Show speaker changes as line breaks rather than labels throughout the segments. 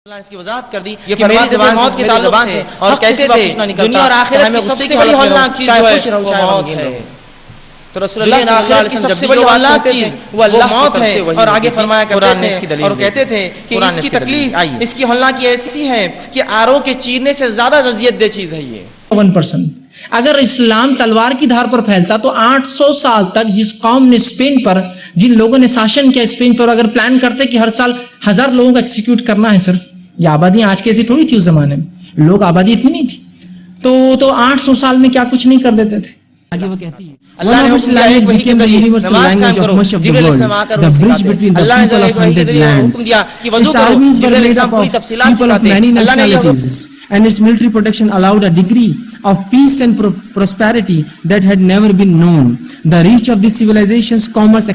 اللہ اس کی وضاحت کر دی
یہ
کہ میری زبان موت کے تعلق سے اور کہتے تھے دنیا اور آخرت کی سب سے بڑی ہولناک چیز جو ہے وہ موت ہے. تو رسول اللہ صلی اللہ علیہ وسلم سب سے بڑی ہولناک چیز وہ موت ہے. اور آگے فرمایا کرتے تھے اور کہتے تھے کہ اس کی تکلیف اس کی ہولناکی ایسی ہے کہ آرو کے چیرنے سے زیادہ اذیت دہ چیز ہے یہ.
1% اگر اسلام تلوار کی دھار پر پھیلتا تو 800 سال تک جس قوم نے اسپین پر جن لوگوں نے شاشن کیا اسپین پر اگر پلان کرتے کہ ہر سال 1000 لوگوں کو ایکسیکیوٹ کرنا ہے صرف یہ آبادی آج کیسی تھوڑی تھی اس زمانے میں لوگ آبادی اتنی نہیں تھی تو 800 سال میں کیا کچھ نہیں کر دیتے تھے.
آگے وہ کہتی ہے
اللہ نے حکم دیا ہے وہی کے ذریعے نماز قائم کرو. جبریل علیہ السلام آ کر انہیں سکھاتے. اللہ نے وہی کے ذریعے حکم دیا کہ وضو کرو. جبریل علیہ السلام پوری تفصیلات سکھاتے. اللہ نے
and its military protection allowed a degree of peace and prosperity that had never been known. The reach of this civilization's commerce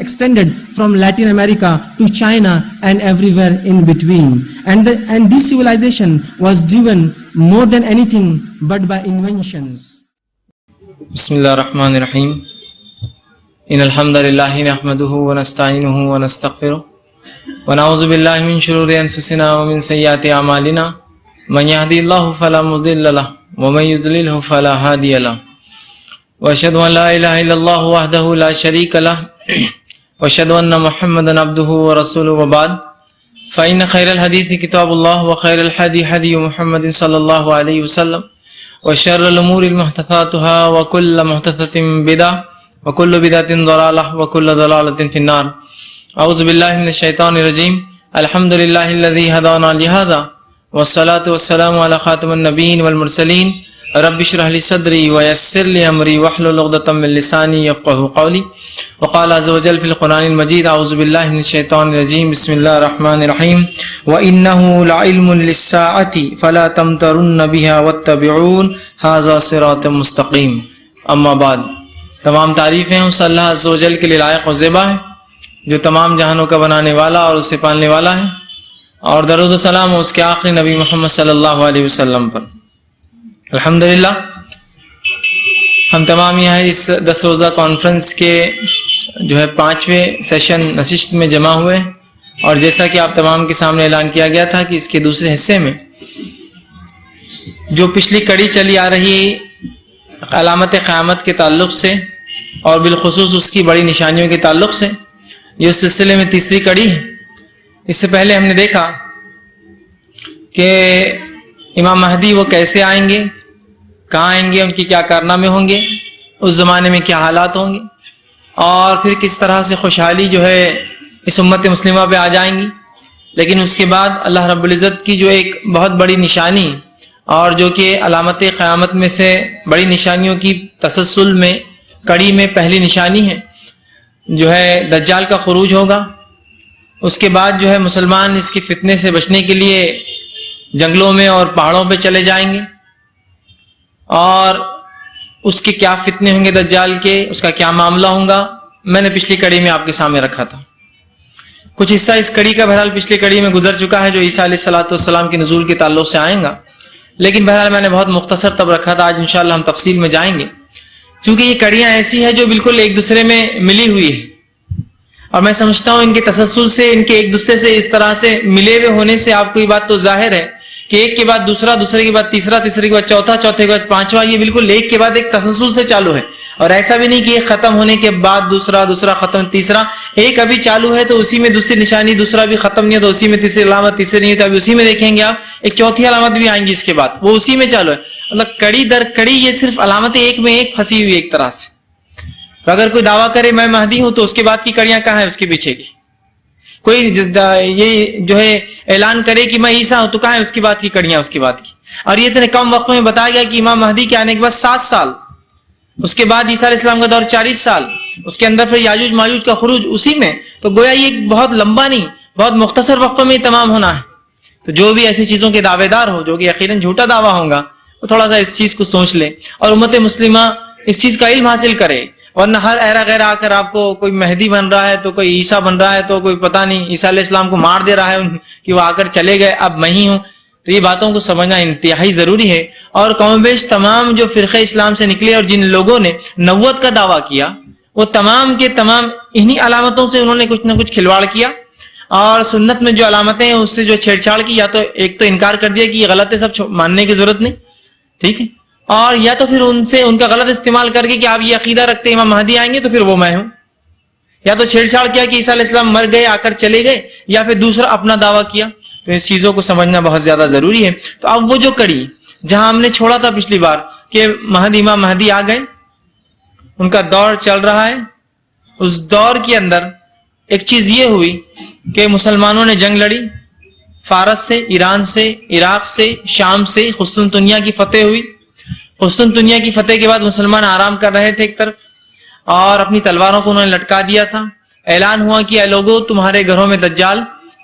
extended from Latin America to China and everywhere in between. And this civilization was driven more than anything but by inventions.
بسم اللہ الرحمن الرحیم. ان الحمد للہ نحمده ونستعینه ونستغفره ونعوذ باللہ من شرور انفسنا ومن سیئات اعمالنا من يهدي الله فلا مضل له ومن يضلل فلا هادي له واشهد ان لا اله الا الله وحده لا شريك له واشهد ان محمدا عبده ورسوله وبعد فان خير الحديث كتاب الله وخير الهدي هدي محمد صلى الله عليه وسلم وشر الامور محدثاتها وكل محدثة بدعة وكل بدعة ضلالة وكل ضلالة في النار. اعوذ بالله من الشيطان الرجيم. الحمد لله الذي هدانا لهذا والصلاة والسلام على خاتم النبيين والمرسلين. رب اشرح لي صدري ويسر لي امري واحلل عقدة من لساني يفقهوا قولي. وقال عز وجل في القرآن المجيد. اعوذ بالله من الشيطان الرجيم. بسم الله الرحمن الرحيم. وإنه لعلم للساعة فلا تمترن بها واتبعون هذا صراط مستقيم. اما بعد. تمام تعریفیں اس اللہ عز وجل کے لیے لائق و زیبا ہے جو تمام جہانوں کا بنانے والا اور اسے پالنے والا ہے. اور درود و سلام اس کے آخری نبی محمد صلی اللہ علیہ وسلم پر. الحمدللہ ہم تمام یہاں اس 10 روزہ کانفرنس کے جو ہے 5ویں سیشن نشست میں جمع ہوئے. اور جیسا کہ آپ تمام کے سامنے اعلان کیا گیا تھا کہ اس کے دوسرے حصے میں جو پچھلی کڑی چلی آ رہی علامت قیامت کے تعلق سے اور بالخصوص اس کی بڑی نشانیوں کے تعلق سے یہ اس سلسلے میں تیسری کڑی ہے. اس سے پہلے ہم نے دیکھا کہ امام مہدی وہ کیسے آئیں گے, کہاں آئیں گے, ان کی کیا کارنامے ہوں گے, اس زمانے میں کیا حالات ہوں گے, اور پھر کس طرح سے خوشحالی جو ہے اس امت مسلمہ پہ آ جائیں گی. لیکن اس کے بعد اللہ رب العزت کی جو ایک بہت بڑی نشانی اور جو کہ علامت قیامت میں سے بڑی نشانیوں کی تسلسل میں کڑی میں پہلی نشانی ہے جو ہے دجال کا خروج ہوگا. اس کے بعد جو ہے مسلمان اس کے فتنے سے بچنے کے لیے جنگلوں میں اور پہاڑوں پہ چلے جائیں گے, اور اس کے کیا فتنے ہوں گے دجال کے, اس کا کیا معاملہ ہوگا, میں نے پچھلی کڑی میں آپ کے سامنے رکھا تھا. کچھ حصہ اس کڑی کا بہرحال پچھلی کڑی میں گزر چکا ہے جو عیسیٰ علیہ الصلوۃ والسلام کے نزول کے تعلق سے آئیں گا, لیکن بہرحال میں نے بہت مختصر تب رکھا تھا. آج انشاءاللہ ہم تفصیل میں جائیں گے چونکہ یہ کڑیاں ایسی ہیں جو بالکل ایک دوسرے میں ملی ہوئی ہے, اور میں سمجھتا ہوں ان کے تسلسل سے, ان کے ایک دوسرے سے اس طرح سے ملے ہوئے ہونے سے آپ کو یہ بات تو ظاہر ہے کہ ایک کے بعد دوسرا, دوسرے کے بعد تیسرا, تیسرے کے بعد چوتھا, چوتھے کے بعد پانچواں, یہ بالکل ایک کے بعد ایک تسلسل سے چالو ہے. اور ایسا بھی نہیں کہ ایک ختم ہونے کے بعد دوسرا, دوسرا ختم, تیسرا, ایک ابھی چالو ہے تو اسی میں دوسری نشانی, دوسرا بھی ختم نہیں ہے تو اسی میں تیسری علامت, تیسری نہیں ہے تو ابھی اسی میں دیکھیں گے آپ ایک چوتھی علامت بھی آئیں گی اس کے بعد, وہ اسی میں چالو ہے. مطلب کڑی در کڑی یہ صرف علامتیں ایک میں ایک پھنسی ہوئی ایک طرح سے. تو اگر کوئی دعویٰ کرے میں مہدی ہوں تو اس کے بعد کی کڑیاں کہاں ہیں اس کے پیچھے کی؟ کوئی یہ جو ہے اعلان کرے کہ میں عیسیٰ ہوں تو کہاں ہے اس کی بات کی کڑیاں اس کی بات کی؟ اور یہ اتنے کم وقت میں بتایا گیا کہ امام مہدی کے آنے کے بعد 7 سال, اس کے بعد عیسیٰ علیہ السلام کا دور 40 سال, اس کے اندر پھر یاجوج ماجوج کا خروج اسی میں. تو گویا یہ بہت لمبا نہیں, بہت مختصر وقت میں تمام ہونا ہے. تو جو بھی ایسی چیزوں کے دعوے دار ہو جو کہ یقیناً جھوٹا دعویٰ ہوگا وہ تھوڑا سا اس چیز کو سوچ لے اور امت مسلمہ اس چیز کا علم حاصل کرے. ورنہ ہر ایرا غیر آ کر آپ کو کوئی مہدی بن رہا ہے تو کوئی عیسیٰ بن رہا ہے تو کوئی پتہ نہیں عیسیٰ علیہ السلام کو مار دے رہا ہے کہ وہ آ کر چلے گئے اب میں ہی ہوں. تو یہ باتوں کو سمجھنا انتہائی ضروری ہے. اور کم بیش تمام جو فرقہ اسلام سے نکلے اور جن لوگوں نے نبوت کا دعویٰ کیا وہ تمام کے تمام انہی علامتوں سے انہوں نے کچھ نہ کچھ کھلواڑ کیا اور سنت میں جو علامتیں ہیں اس سے جو چھیڑ چھاڑ کی، یا تو ایک تو انکار کر دیا کہ یہ غلط ہے، سب ماننے کی ضرورت نہیں، ٹھیک ہے، اور یا تو پھر ان سے ان کا غلط استعمال کر کے کہ آپ یہ عقیدہ رکھتے ہیں امام مہدی آئیں گے تو پھر وہ میں ہوں، یا تو چھیڑ چھاڑ کیا کہ عیسیٰ علیہ السلام مر گئے آ کر چلے گئے، یا پھر دوسرا اپنا دعویٰ کیا. تو اس چیزوں کو سمجھنا بہت زیادہ ضروری ہے. تو اب وہ جو کڑی جہاں ہم نے چھوڑا تھا پچھلی بار کہ امام مہدی آ گئے، ان کا دور چل رہا ہے، اس دور کے اندر ایک چیز یہ ہوئی کہ مسلمانوں نے جنگ لڑی، فارس سے، ایران سے، عراق سے، شام سے قسطنطنیہ کی فتح ہوئی. قسطنطنیہ کی فتح کے بعد مسلمان آرام کر رہے تھے ایک طرف، اور اپنی تلواروں کو انہوں نے لٹکا دیا تھا. اعلان ہوا کہ اے لوگوں تمہارے گھروں میں دجال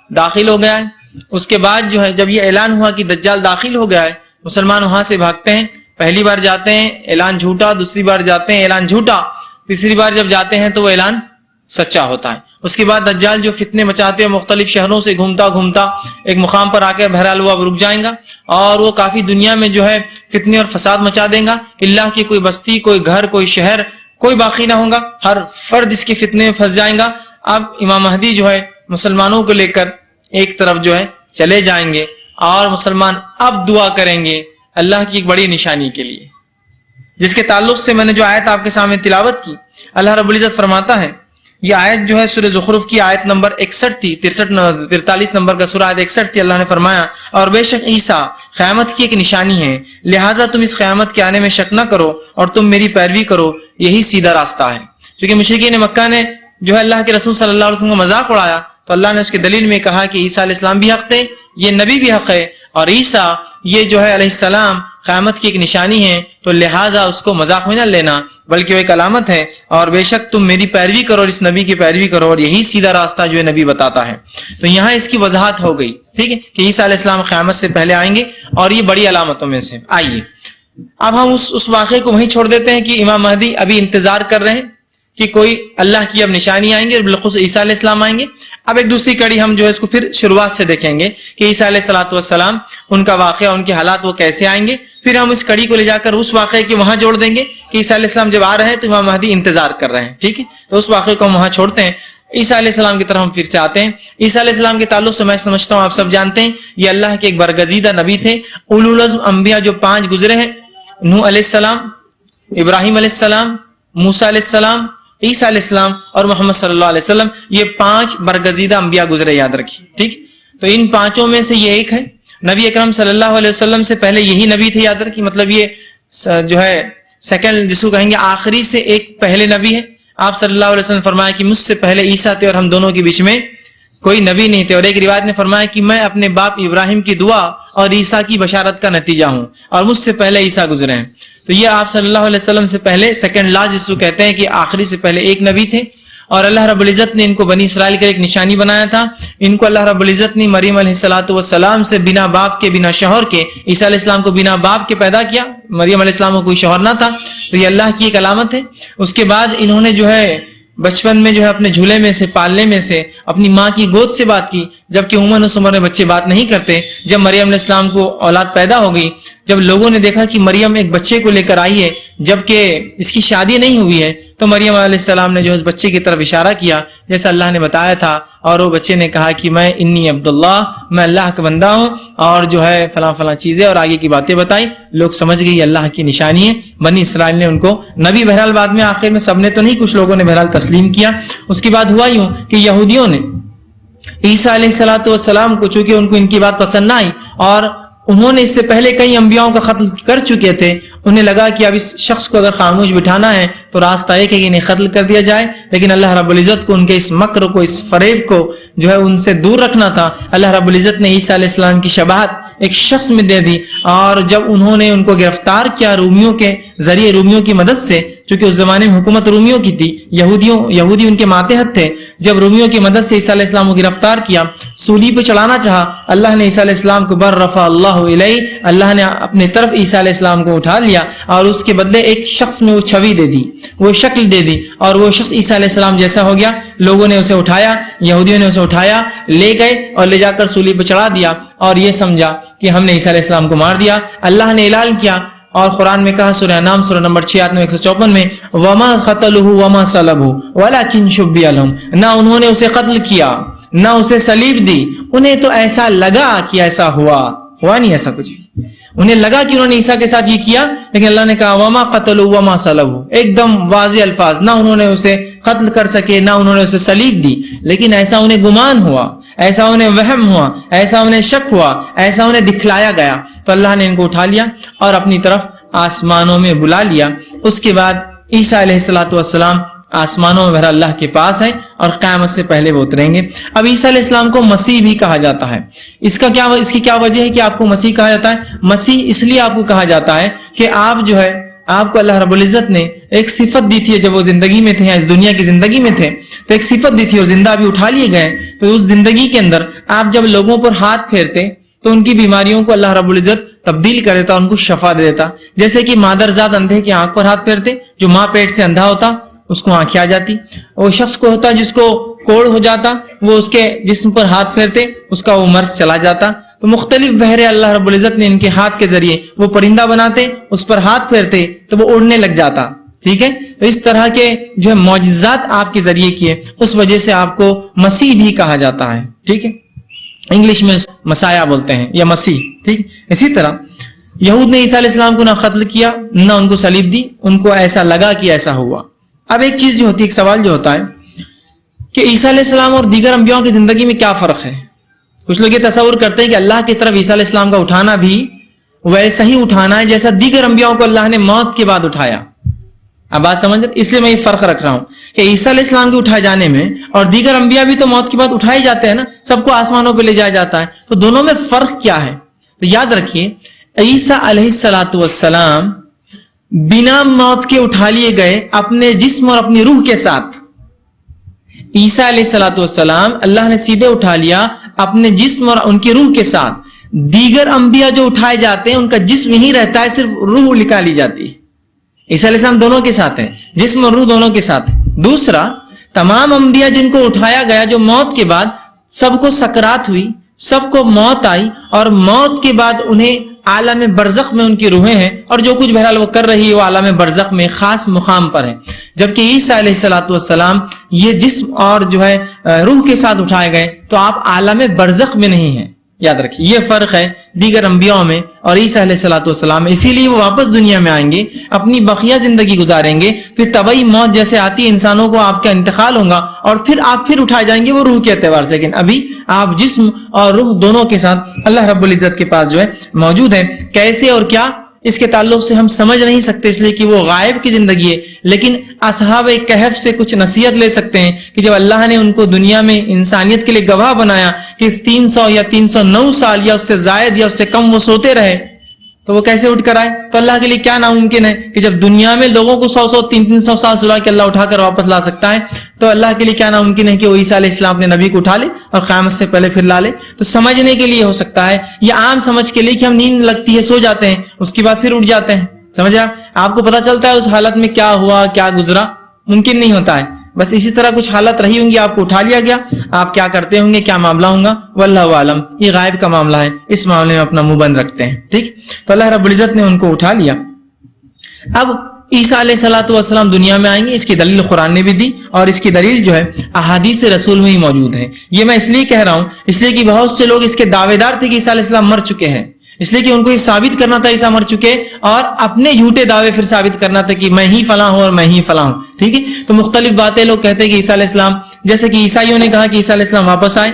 داخل ہو گیا ہے. اس کے بعد جو ہے جب یہ اعلان ہوا کہ دجال داخل ہو گیا ہے، مسلمان وہاں سے بھاگتے ہیں. پہلی بار جاتے ہیں اعلان جھوٹا، دوسری بار جاتے ہیں اعلان جھوٹا، تیسری بار جب جاتے ہیں تو وہ اعلان سچا ہوتا ہے. اس کے بعد دجال جو فتنے مچاتے ہیں مختلف شہروں سے گھومتا گھومتا ایک مقام پر آ کر بہرحال وہ اب رک جائیں گا، اور وہ کافی دنیا میں جو ہے فتنے اور فساد مچا دیں گا. اللہ کی کوئی بستی، کوئی گھر، کوئی شہر کوئی باقی نہ ہوگا، ہر فرد اس کے فتنے میں پھنس جائیں گا. اب امام مہدی جو ہے مسلمانوں کو لے کر ایک طرف جو ہے چلے جائیں گے، اور مسلمان اب دعا کریں گے اللہ کی ایک بڑی نشانی کے لیے، جس کے تعلق سے میں نے جو آیت آپ کے سامنے تلاوت کی. اللہ رب العزت فرماتا ہے، یہ آیت جو ہے سورہ زخرف کی آیت نمبر 61 تھی، 43 نمبر کا سورہ آیت 61 تھی. اللہ نے فرمایا، اور بے شک عیسیٰ قیامت کی ایک نشانی ہے، لہٰذا تم اس قیامت کے آنے میں شک نہ کرو اور تم میری پیروی کرو، یہی سیدھا راستہ ہے. چونکہ مشرکین مکہ نے جو ہے اللہ کے رسول صلی اللہ علیہ وسلم کا مذاق اڑایا، تو اللہ نے اس کے دلیل میں کہا کہ عیسیٰ علیہ السلام بھی حق تھے، یہ نبی بھی حق ہے، اور عیسیٰ یہ جو ہے علیہ السلام قیامت کی ایک نشانی ہے، تو لہٰذا اس کو مذاق میں نہ لینا بلکہ وہ ایک علامت ہے، اور بے شک تم میری پیروی کرو اور اس نبی کی پیروی کرو، اور یہی سیدھا راستہ جو ہے نبی بتاتا ہے. تو یہاں اس کی وضاحت ہو گئی، ٹھیک ہے، کہ عیسیٰ علیہ السلام قیامت سے پہلے آئیں گے، اور یہ بڑی علامتوں میں سے. آئیے اب ہم اس واقعے کو وہیں چھوڑ دیتے ہیں کہ امام مہدی ابھی انتظار کر رہے ہیں کہ کوئی اللہ کی اب نشانی آئیں گے، اور بالخصوص عیسیٰ علیہ السلام آئیں گے. اب ایک دوسری کڑی ہم جو ہے اس کو پھر شروعات سے دیکھیں گے کہ عیسیٰ علیہ السلام ان کا واقعہ، ان کے حالات وہ کیسے آئیں گے. پھر ہم اس کڑی کو لے جا کر اس واقعے کے وہاں جوڑ دیں گے کہ عیسیٰ علیہ السلام جب آ رہے ہیں تو امام مہدی انتظار کر رہے ہیں، ٹھیک ہے. تو اس واقعے کو ہم وہاں چھوڑتے ہیں. عیسیٰ علیہ السلام کی طرف ہم پھر سے آتے ہیں. عیسیٰ علیہ السلام کے تعلق سے میں سمجھتا ہوں آپ سب جانتے ہیں یہ اللہ کے ایک برگزیدہ نبی تھے. اولو العزم انبیاء جو 5 گزرے ہیں، نوح علیہ السلام، ابراہیم علیہ السلام، موسیٰ علیہ السلام، عیسیٰ علیہ السلام اور محمد صلی اللہ علیہ وسلم، یہ 5 برگزیدہ انبیاء گزرے، یاد رکھیے، ٹھیک. تو ان 5 میں سے یہ ایک ہے. نبی اکرم صلی اللہ علیہ وسلم سے پہلے یہی نبی تھے، یاد رکھیے. مطلب یہ جو ہے سیکنڈ جس کو کہیں گے آخری سے ایک پہلے نبی ہے. آپ صلی اللہ علیہ وسلم نے فرمایا کہ مجھ سے پہلے عیسیٰ تھے اور ہم دونوں کے بیچ میں کوئی نبی نہیں تھے. اور ایک روایت نے فرمایا کہ میں اپنے باپ ابراہیم کی دعا اور عیسیٰ کی بشارت کا نتیجہ ہوں، اور مجھ سے پہلے عیسیٰ گزرے ہیں. تو یہ آپ صلی اللہ علیہ وسلم سے پہلے سیکنڈ لاسٹ جس کو کہتے ہیں کہ آخری سے پہلے ایک نبی تھے. اور اللہ رب العزت نے ان کو بنی اسرائیل کا ایک نشانی بنایا تھا. ان کو اللہ رب العزت نے مریم علیہ السلام سے بنا باپ کے بنا شوہر کے، عیسیٰ علیہ السلام کو بنا باپ کے پیدا کیا. مریم علیہ السلام کو کوئی شوہر نہ تھا. تو یہ اللہ کی ایک علامت ہے. اس کے بعد انہوں نے جو ہے بچپن میں جو ہے اپنے جھولے میں سے، پالنے میں سے اپنی ماں کی گود سے بات کی، جبکہ عموماً اس عمر میں بچے بات نہیں کرتے. جب مریم علیہ السلام کو اولاد پیدا ہو گئی، جب لوگوں نے دیکھا کہ مریم ایک بچے کو لے کر آئی ہے جبکہ اس کی شادی نہیں ہوئی ہے، تو مریم علیہ السلام نے جو اس بچے کی طرف اشارہ کیا جیسا اللہ نے بتایا تھا، اور وہ بچے نے کہا کہ میں انی عبداللہ، میں اللہ کا بندہ ہوں، اور جو ہے فلاں فلاں چیزیں اور آگے کی باتیں بتائی. لوگ سمجھ گئی اللہ کی نشانی ہے. بنی اسرائیل نے ان کو نبی، بہرحال بعد میں آخر میں سب نے تو نہیں، کچھ لوگوں نے بہرحال تسلیم کیا. اس کے بعد ہوا یوں کہ یہودیوں نے عیسیٰ علیہ السلام کو، چونکہ ان کو ان کی بات پسند نہ آئی، اور انہوں نے اس سے پہلے کئی انبیاءوں کا قتل کر چکے تھے، انہیں لگا کہ اب اس شخص کو اگر خاموش بٹھانا ہے تو راستہ ایک ہے کہ انہیں قتل کر دیا جائے. لیکن اللہ رب العزت کو ان کے اس مکر کو، اس فریب کو جو ہے ان سے دور رکھنا تھا. اللہ رب العزت نے عیسیٰ علیہ السلام کی شباہت ایک شخص میں دے دی، اور جب انہوں نے ان کو گرفتار کیا رومیوں کے ذریعے، رومیوں کی مدد سے، چونکہ اس زمانے میں حکومت رومیوں کی تھی، یہودی ان کے ماتحت تھے. جب رومیوں کی مدد سے عیسیٰ علیہ السلام کو گرفتار کیا، سولی پہ چڑھانا چاہا، اللہ نے عیسیٰ علیہ السلام کو بررفع اللہ الیہ، اللہ نے اپنے طرف عیسیٰ علیہ السلام کو اٹھا لیا، اور اس کے بدلے ایک شخص میں وہ چھوی دے دی، وہ شکل دے دی، اور وہ شخص عیسیٰ علیہ السلام جیسا ہو گیا. لوگوں نے اسے اٹھایا، یہودیوں نے اسے اٹھایا، لے گئے اور لے جا کر سولی پہ چڑھا دیا، اور یہ سمجھا کہ ہم نے عیسیٰ علیہ السلام کو مار دیا. اللہ نے اعلان کیا اور قرآن میں کہا سورہ انعام سورہ نمبر 6 آیت نمبر 154 میں وما قتلوه وما صلبوه ولكن شبه لهم، نہ انہوں نے اسے قتل کیا نہ اسے صلیب دی، انہیں تو ایسا لگا کہ ایسا ہوا نہیں ایسا کچھ بھی، انہیں لگا کہ انہوں نے عیسیٰ کے ساتھ یہ کیا، لیکن اللہ نے کہا وما قتلوه وما صلبوه، ایک دم واضح الفاظ، نہ انہوں نے اسے قتل کر سکے نہ انہوں نے اسے صلیب دی، لیکن ایسا انہیں گمان ہوا، ایسا انہیں وہم ہوا، ایسا انہیں شک ہوا، ایسا انہیں دکھلایا گیا، تو اللہ نے ان کو اٹھا لیا اور اپنی طرف آسمانوں میں بلا لیا۔ اس کے بعد عیسیٰ علیہ السلام آسمانوں میں بہر اللہ کے پاس ہے اور قیامت سے پہلے وہ اتریں گے۔ اب عیسیٰ علیہ السلام کو مسیح بھی کہا جاتا ہے۔ اس کی کیا وجہ ہے کہ آپ کو مسیح کہا جاتا ہے؟ مسیح اس لیے آپ کو کہا جاتا ہے کہ آپ کو اللہ رب العزت نے ایک صفت دی تھی جب وہ زندگی میں تھے، اس دنیا کی زندگی میں تھے تو ایک صفت دی تھی اور زندہ بھی اٹھا لیے گئے، تو اس زندگی کے اندر آپ جب لوگوں پر ہاتھ پھیرتے تو ان کی بیماریوں کو اللہ رب العزت تبدیل کر دیتا، ان کو شفا دے دیتا، جیسے کہ مادرزاد اندھے کی آنکھ پر ہاتھ پھیرتے، جو ماں پیٹ سے اندھا ہوتا اس کو آنکھیں آ جاتی، وہ شخص کو ہوتا جس کو کوڑ ہو جاتا، وہ اس کے جسم پر ہاتھ پھیرتے اس کا وہ مرض چلا جاتا۔ تو مختلف بہرے اللہ رب العزت نے ان کے ہاتھ کے ذریعے وہ پرندہ بناتے، اس پر ہاتھ پھیرتے تو وہ اڑنے لگ جاتا، ٹھیک ہے۔ تو اس طرح کے جو ہے معجزات آپ کے ذریعے کیے، اس وجہ سے آپ کو مسیح بھی کہا جاتا ہے، ٹھیک ہے، انگلش میں مسایا بولتے ہیں یا مسیح، ٹھیک۔ اسی طرح یہود نے عیسیٰ علیہ السلام کو نہ قتل کیا نہ ان کو صلیب دی، ان کو ایسا لگا کہ ایسا ہوا۔ اب ایک چیز جو ہوتی ہے، ایک سوال جو ہوتا ہے کہ عیسیٰ علیہ السلام اور دیگر انبیاء کی زندگی میں کیا فرق ہے؟ کچھ لوگ یہ تصور کرتے ہیں کہ اللہ کی طرف عیسیٰ علیہ السلام کا اٹھانا بھی ویسا ہی اٹھانا ہے جیسا دیگر انبیاء کو اللہ نے موت کے بعد اٹھایا۔ اب بات سمجھ، اس لیے میں یہ فرق رکھ رہا ہوں کہ عیسیٰ علیہ السلام کے اٹھائے جانے میں اور دیگر انبیاء بھی تو موت کے بعد اٹھائے جاتے ہیں نا، سب کو آسمانوں پہ لے جایا جاتا ہے، تو دونوں میں فرق کیا ہے؟ تو یاد رکھیے عیسیٰ علیہ السلام بنا موت کے اٹھا لیے گئے اپنے جسم اور اپنی روح کے ساتھ۔ عیسیٰ علیہ السلام اللہ نے سیدھے اٹھا لیا اپنے جسم اور ان کی روح کے ساتھ۔ دیگر انبیاء جو اٹھائے جاتے ہیں ان کا جسم ہی رہتا ہے، صرف روح نکالی جاتی ہے۔ عیسیٰ علیہ السلام دونوں کے ساتھ ہیں، جسم اور روح دونوں کے ساتھ۔ دوسرا، تمام انبیاء جن کو اٹھایا گیا، جو موت کے بعد سب کو سکرات ہوئی، سب کو موت آئی، اور موت کے بعد انہیں عالم برزخ میں ان کی روحیں ہیں، اور جو کچھ بہرحال وہ کر رہی ہے وہ عالم برزخ میں خاص مقام پر ہے۔ جبکہ عیسیٰ علیہ السلام یہ جسم اور جو ہے روح کے ساتھ اٹھائے گئے، تو آپ عالم برزخ میں نہیں ہیں۔ یاد رکھیے یہ فرق ہے دیگر انبیاء میں اور عیسیٰ علیہ السلام میں۔ اسی لیے وہ واپس دنیا میں آئیں گے، اپنی بقیہ زندگی گزاریں گے، پھر طبعی موت جیسے آتی ہے انسانوں کو، آپ کا انتقال ہوگا اور پھر آپ پھر اٹھائے جائیں گے وہ روح کے اعتبار سے، لیکن ابھی آپ جسم اور روح دونوں کے ساتھ اللہ رب العزت کے پاس جو ہے موجود ہیں۔ کیسے اور کیا اس کے تعلق سے ہم سمجھ نہیں سکتے، اس لیے کہ وہ غائب کی زندگی ہے، لیکن اصحاب کہف سے کچھ نصیحت لے سکتے ہیں کہ جب اللہ نے ان کو دنیا میں انسانیت کے لیے گواہ بنایا کہ 300 یا 309 سال یا اس سے زائد یا اس سے کم وہ سوتے رہے، تو وہ کیسے اٹھ کر آئے؟ تو اللہ کے لیے کیا ناممکن ہے کہ جب دنیا میں لوگوں کو 100 300 سال سلا کے اللہ اٹھا کر واپس لا سکتا ہے، تو اللہ کے لیے کیا ناممکن ہے کہ وہ عیسیٰ علیہ السلام اپنے نبی کو اٹھا لے اور قیامت سے پہلے پھر لا لے؟ تو سمجھنے کے لیے ہو سکتا ہے، یا عام سمجھ کے لیے کہ ہم نیند لگتی ہے سو جاتے ہیں، اس کے بعد پھر اٹھ جاتے ہیں، سمجھے آپ کو پتا چلتا ہے اس حالت میں کیا ہوا کیا گزرا، ممکن نہیں ہوتا ہے۔ بس اسی طرح کچھ حالت رہی ہوں گی، آپ کو اٹھا لیا گیا، آپ کیا کرتے ہوں گے، کیا معاملہ ہوگا، واللہ عالم، یہ غائب کا معاملہ ہے، اس معاملے میں اپنا منہ بند رکھتے ہیں، ٹھیک۔ تو اللہ رب العزت نے ان کو اٹھا لیا۔ اب عیسیٰ علیہ السلام دنیا میں آئیں گے، اس کی دلیل قرآن نے بھی دی، اور اس کی دلیل جو ہے احادیث رسول میں ہی موجود ہے۔ یہ میں اس لیے کہہ رہا ہوں، اس لیے کہ بہت سے لوگ اس کے دعوے دار تھے کہ عیسیٰ علیہ السلام مر چکے ہیں، اس لیے کہ ان کو یہ ثابت کرنا تھا عیسیٰ مر چکے، اور اپنے جھوٹے دعوے پھر ثابت کرنا تھا کہ میں ہی فلاں ہوں اور میں ہی فلاں ہوں، ٹھیک ہے۔ تو مختلف باتیں لوگ کہتے ہیں کہ عیسیٰ علیہ السلام، جیسے کہ عیسائیوں نے کہا کہ عیسیٰ علیہ السلام واپس آئے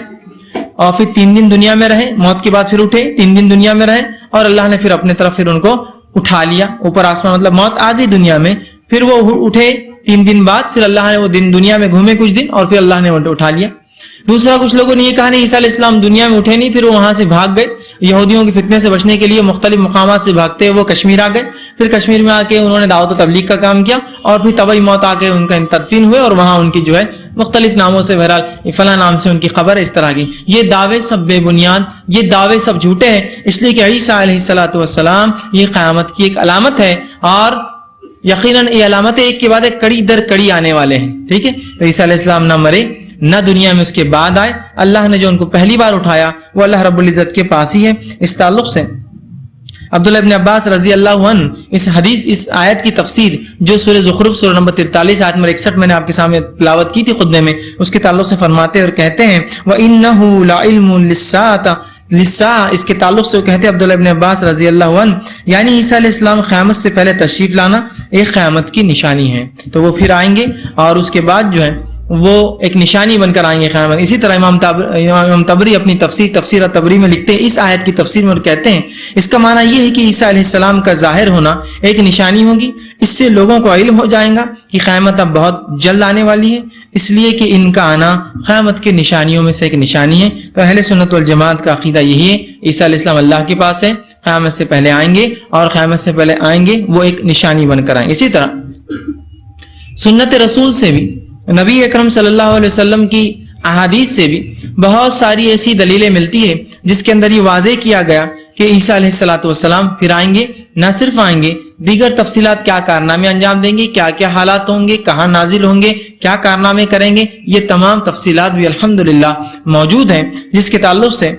اور پھر 3 دن دنیا میں رہے، موت کے بعد پھر اٹھے، 3 دن دنیا میں رہے، اور اللہ نے پھر اپنے طرف پھر ان کو اٹھا لیا اوپر آسمان، مطلب موت آ گئی دنیا میں، پھر وہ اٹھے 3 دن بعد، پھر اللہ نے وہ دن دنیا میں گھومے کچھ دن، اور پھر اللہ نے اٹھا لیا۔ دوسرا، کچھ لوگوں نے یہ کہا نہیں عیسیٰ علیہ السلام دنیا میں اٹھے نہیں، پھر وہ وہاں سے بھاگ گئے، یہودیوں کے فتنے سے بچنے کے لیے مختلف مقامات سے بھاگتے ہوئے وہ کشمیر آ گئے، پھر کشمیر میں آ کے انہوں نے دعوت و تبلیغ کا کام کیا، اور پھر طبعی موت آ کے ان کا تدفین ہوئے، اور وہاں ان کی جو ہے مختلف ناموں سے، بہرحال فلاں نام سے ان کی خبر ہے، اس طرح کی۔ یہ دعوے سب بے بنیاد، یہ دعوے سب جھوٹے ہیں، اس لیے کہ عیسیٰ علیہ السلام یہ قیامت کی ایک علامت ہے، اور یقیناً یہ علامتیں ایک کے بعد ایک کڑی در کڑی آنے والے ہیں، ٹھیک ہے۔ تو عیسیٰ علیہ السلام نہ مرے نہ دنیا میں اس کے بعد آئے، اللہ نے جو ان کو پہلی بار اٹھایا وہ اللہ رب العزت کے پاس ہی ہے۔ اس تعلق سے عبداللہ ابن عباس رضی اللہ عنہ اس آیت کی تفسیر جو سورہ زخرف سورہ نمبر 43 آیت نمبر 61 میں نے آپ کے سامنے تلاوت کی تھی خطبے میں، اس کے تعلق سے فرماتے اور کہتے ہیں وَإِنَّهُ لَعِلْمٌ لِلسَّاعَةِ، اس کے تعلق سے وہ کہتے ہیں عبداللہ ابن عباس رضی اللہ عنہ، یعنی عیسیٰ علیہ السلام قیامت سے پہلے تشریف لانا ایک قیامت کی نشانی ہے، تو وہ پھر آئیں گے اور اس کے بعد جو ہے وہ ایک نشانی بن کر آئیں گے قیامت۔ اسی طرح امام طبری اپنی تفسیر طبری میں لکھتے ہیں اس آیت کی تفسیر میں اور کہتے ہیں اس کا معنی یہ ہے کہ عیسیٰ علیہ السلام کا ظاہر ہونا ایک نشانی ہوگی، اس سے لوگوں کو علم ہو جائے گا کہ قیامت اب بہت جلد آنے والی ہے، اس لیے کہ ان کا آنا قیامت کے نشانیوں میں سے ایک نشانی ہے۔ تو اہل سنت والجماعت کا عقیدہ یہی ہے، عیسیٰ علیہ السلام اللہ کے پاس ہے، قیامت سے پہلے آئیں گے اور قیامت سے پہلے آئیں گے وہ ایک نشانی بن کر آئیں گے۔ اسی طرح سنت رسول سے بھی، نبی اکرم صلی اللہ علیہ وسلم کی احادیث سے بھی بہت ساری ایسی دلیلیں ملتی ہے جس کے اندر یہ واضح کیا گیا کہ عیسیٰ علیہ السلام پھر آئیں گے، نہ صرف آئیں گے، دیگر تفصیلات کیا کارنامے انجام دیں گے، کیا کیا حالات ہوں گے، کہاں نازل ہوں گے، کیا کارنامے کریں گے، یہ تمام تفصیلات بھی الحمدللہ موجود ہیں، جس کے تعلق سے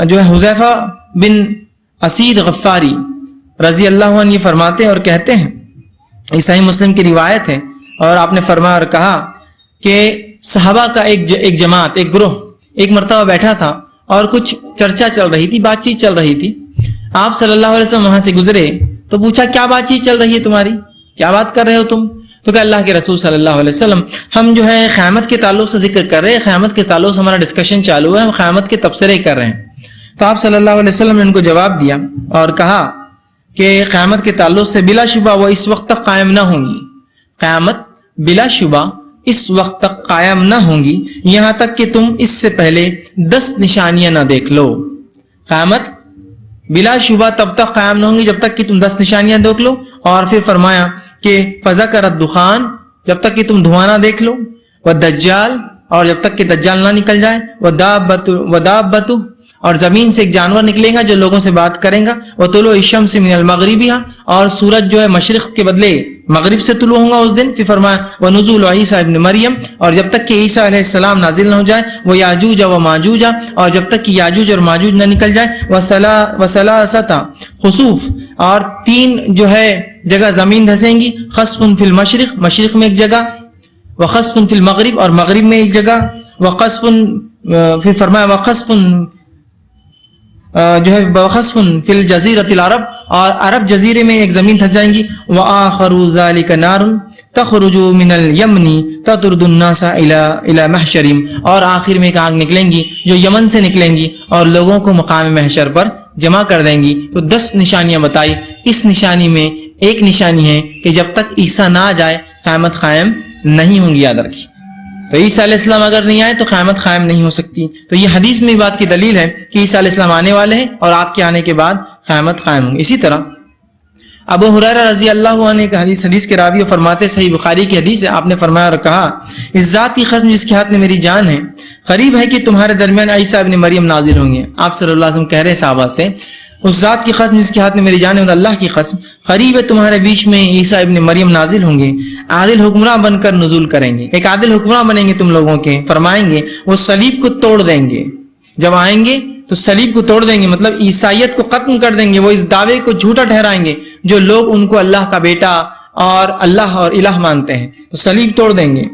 جو ہے حذیفہ بن اسید غفاری رضی اللہ عنہ یہ فرماتے ہیں اور کہتے ہیں، یہ صحیح مسلم کی روایت ہے، اور آپ نے فرمایا اور کہا کہ صحابہ کا ایک جماعت، ایک گروہ ایک مرتبہ بیٹھا تھا اور کچھ چرچا چل رہی تھی، بات چیت چل رہی تھی۔ آپ صلی اللہ علیہ وسلم وہاں سے گزرے تو پوچھا کیا بات چیت چل رہی ہے تمہاری، کیا بات کر رہے ہو تم؟ تو کہ اللہ کے رسول صلی اللہ علیہ وسلم ہم جو ہے قیامت کے تعلق سے ذکر کر رہے ہیں، قیامت کے تعلق سے ہمارا ڈسکشن چالو ہے، ہم قیامت کے تبصرے کر رہے ہیں۔ تو آپ صلی اللہ علیہ وسلم نے ان کو جواب دیا اور کہا کہ قیامت کے تعلق سے بلا شبہ وہ اس وقت تک قائم نہ ہوں گی، قیامت بلا شبہ اس وقت تک قائم نہ ہوں گی یہاں تک کہ تم اس سے پہلے 10 نشانیاں نہ دیکھ لو۔ قیامت بلا شبہ تب تک قائم نہ ہوں گی جب تک کہ تم 10 نشانیاں دیکھ لو، اور پھر فرمایا کہ فذکر الدخان، جب تک کہ تم دھواں نہ دیکھ لو، والدجال، اور جب تک کہ دجال نہ نکل جائے، ودابۃ، اور زمین سے ایک جانور نکلے گا جو لوگوں سے بات کرے گا، وطلوع الشمس من المغربها، اور سورج جو ہے مشرق کے بدلے مغرب سے طلوع ہوگا اس دن۔ پھر فرمایا ونزول عیسیٰ ابن مریم، اور جب تک کہ عیسیٰ علیہ السلام نازل نہ ہو جائے، وہ یاجوج و ماجوج، اور جب تک کہ یاجوج اور ماجوج نہ نکل جائے، وثلاثۃ خسوف، اور 3 جو ہے جگہ زمین دھسیں گی، خسف فی المشرق، مشرق میں ایک جگہ، وخسف فی المغرب، اور مغرب میں ایک جگہ، وخسف، پھر فرمایا وخسف جو ہے بخسف فی الجزیرۃ العرب، اور عرب جزیرے میں ایک زمین دھس جائیں گی، وآخر ذلک نار تخرج من الیمن تطرد الناس الی محشرہم، اور آخر میں ایک آگ نکلیں گی جو یمن سے نکلیں گی اور لوگوں کو مقام محشر پر جمع کر دیں گی۔ تو 10 نشانیاں بتائی، اس نشانی میں ایک نشانی ہے کہ جب تک عیسیٰ نہ آ جائے قیامت قائم نہیں ہوں گی، یاد رکھیے۔ تو عیسیٰ علیہ السلام اگر نہیں آئے تو قیامت قائم نہیں ہو سکتی۔ تو یہ حدیث میں بات کی دلیل ہے کہ عیسیٰ علیہ السلام آنے والے ہیں اور آپ کے آنے کے بعد قیامت قائم ہوں گی۔ اسی طرح ابو ہریرہ رضی اللہ عنہ کا حدیث کے راوی فرماتے، صحیح بخاری کی حدیث ہے، آپ نے فرمایا اور کہا اس ذات کی قسم جس کے ہاتھ میں میری جان ہے، قریب ہے کہ تمہارے درمیان عیسیٰ ابن مریم نازل ہوں گے۔ آپ صلی اللہ علیہ وسلم کہہ رہے صحابہ سے اس ذات کی قسم جس کے ہاتھ میں میری جان ہے، اللہ کی قسم، قریب ہے تمہارے بیچ میں عیسیٰ ابن مریم نازل ہوں گے، عادل حکمراں بن کر نزول کریں گے، ایک عادل حکمراں بنیں گے تم لوگوں کے، فرمائیں گے وہ صلیب کو توڑ دیں گے، جب آئیں گے تو صلیب کو توڑ دیں گے، مطلب عیسائیت کو ختم کر دیں گے، وہ اس دعوے کو جھوٹا ٹھہرائیں گے جو لوگ ان کو اللہ کا بیٹا اور اللہ اور الہ مانتے ہیں، تو صلیب توڑ دیں گے۔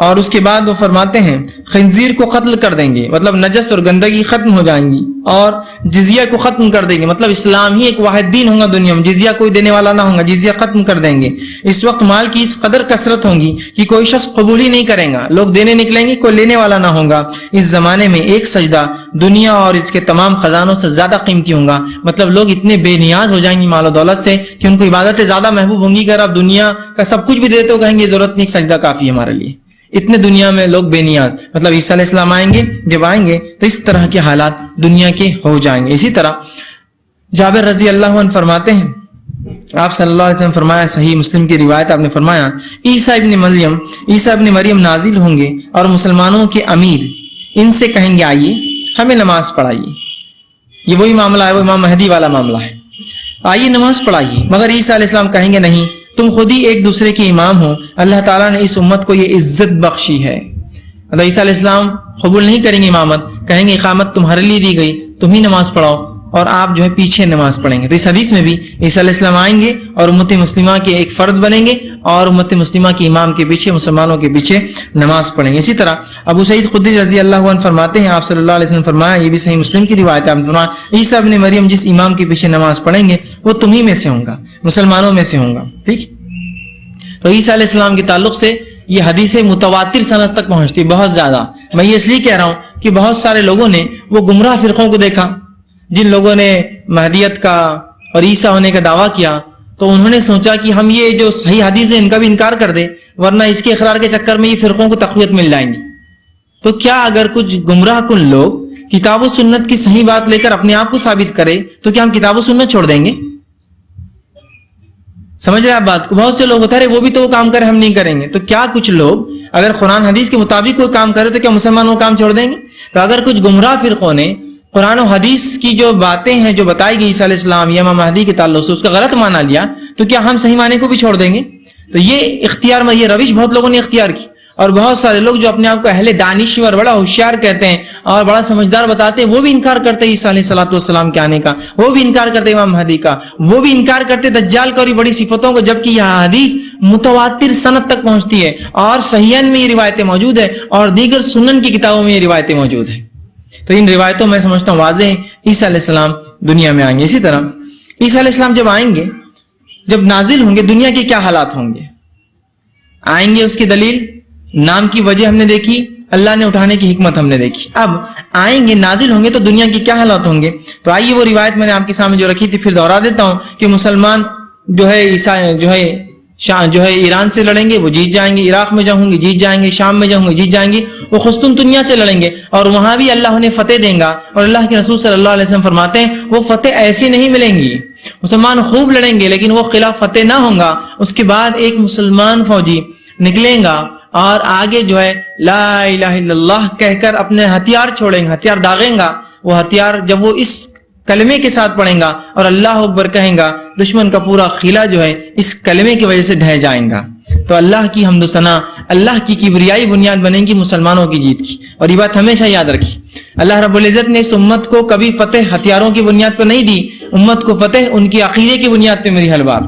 اور اس کے بعد وہ فرماتے ہیں خنزیر کو قتل کر دیں گے، مطلب نجس اور گندگی ختم ہو جائیں گی، اور جزیہ کو ختم کر دیں گے، مطلب اسلام ہی ایک واحد دین ہوگا دنیا میں، جزیہ کوئی دینے والا نہ ہوگا، جزیہ ختم کر دیں گے۔ اس وقت مال کی اس قدر کثرت ہوگی کہ کوئی شخص قبول ہی نہیں کرے گا، لوگ دینے نکلیں گے، کوئی لینے والا نہ ہوگا۔ اس زمانے میں ایک سجدہ دنیا اور اس کے تمام خزانوں سے زیادہ قیمتی ہوگا، مطلب لوگ اتنے بے نیاز ہو جائیں گے مال و دولت سے کہ ان کو عبادتیں زیادہ محبوب ہوں گی، اگر آپ دنیا کا سب کچھ بھی دیتے ہو کہیں گے ضرورت نہیں، ایک سجدہ کافی ہے ہمارے لیے، اتنے دنیا میں لوگ بے نیاز، مطلب عیسیٰ علیہ السلام آئیں گے، جب آئیں گے تو اس طرح کے حالات دنیا کے ہو جائیں گے۔ اسی طرح جابر رضی اللہ عنہ فرماتے ہیں، آپ صلی اللہ علیہ وسلم فرمایا، صحیح مسلم کی روایت، آپ نے فرمایا عیسیٰ ابن مریم نازل ہوں گے اور مسلمانوں کے امیر ان سے کہیں گے آئیے ہمیں نماز پڑھائیے، یہ وہی معاملہ ہے، وہ امام مہدی والا معاملہ ہے، آئیے نماز پڑھائیے، مگر عیسیٰ علیہ السلام کہیں گے نہیں، تم خود ہی ایک دوسرے کے امام ہو، اللہ تعالیٰ نے اس امت کو یہ عزت بخشی ہے۔ مطلب عیسیٰ علیہ السلام قبول نہیں کریں گے امامت، کہیں گے اقامت تمہارے لیے دی گئی، تم ہی نماز پڑھاؤ، اور آپ جو ہے پیچھے نماز پڑھیں گے. تو اس حدیث میں بھی عیسیٰ علیہ السلام آئیں گے اور امت مسلمہ کے ایک فرد بنیں گے اور امت مسلمہ کے امام کے پیچھے مسلمانوں کے پیچھے نماز پڑھیں گے. اسی طرح ابو سعید خدری رضی اللہ عنہ فرماتے ہیں آپ صلی اللہ علیہ وسلم فرمایا, یہ بھی صحیح مسلم کی روایت ہے, آپ فرمایا عیسیٰ ابن مریم جس امام کے پیچھے نماز پڑھیں گے وہ تمہیں میں سے ہوں گا, مسلمانوں میں سے ہوں گا. ٹھیک. تو عیسیٰ علیہ السلام کے تعلق سے یہ حدیث متواتر سند تک پہنچتی بہت زیادہ. میں یہ اس لیے کہہ رہا ہوں کہ بہت سارے لوگوں نے وہ گمراہ فرقوں کو دیکھا جن لوگوں نے مہدیت کا اور عیسیٰ ہونے کا دعویٰ کیا, تو انہوں نے سوچا کہ ہم یہ جو صحیح حدیث ہے ان کا بھی انکار کر دیں ورنہ اس کے اقرار کے چکر میں یہ فرقوں کو تقویت مل جائیں گی. تو کیا اگر کچھ گمراہ کن لوگ کتاب و سنت کی صحیح بات لے کر اپنے آپ کو ثابت کرے تو کیا ہم کتاب و سنت چھوڑ دیں گے؟ سمجھ رہے آپ بات کو؟ بہت سے لوگ ہوتا ہے وہ بھی تو وہ کام کرے ہم نہیں کریں گے. تو کیا کچھ لوگ اگر قرآن حدیث کے مطابق کوئی کام کرے تو کیا مسلمان وہ کام چھوڑ دیں گے؟ تو اگر کچھ گمراہ فرقوں نے قرآن و حدیث کی جو باتیں ہیں جو بتائی گئی عیسیٰ علیہ السلام یا امام مہدی کے تعلق سے اس کا غلط مانا لیا تو کیا ہم صحیح معنی کو بھی چھوڑ دیں گے؟ تو یہ اختیار میں یہ روش بہت لوگوں نے اختیار کی, اور بہت سارے لوگ جو اپنے آپ کو اہل دانشور بڑا ہوشیار کہتے ہیں اور بڑا سمجھدار بتاتے ہیں وہ بھی انکار کرتے ہیں عیسیٰ علیہ السلام کے آنے کا, وہ بھی انکار کرتے امام مہدی کا, وہ بھی انکار کرتے دجال کا اور بڑی صفتوں کو, جبکہ یہ حدیث متواتر سند تک پہنچتی ہے اور صحیحین میں یہ روایتیں موجود ہیں اور دیگر سنن کی کتابوں میں یہ روایتیں موجود ہیں. تو ان روایتوں میں سمجھتا ہوں واضح عیسیٰ علیہ السلام دنیا میں آئیں گے. اسی طرح عیسیٰ علیہ السلام جب آئیں گے, جب نازل ہوں گے, دنیا کے کیا حالات ہوں گے؟ آئیں گے اس کی دلیل نام کی وجہ ہم نے دیکھی, اللہ نے اٹھانے کی حکمت ہم نے دیکھی. اب آئیں گے نازل ہوں گے تو دنیا کی کیا حالات ہوں گے؟ تو آئیے وہ روایت میں نے آپ کے سامنے جو رکھی تھی پھر دوہرا دیتا ہوں کہ مسلمان جو ہے ایران سے لڑیں گے وہ جیت جائیں گے, عراق میں جاؤں گے جیت جائیں گے, شام میں جاؤں گے جیت جائیں گے, وہ قسطنطنیہ سے لڑیں گے اور وہاں بھی اللہ انہیں فتح دیں گا. اور اللہ کے رسول صلی اللہ علیہ وسلم فرماتے ہیں وہ فتح ایسی نہیں ملیں گی, مسلمان خوب لڑیں گے لیکن وہ قلعہ فتح نہ ہوں گا. اس کے بعد ایک مسلمان فوجی نکلیں گا اور آگے جو ہے لا الہ الا اللہ کہہ کر اپنے ہتھیار چھوڑیں گا, ہتھیار داغیں گا. وہ ہتھیار جب وہ اس کلمے کے ساتھ پڑھیں گا اور اللہ اکبر کہیں گا, دشمن کا پورا قلعہ جو ہے اس کلمے کی وجہ سے ڈھہ جائیں گا. تو اللہ کی حمد و ثنا, اللہ کی کبریائی بنیاد بنے گی مسلمانوں کی جیت کی. اور یہ بات ہمیشہ یاد رکھی, اللہ رب العزت نے اس امت کو کبھی فتح ہتھیاروں کی بنیاد پر نہیں دی, امت کو فتح ان کی عقیدے کی بنیاد پہ میری حلوار.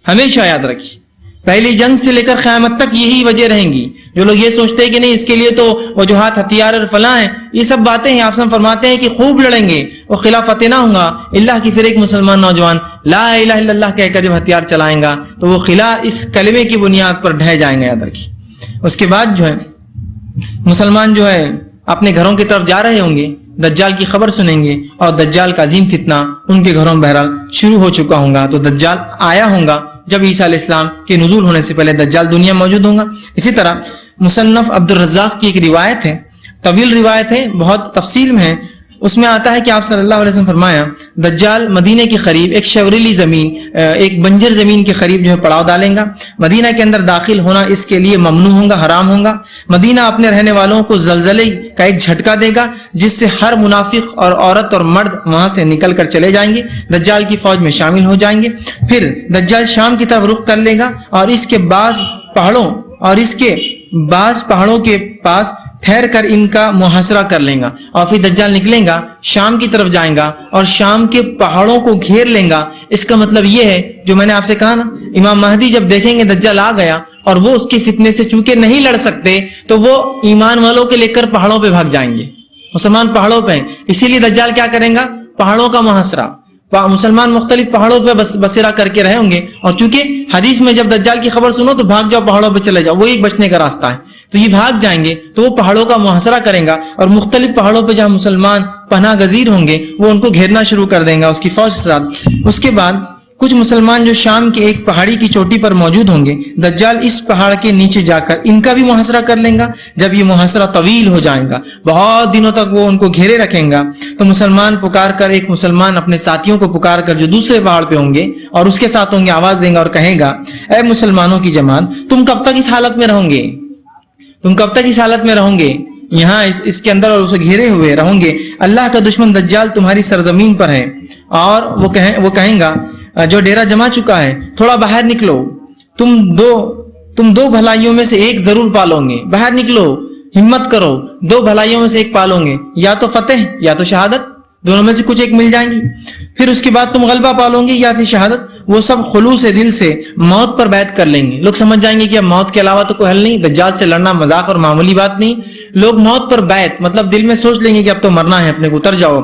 ہمیشہ یاد رکھی, پہلی جنگ سے لے کر قیامت تک یہی وجہ رہیں گی. جو لوگ یہ سوچتے ہیں کہ نہیں اس کے لیے تو وجوہات ہتھیار اور فلاں ہیں, یہ سب باتیں ہیں. آپ فرماتے ہیں کہ خوب لڑیں گے, وہ قلعہ فتح نہ ہوں گا. اللہ کی پھر ایک مسلمان نوجوان لا الہ الا اللہ کہہ کر جب ہتھیار چلائیں گا تو وہ قلعہ اس کلمے کی بنیاد پر ڈھہ جائیں گے, یاد رکھیے. اس کے بعد جو ہے مسلمان جو ہے اپنے گھروں کی طرف جا رہے ہوں گے, دجال کی خبر سنیں گے اور دجال کا عظیم فتنہ ان کے گھروں میں بہرحال شروع ہو چکا ہوگا. تو دجال آیا ہوگا جب عیسیٰ علیہ السلام کے نزول ہونے سے پہلے دجال دنیا موجود ہوگا. اسی طرح مصنف عبد الرزاق کی ایک روایت ہے, طویل روایت ہے, بہت تفصیل میں ہے. اس میں آتا ہے کہ آپ صلی اللہ علیہ وسلم فرمایا دجال مدینہ کے قریب ایک شوریلی زمین, ایک بنجر زمین کے قریب جو ہے پڑاؤ ڈالیں گا. مدینہ کے اندر داخل ہونا اس کے لیے ممنوع ہوگا, حرام ہوگا. مدینہ اپنے رہنے والوں کو زلزلے کا ایک جھٹکا دے گا جس سے ہر منافق اور عورت اور مرد وہاں سے نکل کر چلے جائیں گے, دجال کی فوج میں شامل ہو جائیں گے. پھر دجال شام کی طرف رخ کر لے گا اور اس کے بعض پہاڑوں کے پاس ٹھہر کر ان کا محاصرہ کر لیں گا. اور پھر دجال نکلیں گا, شام کی طرف جائیں گا اور شام کے پہاڑوں کو گھیر لیں گا. اس کا مطلب یہ ہے جو میں نے آپ سے کہا نا, امام مہدی جب دیکھیں گے دجال آ گیا اور وہ اس کے فتنے سے چونکہ نہیں لڑ سکتے تو وہ ایمان والوں کے لے کر پہاڑوں پہ بھاگ جائیں گے. مسلمان پہاڑوں پہ ہیں, اسی لیے دجال کیا کریں گا, پہاڑوں کا محاصرہ. مسلمان مختلف پہاڑوں پہ بسیرا کر کے رہے ہوں گے, اور چونکہ حدیث میں جب دجال کی خبر سنو تو بھاگ جاؤ, پہاڑوں پہ چلے جاؤ, وہ ایک بچنے کا راستہ ہے. تو یہ بھاگ جائیں گے تو وہ پہاڑوں کا محاصرہ کریں گا اور مختلف پہاڑوں پہ جہاں مسلمان پناہ گزیر ہوں گے وہ ان کو گھیرنا شروع کر دیں گا اس کی فوج کے ساتھ. اس کے بعد کچھ مسلمان جو شام کے ایک پہاڑی کی چوٹی پر موجود ہوں گے, دجال اس پہاڑ کے نیچے جا کر ان کا بھی محاصرہ کر لیں گا. جب یہ محاصرہ طویل ہو جائے گا, بہت دنوں تک وہ ان کو گھیرے رکھیں گا, تو مسلمان پکار کر, ایک مسلمان اپنے ساتھیوں کو پکار کر جو دوسرے پہاڑ پہ ہوں گے اور اس کے ساتھ ہوں گے, آواز دیں گا اور کہے گا اے مسلمانوں کی جماعت, تم کب تک اس حالت میں رہو گے, تم کب تک اس حالت میں رہو گے, یہاں اس کے اندر اور اسے گھیرے ہوئے رہوں گے. اللہ کا دشمن دجال تمہاری سرزمین پر ہے. اور وہ کہیں گا جو ڈیرا جما چکا ہے, تھوڑا باہر نکلو, تم دو بھلائیوں میں سے ایک ضرور پالو گے, باہر نکلو, ہمت کرو, دو بھلائیوں میں سے ایک پالو گے, یا تو فتح یا تو شہادت. دونوں میں سے کچھ ایک مل جائیں گی. پھر اس کے بعد تم غلبہ پالو گے یا پھر شہادت. وہ سب خلوص دل سے موت پر بیعت کر لیں گے. لوگ سمجھ جائیں گے کہ اب موت کے علاوہ تو کوئی حل نہیں, دجال سے لڑنا مذاق اور معمولی بات نہیں. لوگ موت پر بیعت مطلب دل میں سوچ لیں گے کہ اب تو مرنا ہے اپنے کو, اتر جاؤ.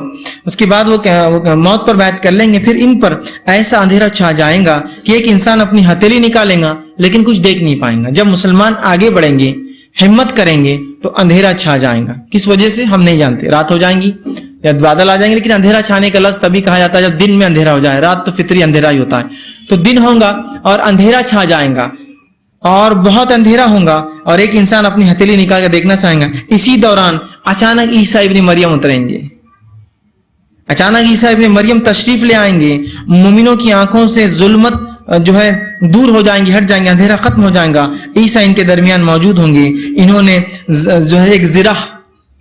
اس کے بعد وہ موت پر بیعت کر لیں گے. پھر ان پر ایسا اندھیرا چھا جائے گا کہ ایک انسان اپنی ہتھیلی نکالے گا لیکن کچھ دیکھ نہیں پائیں گا. جب مسلمان آگے بڑھیں گے, ہمت کریں گے, تو اندھیرا چھا جائے گا. کس وجہ سے ہم نہیں جانتے. رات ہو جائیں گی یا بادل آ جائیں گے, لیکن اندھیرا چھانے کا لفظ تبھی کہا جاتا ہے جب دن میں اندھیرا ہو جائے. رات تو فطری اندھیرا ہی ہوتا ہے. تو دن ہوگا اور اندھیرا چھا جائے گا اور بہت اندھیرا ہوگا اور ایک انسان اپنی ہتھیلی نکال کر دیکھنا چاہیں گا. اسی دوران اچانک عیسیٰ ابن مریم اتریں گے. اچانک عیسیٰ ابن مریم تشریف لے آئیں گے. مومنوں کی آنکھوں سے ظلمت جو ہے دور ہو جائیں گی, ہٹ جائیں گے, اندھیرا ختم ہو جائے گا. عیسیٰ ان کے درمیان موجود ہوں گے. انہوں نے جو ہے ایک زرہ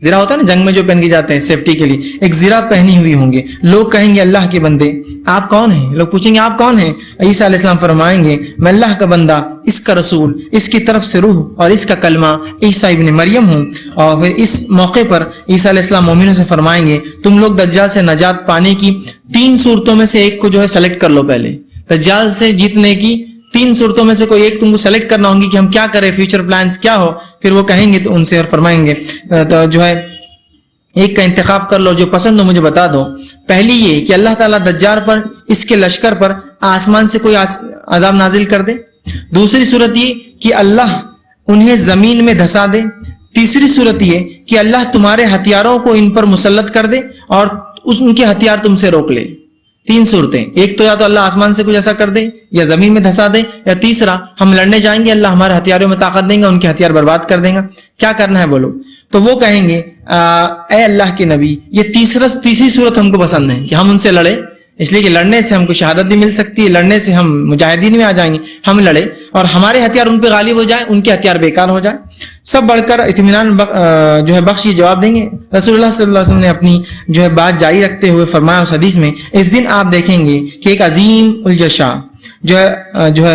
ہوتا ہے نا جنگ میں جو پہن کے جاتے ہیں سیفٹی کے لیے, ایک زرہ پہنی ہوئی ہوں گے. لوگ کہیں گے اللہ کے بندے آپ کون ہیں. لوگ پوچھیں گے آپ کون ہیں. عیسیٰ علیہ السلام فرمائیں گے میں اللہ کا بندہ, اس کا رسول, اس کی طرف سے روح اور اس کا کلمہ عیسیٰ ابن مریم ہوں. اور پھر اس موقع پر عیسیٰ علیہ السلام مومنوں سے فرمائیں گے تم لوگ دجال سے نجات پانے کی 3 صورتوں میں سے ایک کو جو ہے سلیکٹ کر لو. پہلے دجال سے جیتنے کی 3 صورتوں میں سے کوئی ایک تم کو سلیکٹ کرنا ہوگی کہ ہم کیا کریں, فیوچر پلانز کیا ہو. پھر وہ کہیں گے تو ان سے اور فرمائیں گے تو جو ہے ایک کا انتخاب کر لو, جو پسند ہو مجھے بتا دو. پہلی یہ کہ اللہ تعالیٰ دجال پر, اس کے لشکر پر آسمان سے کوئی عذاب نازل کر دے. دوسری صورت یہ کہ اللہ انہیں زمین میں دھسا دے. تیسری صورت یہ کہ اللہ تمہارے ہتھیاروں کو ان پر مسلط کر دے اور ان کے ہتھیار تم سے روک لے. 3 صورتیں, ایک تو یا تو اللہ آسمان سے کچھ ایسا کر دے یا زمین میں دھسا دے, یا تیسرا ہم لڑنے جائیں گے اللہ ہمارے ہتھیاروں میں طاقت دیں گا, ان کے ہتھیار برباد کر دیں گا. کیا کرنا ہے بولو. تو وہ کہیں گے اے اللہ کے نبی یہ تیسری صورت ہم کو پسند ہے کہ ہم ان سے لڑے, اس لیے کہ لڑنے سے ہم کو شہادت بھی مل سکتی ہے, لڑنے سے ہم مجاہدین میں آ جائیں گے. ہم لڑے اور ہمارے ہتھیار ان پہ غالب ہو جائے, ان کے ہتھیار بیکار ہو جائے. سب بڑھ کر اطمینان جو ہے بخش یہ جواب دیں گے. رسول اللہ صلی اللہ علیہ وسلم نے اپنی جو ہے بات جاری رکھتے ہوئے فرمایا اس حدیث میں, اس دن آپ دیکھیں گے کہ ایک عظیم الجشا جو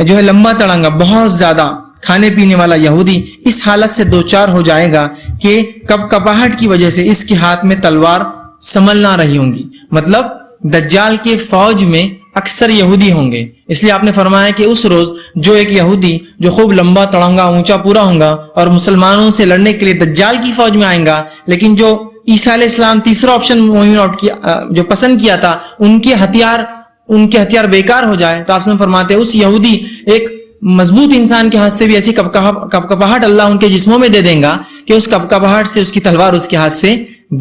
ہے لمبا تڑنگا بہت زیادہ کھانے پینے والا یہودی اس حالت سے دوچار ہو جائے گا کہ کپکپاہٹ کی وجہ سے اس کے ہاتھ میں تلوار سنبھل نہ رہی ہوں گی. مطلب دجال کے فوج میں اکثر یہودی ہوں گے. اس لیے آپ نے فرمایا کہ اس روز جو ایک یہودی جو خوب لمبا تڑنگا اونچا پورا ہوگا اور مسلمانوں سے لڑنے کے لیے دجال کی فوج میں آئیں گا, لیکن جو عیسیٰ علیہ السلام تیسرا آپشن جو پسند کیا تھا ان کے ہتھیار بیکار ہو جائے, تو آپ نے فرماتے ہیں اس یہودی ایک مضبوط انسان کے ہاتھ سے بھی ایسی کپکپاہٹ اللہ ان کے جسموں میں دے دیں گا کہ اس کپکپاہٹ سے اس کی تلوار اس کے ہاتھ سے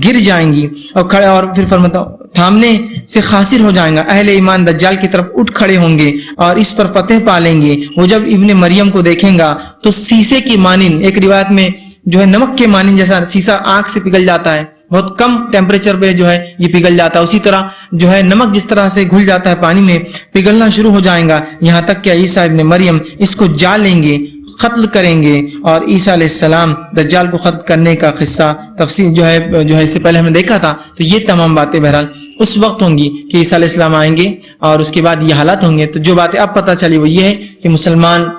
گر جائیں گی اور پھر فرماتا تھامنے سے خاسر ہو جائیں گا. اہل ایمان دجال کی طرف اٹھ کھڑے ہوں گے اور اس پر فتح پا لیں گے. وہ جب ابن مریم کو دیکھیں گا تو سیسے کی مانند, ایک روایت میں جو ہے نمک کے مانند جیسا سیسا آنکھ سے پگھل جاتا ہے, بہت کم ٹیمپریچر پہ جو ہے یہ پگھل جاتا ہے, اسی طرح جو ہے نمک جس طرح سے گھل جاتا ہے پانی میں پگھلنا شروع ہو جائے گا, یہاں تک کہ عیسیٰ ابن مریم اس کو جا لیں گے, قتل کریں گے. اور عیسیٰ علیہ السلام دجال کو قتل کرنے کا قصہ تفصیل جو ہے اس سے پہلے ہم نے دیکھا تھا. تو یہ تمام باتیں بہرحال اس وقت ہوں گی کہ عیسیٰ علیہ السلام آئیں گے اور اس کے بعد یہ حالات ہوں گے. تو جو باتیں اب پتہ چلی وہ یہ ہے کہ مسلمان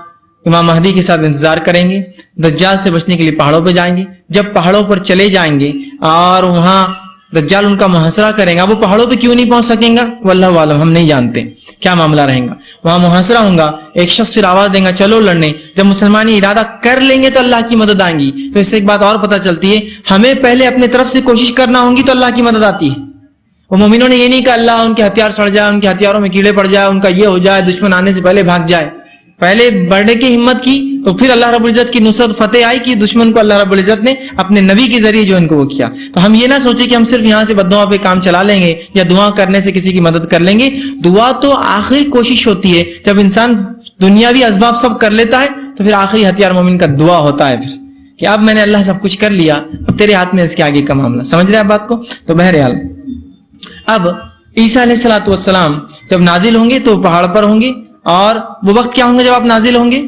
امام مہدی کے ساتھ انتظار کریں گے, دجال سے بچنے کے لیے پہاڑوں پہ جائیں گے. جب پہاڑوں پر چلے جائیں گے اور وہاں دجال ان کا محاصرہ کریں گا, وہ پہاڑوں پہ کیوں نہیں پہنچ سکیں گا واللہ عالم, ہم نہیں جانتے کیا معاملہ رہے گا. وہاں محاصرہ ہوگا, ایک شخص پھر آواز دیں گا چلو لڑنے. جب مسلمان ارادہ کر لیں گے تو اللہ کی مدد آئیں گی. تو اس سے ایک بات اور پتہ چلتی ہے, ہمیں پہلے اپنے طرف سے کوشش کرنا ہوگی تو اللہ کی مدد آتی ہے. وہ مومنوں نے یہ نہیں کہا اللہ ان کے ہتھیار سڑ جائے, ان کے ہتھیاروں میں کیڑے پڑ جائے, ان کا یہ ہو جائے, دشمن آنے سے پہلے بھاگ جائے. پہلے بڑھنے کی ہمت کی تو پھر اللہ رب العزت کی نصرت فتح آئی کہ دشمن کو اللہ رب العزت نے اپنے نبی کے ذریعے جو ان کو وہ کیا. تو ہم یہ نہ سوچیں کہ ہم صرف یہاں سے بددعا پہ کام چلا لیں گے یا دعا کرنے سے کسی کی مدد کر لیں گے. دعا تو آخری کوشش ہوتی ہے, جب انسان دنیاوی اسباب سب کر لیتا ہے تو پھر آخری ہتھیار مومن کا دعا ہوتا ہے پھر کہ اب میں نے اللہ سب کچھ کر لیا, اب تیرے ہاتھ میں اس کے آگے کا معاملہ. سمجھ رہے آپ بات کو. تو بہرحال اب عیسیٰ علیہ السلام جب نازل ہوں گے تو پہاڑ پر ہوں گے, اور وہ وقت کیا ہوں گا جب آپ نازل ہوں گے,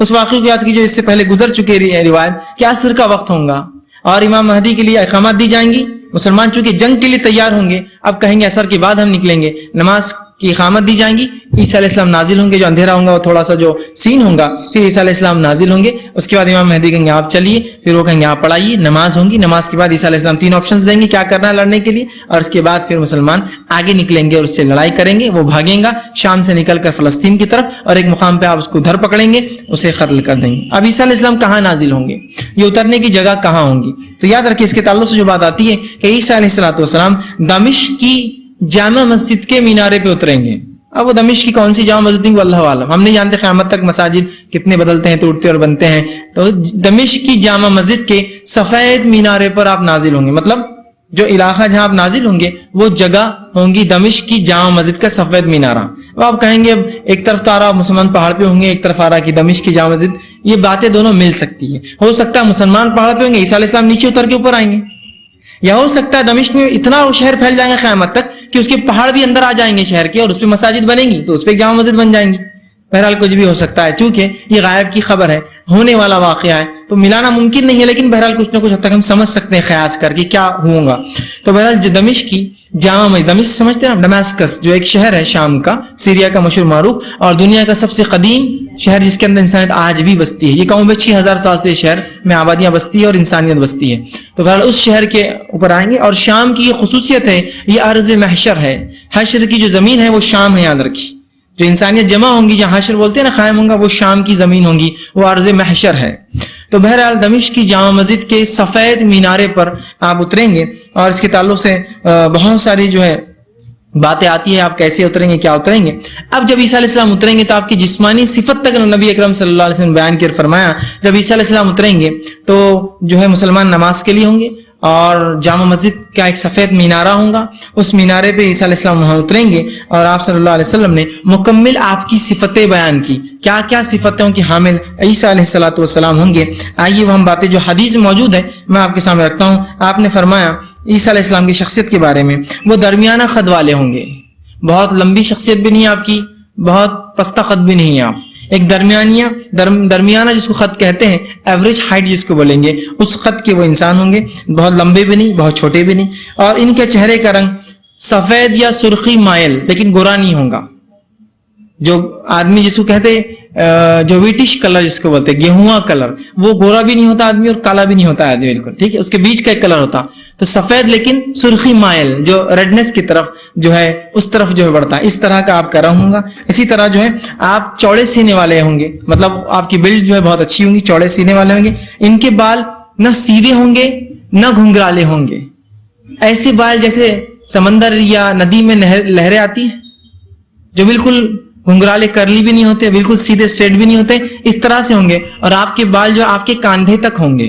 اس واقعے کو یاد کیجئے اس سے پہلے گزر چکے روایت کہ عصر کا وقت ہوگا اور امام مہدی کے لیے اقامات دی جائیں گی. مسلمان چونکہ جنگ کے لیے تیار ہوں گے, اب کہیں گے عصر کے بعد ہم نکلیں گے, نماز کی اقامت دی جائیں گی, عیسیٰ علیہ السلام نازل ہوں گے, جو اندھیرا ہوگا وہ تھوڑا سا جو سین ہوگا, پھر عیسیٰ علیہ السلام نازل ہوں گے. اس کے بعد امام مہدی کہیں گے آپ چلیے, پھر وہ کہیں گے آپ پڑھائیے, نماز ہوں گی, نماز کے بعد عیسیٰ علیہ السلام 3 آپشنز دیں گے کیا کرنا ہے لڑنے کے لیے, اور اس کے بعد پھر مسلمان آگے نکلیں گے اور اس سے لڑائی کریں گے. وہ بھاگیں گا شام سے نکل کر فلسطین کی طرف, اور ایک مقام پہ آپ اس کو ادھر پکڑیں گے, اسے قتل کر دیں گے. اب عیسیٰ علیہ السلام کہاں نازل ہوں گے, یہ اترنے کی جگہ کہاں ہوں گی؟ تو یاد رکھیے اس کے تعلق سے جو بات آتی ہے کہ عیسیٰ علیہ السلام دمشق کی جامع مسجد کے مینارے پہ اتریں گے. اب وہ دمشق کی کون سی جامع مسجد ہے اللہ عالم, ہم نہیں جانتے قیامت تک مساجد کتنے بدلتے ہیں, ٹوٹتے اور بنتے ہیں. تو دمشق کی جامع مسجد کے سفید مینارے پر آپ نازل ہوں گے, مطلب جو علاقہ جہاں آپ نازل ہوں گے وہ جگہ ہوں گی دمشق کی جامع مسجد کا سفید مینارہ. اب آپ کہیں گے اب ایک طرف تو آ رہا مسلمان پہاڑ پہ ہوں گے, ایک طرف آ رہا کہ دمشق کی جامع مسجد, یہ باتیں دونوں مل سکتی ہے. ہو سکتا ہے مسلمان پہاڑ پہ ہوں گے, عیسیٰ علیہ السلام نیچے اتر کے اوپر آئیں گے, یا ہو سکتا ہے دمشق میں اتنا وہ شہر پھیل جائیں گے قیامت تک کہ اس کے پہاڑ بھی اندر آ جائیں گے شہر کے, اور اس پہ مساجد بنیں گی تو اس پہ ایک جامع مسجد بن جائیں گی. بہرحال کچھ بھی ہو سکتا ہے, چونکہ یہ غائب کی خبر ہے, ہونے والا واقعہ ہے, تو ملانا ممکن نہیں ہے, لیکن بہرحال کچھ نہ کچھ حد تک ہم سمجھ سکتے ہیں قیاس کر کے کیا ہوگا. تو بہرحال دمشق کی جامع مسجد, دمشق سمجھتے ہیں نا, ڈماسکس جو ایک شہر ہے شام کا, سیریا کا مشہور معروف, اور دنیا کا سب سے قدیم شہر جس کے اندر انسانیت آج بھی بستی ہے. یہ قوم 6000 سال سے شہر میں آبادیاں بستی ہے اور انسانیت بستی ہے. تو بہرحال اس شہر کے اوپر آئیں گے, اور شام کی یہ خصوصیت ہے, یہ ارض محشر ہے. حشر کی جو زمین ہے وہ شام ہے, یاد رکھی, جو انسانیت جمع ہوں گی, جہاں حشر بولتے ہیں نا قائم ہوں گا, وہ شام کی زمین ہوں گی, وہ ارض محشر ہے. تو بہرحال دمشق کی جامع مسجد کے سفید مینارے پر آپ اتریں گے, اور اس کے تعلق سے بہت ساری جو ہے باتیں آتی ہے, آپ کیسے اتریں گے, کیا اتریں گے. اب جب عیسیٰ علیہ السلام اتریں گے تو آپ کی جسمانی صفت تک نبی اکرم صلی اللہ علیہ وسلم بیان کر فرمایا, جب عیسیٰ علیہ السلام اتریں گے تو جو ہے مسلمان نماز کے لیے ہوں گے, اور جامع مسجد کا ایک سفید مینارہ ہوگا, اس مینارے پہ عیسیٰ علیہ السلام وہاں اتریں گے, اور آپ صلی اللہ علیہ وسلم نے مکمل آپ کی صفتیں بیان کی, کیا کیا صفتوں کی حامل عیسیٰ علیہ السلام ہوں گے. آئیے وہ ہم باتیں جو حدیث میں موجود ہے میں آپ کے سامنے رکھتا ہوں. آپ نے فرمایا عیسیٰ علیہ السلام کی شخصیت کے بارے میں, وہ درمیانہ قد والے ہوں گے, بہت لمبی شخصیت بھی نہیں آپ کی, بہت پستہ قد بھی نہیں ہے آپ, ایک درمیانہ جس کو خط کہتے ہیں, ایوریج ہائٹ جس کو بولیں گے, اس خط کے وہ انسان ہوں گے, بہت لمبے بھی نہیں بہت چھوٹے بھی نہیں. اور ان کے چہرے کا رنگ سفید یا سرخی مائل, لیکن گورا نہیں ہوگا. جو آدمی جس کو کہتے جو ویٹش کلر جس کو بولتے گیہواں کلر, وہ گورا بھی نہیں ہوتا آدمی اور کالا بھی نہیں ہوتا آدمی, بالکل ٹھیک ہے, اس کے بیچ کا ایک کلر ہوتا. تو سفید لیکن سرخی مائل, جو ریڈنس کی طرف جو ہے اس طرف جو ہے بڑھتا ہے, اس طرح کا آپ کا رنگ ہوگا. اسی طرح جو ہے آپ چوڑے سینے والے ہوں گے, مطلب آپ کی بلڈ جو ہے بہت اچھی ہوں گی, چوڑے سینے والے ہوں گے. ان کے بال نہ سیدھے ہوں گے نہ گھنگرالے ہوں گے, ایسے بال جیسے سمندر یا ندی میں لہریں آتی ہیں, جو بالکل گھنگرالے کرلی بھی نہیں ہوتے, بالکل سیدھے اسٹریٹ بھی نہیں ہوتے, اس طرح سے ہوں گے. اور آپ کے بال جو آپ کے کاندھے تک ہوں گے,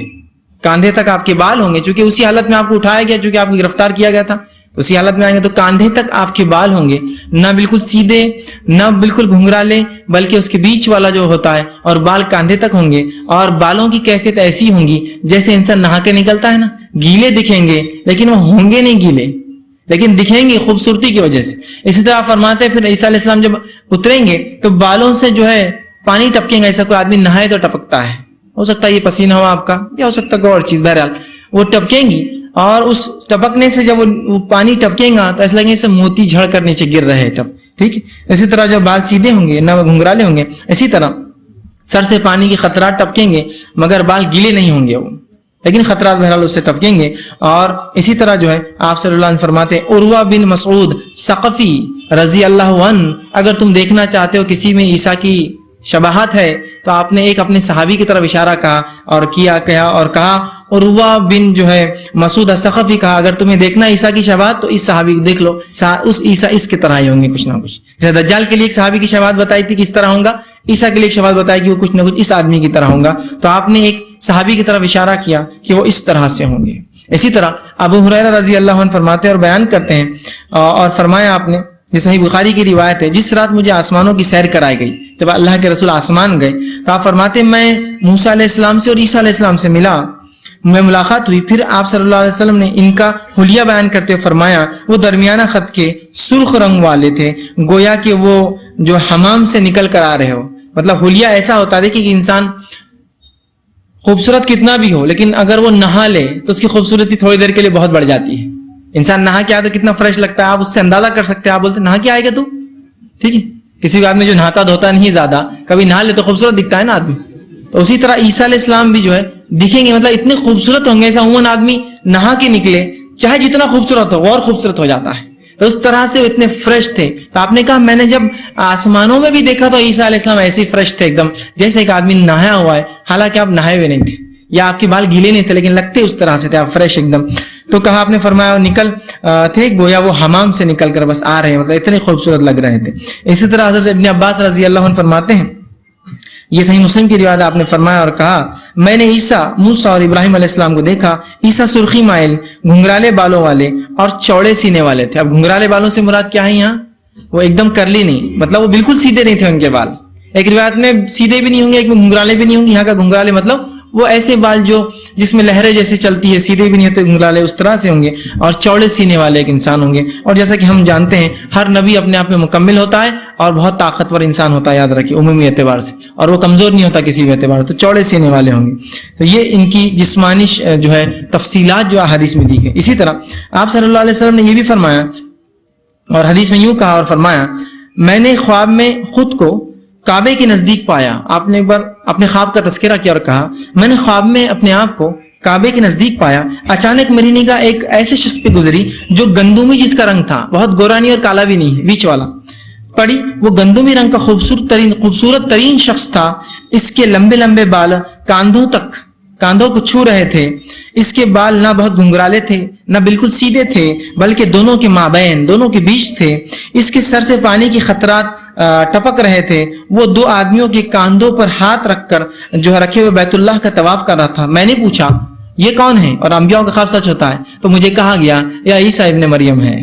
کاندھے تک آپ کے بال ہوں گے, چونکہ اسی حالت میں آپ کو اٹھایا گیا, چونکہ آپ کو گرفتار کیا گیا تھا, اسی حالت میں آئیں گے. تو کاندھے تک آپ کے بال ہوں گے, نہ بالکل سیدھے نہ بالکل گھنگرالے, بلکہ اس کے بیچ والا جو ہوتا ہے, اور بال کاندھے تک ہوں گے. اور بالوں کی کیفیت ایسی ہوں گی جیسے انسان نہا کے نکلتا ہے نا, گیلے دکھیں گے لیکن وہ ہوں گے نہیں گیلے, لیکن دکھیں گے خوبصورتی کی وجہ سے. اسی طرح فرماتے ہیں پھر عیسیٰ علیہ السلام جب اتریں گے تو بالوں سے جو ہے پانی ٹپکیں گا, ایسا کوئی آدمی نہائے تو ٹپکتا ہے, ہو سکتا ہے یہ پسینہ ہو آپ کا, یا ہو سکتا ہے کوئی اور چیز, بہرحال وہ ٹپکیں گی. اور اس ٹپکنے سے جب وہ پانی ٹپکیں گا تو ایسا لگے جیسے موتی جھڑ کر نیچے گر رہے ہیں, ٹھیک ہے. اسی طرح جب بال سیدھے ہوں گے نہ گھنگرالے ہوں گے, اسی طرح سر سے پانی کے خطرات ٹپکیں گے مگر بال گیلے نہیں ہوں گے وہ, لیکن خطرات بہرحال اس سے ٹپکیں گے. اور اسی طرح جو ہے آپ صلی اللہ علیہ وسلم فرماتے ہیں, عروہ بن مسعود ثقفی رضی اللہ عنہ, اگر تم دیکھنا چاہتے ہو کسی میں عیسیٰ کی شباہت ہے تو آپ نے ایک اپنے صحابی کی طرف اشارہ کہا اور کہا عروہ بن جو ہے مسعود ثقفی کہا, اگر تمہیں دیکھنا عیسیٰ کی شباہت تو اس صحابی کو دیکھ لو, اس عیسیٰ اس کی طرح ہی ہوں گے کچھ نہ کچھ. جیسے دجال کے لیے ایک صحابی کی شباہت بتائی تھی کہ اس طرح ہوں گا, عیسیٰ کے لیے ایک شباہت بتائی کہ وہ کچھ نہ کچھ اس آدمی کی طرح ہوں گا. تو آپ نے ایک صحابی کی طرف اشارہ کیا کہ وہ اس طرح سے ہوں گے. اسی طرح ابو ہریرہ رضی اللہ عنہ فرماتے ہیں اور بیان کرتے ہیں, اور فرمایا آپ نے, یہ صحیح بخاری کی روایت ہے, جس رات مجھے آسمانوں کی سیر کرائی گئی, جب اللہ کے رسول آسمان گئے تو آپ فرماتے میں موسیٰ علیہ السلام سے اور عیسیٰ علیہ السلام سے ملا, میں ملاقات ہوئی. پھر آپ صلی اللہ علیہ وسلم نے ان کا حلیہ بیان کرتے ہوئے فرمایا وہ درمیانہ خط کے سرخ رنگ والے تھے, گویا کہ وہ جو حمام سے نکل کر آ رہے ہو. مطلب حلیہ ایسا ہوتا ہے کہ انسان خوبصورت کتنا بھی ہو لیکن اگر وہ نہا لے تو اس کی خوبصورتی تھوڑی دیر کے لیے بہت بڑھ جاتی ہے. انسان نہا کے آئے تو کتنا فریش لگتا ہے, آپ اس سے اندازہ کر سکتے ہیں. آپ بولتے نہا کے آئے گا تو ٹھیک ہے. کسی آدمی جو نہاتا دھوتا نہیں زیادہ, کبھی نہا لے تو خوبصورت دکھتا ہے نا آدمی, تو اسی طرح عیسیٰ علیہ السلام بھی جو ہے دکھیں گے, مطلب اتنے خوبصورت ہوں گے, ایسا عموماً آدمی نہا کے نکلے چاہے جتنا خوبصورت ہو وہ اور خوبصورت ہو جاتا ہے, تو اس طرح سے وہ اتنے فریش تھے. تو آپ نے کہا میں نے جب آسمانوں میں بھی دیکھا تو عیسیٰ علیہ السلام ایسے ہی فریش تھے ایک دم, جیسے ایک آدمی نہایا ہوا ہے, حالانکہ آپ نہائے ہوئے نہیں تھے یا آپ کے بال گیلے نہیں تھے, لیکن لگتے اس طرح سے تھے آپ فریش ایک دم. تو کہا آپ نے فرمایا نکل تھے گویا وہ حمام سے نکل کر بس آ رہے ہیں, مطلب اتنے خوبصورت لگ رہے تھے. اسی طرح حضرت ابن عباس رضی اللہ عنہ فرماتے ہیں, یہ صحیح مسلم کی روایت, آپ نے فرمایا اور کہا میں نے عیسیٰ, موسیٰ اور ابراہیم علیہ السلام کو دیکھا. عیسیٰ سرخی مائل, گھنگرالے بالوں والے اور چوڑے سینے والے تھے. اب گھنگرالے بالوں سے مراد کیا ہے یہاں, وہ ایک دم کرلی نہیں, مطلب وہ بالکل سیدھے نہیں تھے ان کے بال. ایک روایت میں سیدھے بھی نہیں ہوں گے, ایک میں گھنگرالے بھی نہیں ہوں گے. یہاں کا گھنگرالے مطلب وہ ایسے بال جو جس میں لہریں جیسے چلتی ہے, سیدھے بھی نہیں ہوتے گھنگرالے, اس طرح سے ہوں گے. اور چوڑے سینے والے ایک انسان ہوں گے. اور جیسا کہ ہم جانتے ہیں ہر نبی اپنے آپ میں مکمل ہوتا ہے اور بہت طاقتور انسان ہوتا ہے, یاد رکھیے, عمومی اعتبار سے, اور وہ کمزور نہیں ہوتا کسی بھی اعتبار. تو چوڑے سینے والے ہوں گے. تو یہ ان کی جسمانی جو ہے تفصیلات جو حدیث میں دی گئی. اسی طرح آپ صلی اللہ علیہ وسلم نے یہ بھی فرمایا, اور حدیث میں یوں کہا اور فرمایا میں نے خواب میں خود کو کعبے کے نزدیک پایا. آپ نے ایک بار اپنے خواب کا تذکرہ کیا اور کہا میں نے خواب میں اپنے آپ کو کعبے کے نزدیک پایا. اچانک میری نگاہ ایک ایسے شخص پہ گزری جو گندمی جس کا رنگ تھا, بہت گورا نہیں اور کالا بھی نہیں, بیچ والا پڑی. وہ گندمی رنگ کا خوبصورت ترین شخص تھا. اس کے لمبے لمبے بال کاندھوں کو چھو رہے تھے. اس کے بال نہ بہت گھنگرالے تھے نہ بالکل سیدھے تھے, بلکہ دونوں کے مابین, دونوں کے بیچ تھے. اس کے سر سے پانی کی خطرات ٹپک رہے تھے. وہ دو آدمیوں کے کاندھوں پر ہاتھ رکھ کر جو ہے رکھے ہوئے بیت اللہ کا طواف کر رہا تھا. میں نے پوچھا یہ کون ہے, اور انبیاء کا خواب سچ ہوتا ہے, تو مجھے کہا گیا یہ عیسیٰ ابن مریم ہے.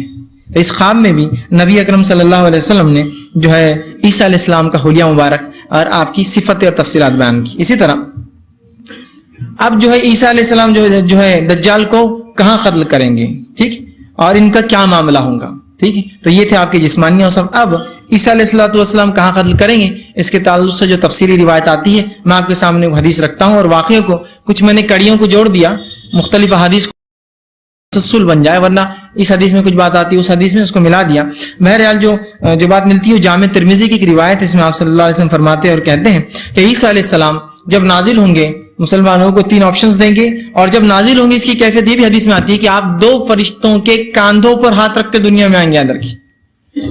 اس خواب میں بھی نبی اکرم صلی اللہ علیہ وسلم نے جو ہے عیسیٰ علیہ السلام کا حلیہ مبارک اور آپ کی صفتیں اور تفصیلات بیان کی. اسی طرح اب جو ہے عیسیٰ علیہ السلام جو ہے دجال کو کہاں قتل کریں گے, ٹھیک, اور ان کا کیا معاملہ ہوگا, ٹھیک ہے. تو یہ تھے آپ کے جسمانی اوصاف. اب عیسیٰ علیہ السلام کہاں قتل کریں گے, اس کے تعلق سے جو تفصیلی روایت آتی ہے میں آپ کے سامنے حدیث رکھتا ہوں, اور واقعے کو کچھ میں نے کڑیوں کو جوڑ دیا, مختلف احادیث تسلسل بن جائے, ورنہ اس حدیث میں کچھ بات آتی ہے اس حدیث میں اس کو ملا دیا. بہرحال جو بات ملتی ہے جامع ترمذی کی ایک روایت, اس میں آپ صلی اللہ علیہ وسلم فرماتے ہیں اور کہتے ہیں کہ عیسیٰ علیہ السلام جب نازل ہوں گے مسلمانوں کو 3 آپشنز دیں گے, اور جب نازل ہوں گے اس کی کیفیت یہ بھی حدیث میں آتی ہے کہ آپ 2 فرشتوں کے کاندھوں پر ہاتھ رکھ کے دنیا میں آئیں گے. یاد رکھیے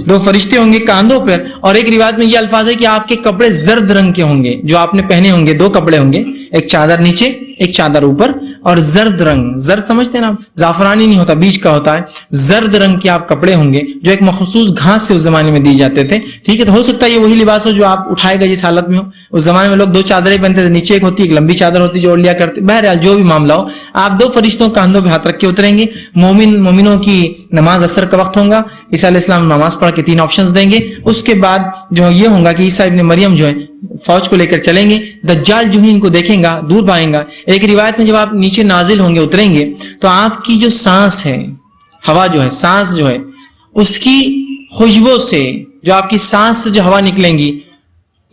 2 فرشتے ہوں گے کاندھوں پر, اور ایک روایت میں یہ الفاظ ہے کہ آپ کے کپڑے زرد رنگ کے ہوں گے, جو آپ نے پہنے ہوں گے 2 کپڑے ہوں گے, ایک چادر نیچے ایک چادر اوپر, اور زرد رنگ, زرد سمجھتے ہیں نا, زعفرانی نہیں ہوتا, بیج کا ہوتا ہے, زرد رنگ کے آپ کپڑے ہوں گے جو ایک مخصوص گھاس سے اس زمانے میں دی جاتے تھے, ٹھیک ہے. تو ہو سکتا ہے یہ وہی لباس ہو جو آپ اٹھائے گا جس حالت میں ہو. اس زمانے میں لوگ 2 چادریں پہنتے تھے, نیچے ایک ہوتی ایک لمبی چادر ہوتی جو اوڑھ لیا کرتے. بہرحال جو بھی معاملہ ہو, آپ 2 فرشتوں کاندھوں پہ ہاتھ رکھ کے اتریں گے. مومنوں کی نماز عصر کا وقت ہوگا, عیسیٰ علیہ السلام نماز پڑھ کے 3 آپشنز دیں گے. اس کے بعد جو یہ ہوگا کہ عیسیٰ ابن مریم جو ہے فوج کو لے کر چلیں گے. دجال جو ہی ان کو دیکھیں گا دور پائیں گا. ایک روایت میں جب آپ نیچے نازل ہوں گے اتریں گے تو آپ کی جو سانس ہے, ہوا جو ہے, سانس جو ہے, اس کی خوشبو سے, جو آپ کی سانس سے جو ہوا نکلیں گی,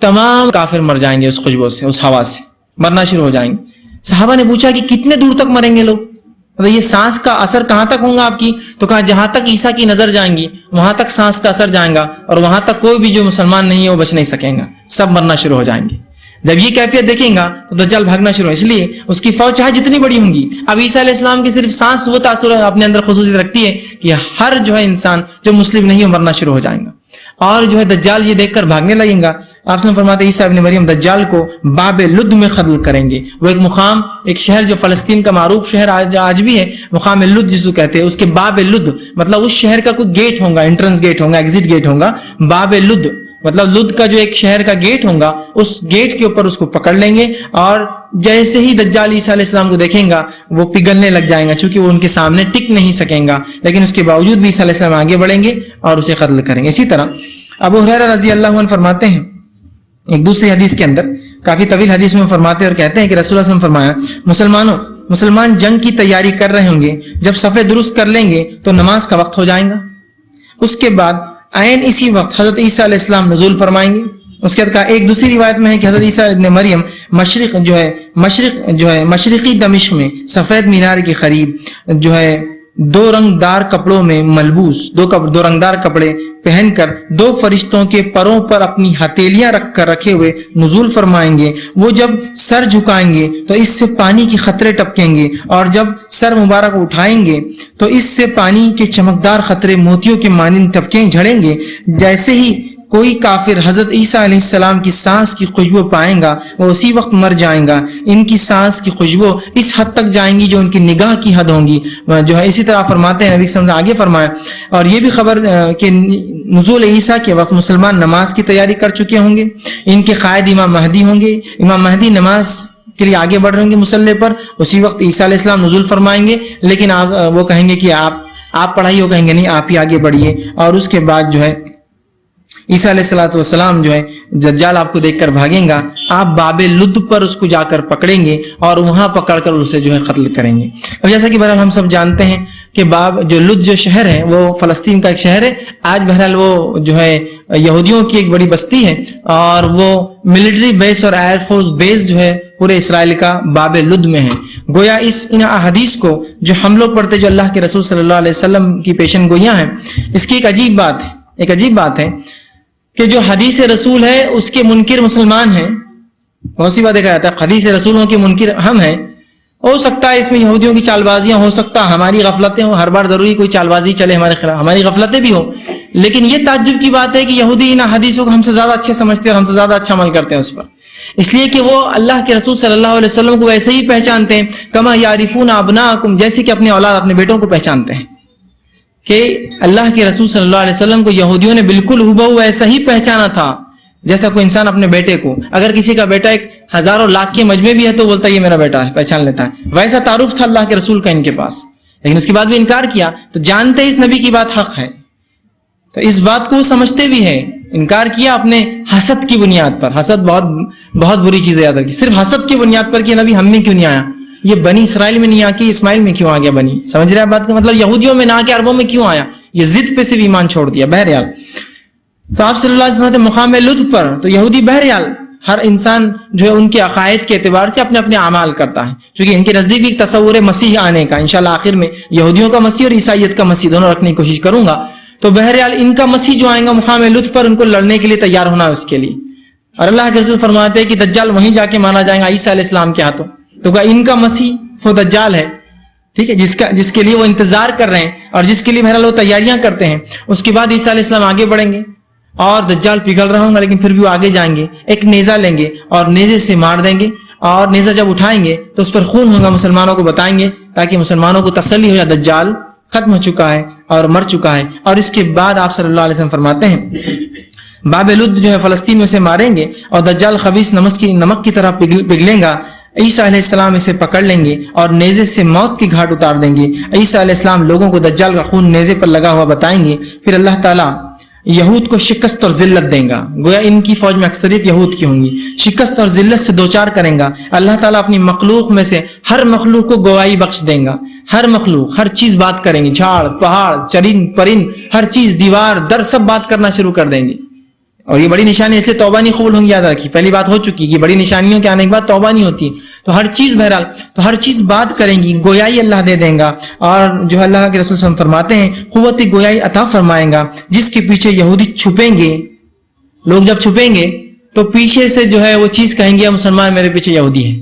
تمام کافر مر جائیں گے اس خوشبو سے, اس ہوا سے مرنا شروع ہو جائیں گے. صحابہ نے پوچھا کہ کتنے دور تک مریں گے لوگ, مطلب یہ سانس کا اثر کہاں تک ہوگا آپ کی, تو کہا جہاں تک عیسیٰ کی نظر جائیں گی وہاں تک سانس کا اثر جائیں گا, اور وہاں تک کوئی بھی جو مسلمان نہیں ہے وہ بچ نہیں سکیں گا, سب مرنا شروع ہو جائیں گے. جب یہ کیفیت دیکھیں گا تو دجال بھاگنا شروع, اس لیے اس کی فوج چاہے جتنی بڑی ہوں گی. اب عیسیٰ علیہ السلام کی صرف سانس وہ تاثر اپنے اندر خصوصیت رکھتی ہے کہ ہر جو ہے انسان جو مسلم نہیں ہو مرنا شروع ہو جائیں گا, اور جو ہے دجال یہ دیکھ کر بھاگنے لگیں گا. آپ سے فرماتے ہیں عیسیٰ ابن مریم دجال کو باب لد میں قتل کریں گے. وہ ایک مقام, ایک شہر جو فلسطین کا معروف شہر آج بھی ہے, مقام لد جس کو کہتے ہیں, اس کے باب لد مطلب اس شہر کا کوئی گیٹ ہوگا, انٹرنس گیٹ ہوگا, ایگزٹ گیٹ ہوگا. باب لد مطلب لد کا جو ایک شہر کا گیٹ ہوگا, اس گیٹ کے اوپر اس کو پکڑ لیں گے, اور جیسے ہی دجال عیسیٰ علیہ السلام کو دیکھیں گا وہ پگھلنے لگ جائیں گا, چونکہ وہ ان کے سامنے ٹک نہیں سکیں گا. لیکن اس کے باوجود بھی عیسیٰ علیہ السلام آگے بڑھیں گے اور اسے قتل کریں گے. اسی طرح ابو ہریرہ رضی اللہ عنہ فرماتے ہیں ایک دوسری حدیث کے اندر, کافی طویل حدیث میں فرماتے ہیں اور کہتے ہیں کہ رسول اللہ صلی اللہ علیہ وسلم فرمایا مسلمان جنگ کی تیاری کر رہے ہوں گے, جب صفیں درست کر لیں گے تو نماز کا وقت ہو جائے گا. اس کے بعد عین اسی وقت حضرت عیسیٰ علیہ السلام نزول فرمائیں گے. اس کے بعد کہا ایک دوسری روایت میں ہے کہ حضرت عیسیٰ ابن مریم مشرقی دمشق میں سفید مینار کے قریب جو ہے دو رنگدار کپڑوں میں ملبوس، دو رنگدار کپڑے پہن کر 2 فرشتوں کے پروں پر اپنی ہتھیلیاں رکھ کر رکھے ہوئے نزول فرمائیں گے۔ وہ جب سر جھکائیں گے تو اس سے پانی کے قطرے ٹپکیں گے، اور جب سر مبارک اٹھائیں گے تو اس سے پانی کے چمکدار قطرے موتیوں کے مانند ٹپکیں جھڑیں گے۔ جیسے ہی کوئی کافر حضرت عیسیٰ علیہ السلام کی سانس کی خوشبو پائیں گا وہ اسی وقت مر جائیں گا۔ ان کی سانس کی خوشبو اس حد تک جائیں گی جو ان کی نگاہ کی حد ہوں گی، جو ہے اسی طرح فرماتے ہیں نبی صلی اللہ علیہ وسلم نے آگے فرمایا۔ اور یہ بھی خبر کہ نزول عیسیٰ کے وقت مسلمان نماز کی تیاری کر چکے ہوں گے، ان کے قائد امام مہدی ہوں گے، امام مہدی نماز کے لیے آگے بڑھ رہے ہوں گے مصلی پر، اسی وقت عیسیٰ علیہ السلام نزول فرمائیں گے، لیکن وہ کہیں گے کہ آپ پڑھائیے، وہ کہیں گے نہیں آپ ہی آگے بڑھیے، اور اس کے بعد جو ہے عیسیٰ علیہ السلام جو ہے دجال آپ کو دیکھ کر بھاگیں گا، آپ باب لد پر اس کو جا کر پکڑیں گے اور وہاں پکڑ کر اسے جو ہے قتل کریں گے۔ اب جیسا کہ بہرحال ہم سب جانتے ہیں کہ لد جو شہر ہے وہ فلسطین کا ایک شہر ہے، آج بہرحال وہ جو ہے یہودیوں کی ایک بڑی بستی ہے، اور وہ ملٹری بیس اور ایئر فورس بیس جو ہے پورے اسرائیل کا باب لد میں ہے۔ گویا ان احادیث کو جو ہم لوگ پڑھتے جو اللہ کے رسول صلی اللہ علیہ وسلم کی پیشن گوئیاں ہیں، اس کی ایک عجیب بات ہے کہ جو حدیث رسول ہے اس کے منکر مسلمان ہیں۔ بہت سی بات دیکھا جاتا ہے حدیث رسولوں کے منکر ہم ہیں، ہو سکتا ہے اس میں یہودیوں کی چال بازیاں، ہو سکتا ہے ہماری غفلتیں ہوں، ہر بار ضروری کوئی چال بازی چلے ہمارے خلاف، ہماری غفلتیں بھی ہوں، لیکن یہ تعجب کی بات ہے کہ یہودی ان حدیثوں کو ہم سے زیادہ اچھے سمجھتے ہیں اور ہم سے زیادہ اچھا عمل کرتے ہیں اس پر، اس لیے کہ وہ اللہ کے رسول صلی اللہ علیہ وسلم کو ویسے ہی پہچانتے ہیں، کما یعرفون ابناءکم، جیسے کہ اپنے اولاد اپنے بیٹوں کو پہچانتے ہیں، کہ اللہ کے رسول صلی اللہ علیہ وسلم کو یہودیوں نے بالکل ہبہو ایسا ہی پہچانا تھا جیسا کوئی انسان اپنے بیٹے کو، اگر کسی کا بیٹا ایک ہزاروں لاکھ کے مجمع بھی ہے تو بولتا ہے یہ میرا بیٹا ہے، پہچان لیتا ہے، ویسا تعارف تھا اللہ کے رسول کا ان کے پاس، لیکن اس کے بعد بھی انکار کیا، تو جانتے اس نبی کی بات حق ہے، تو اس بات کو سمجھتے بھی ہے، انکار کیا اپنے حسد کی بنیاد پر۔ حسد بہت بری چیز ہے، یاد رکھیے، صرف حسد کی بنیاد پر کہ نبی ہم میں کیوں نہیں آیا، یہ بنی اسرائیل میں نہیں آ کے اسماعیل میں کیوں آ گیا بنی، سمجھ رہے ہیں بات کا مطلب، یہودیوں میں نہ آ کے عربوں میں کیوں آیا، یہ ضد پہ صرف ایمان چھوڑ دیا۔ بہرحال تو آپ صلی اللہ علیہ وسلم مقام لطف پر تو یہودی بہرحال ہر انسان جو ہے ان کے عقائد کے اعتبار سے اپنے اپنے اعمال کرتا ہے، چونکہ ان کے نزدیک بھی ایک تصور ہے مسیح آنے کا، انشاءاللہ آخر میں یہودیوں کا مسیح اور عیسائیت کا مسیح دونوں رکھنے کی کوشش کروں گا، تو بہرحال ان کا مسیح جو آئے گا مقام لطف پر ان کو لڑنے کے لیے تیار ہونا ہے اس کے لیے، اور اللہ کے رسول فرماتے ہیں کہ دجال وہیں جا کے مانا جائے گا عیسیٰ علیہ السلام کے ہاتھوں، تو کہا ان کا مسیح وہ دجال ہے، ٹھیک ہے، جس کے لیے وہ انتظار کر رہے ہیں اور جس کے لیے بہرحال وہ تیاریاں کرتے ہیں۔ اس کے بعد عیسیٰ علیہ السلام آگے بڑھیں گے اور دجال پگھل رہا ہوں گا، لیکن پھر بھی وہ آگے جائیں گے، ایک نیزہ لیں گے اور نیزے سے مار دیں گے، اور نیزہ جب اٹھائیں گے تو اس پر خون ہوگا، مسلمانوں کو بتائیں گے تاکہ مسلمانوں کو تسلی ہو جائے دجال ختم ہو چکا ہے اور مر چکا ہے۔ اور اس کے بعد آپ صلی اللہ علیہ وسلم فرماتے ہیں باب لد جو ہے فلسطین میں اسے ماریں گے اور دجال خبیث نمک کی طرح پگھلیں گا، عیسیٰ علیہ السلام اسے پکڑ لیں گے اور نیزے سے موت کی گھاٹ اتار دیں گے۔ عیسیٰ علیہ السلام لوگوں کو دجال کا خون نیزے پر لگا ہوا بتائیں گے، پھر اللہ تعالیٰ یہود کو شکست اور ذلت دیں گا، گویا ان کی فوج میں اکثریت یہود کی ہوں گی، شکست اور ذلت سے دوچار کریں گا۔ اللہ تعالیٰ اپنی مخلوق میں سے ہر مخلوق کو گواہی بخش دیں گا، ہر مخلوق ہر چیز بات کریں گے، جھاڑ پہاڑ چرند پرند ہر چیز دیوار در سب بات کرنا شروع کر دیں گے، اور یہ بڑی نشانی اس لیے توبہ نہیں قبول ہوں گی، یاد رکھیے پہلی بات ہو چکی کہ بڑی نشانیوں کے آنے کے بعد توبہ نہیں ہوتی، تو ہر چیز بہرحال تو ہر چیز بات کریں گی، گویائی اللہ دے دیں گا، اور جو اللہ کے رسول صلی اللہ علیہ وسلم فرماتے ہیں قوت گویائی عطا فرمائیں گا، جس کے پیچھے یہودی چھپیں گے، لوگ جب چھپیں گے تو پیچھے سے جو ہے وہ چیز کہیں گے مسلمان میرے پیچھے یہودی ہے،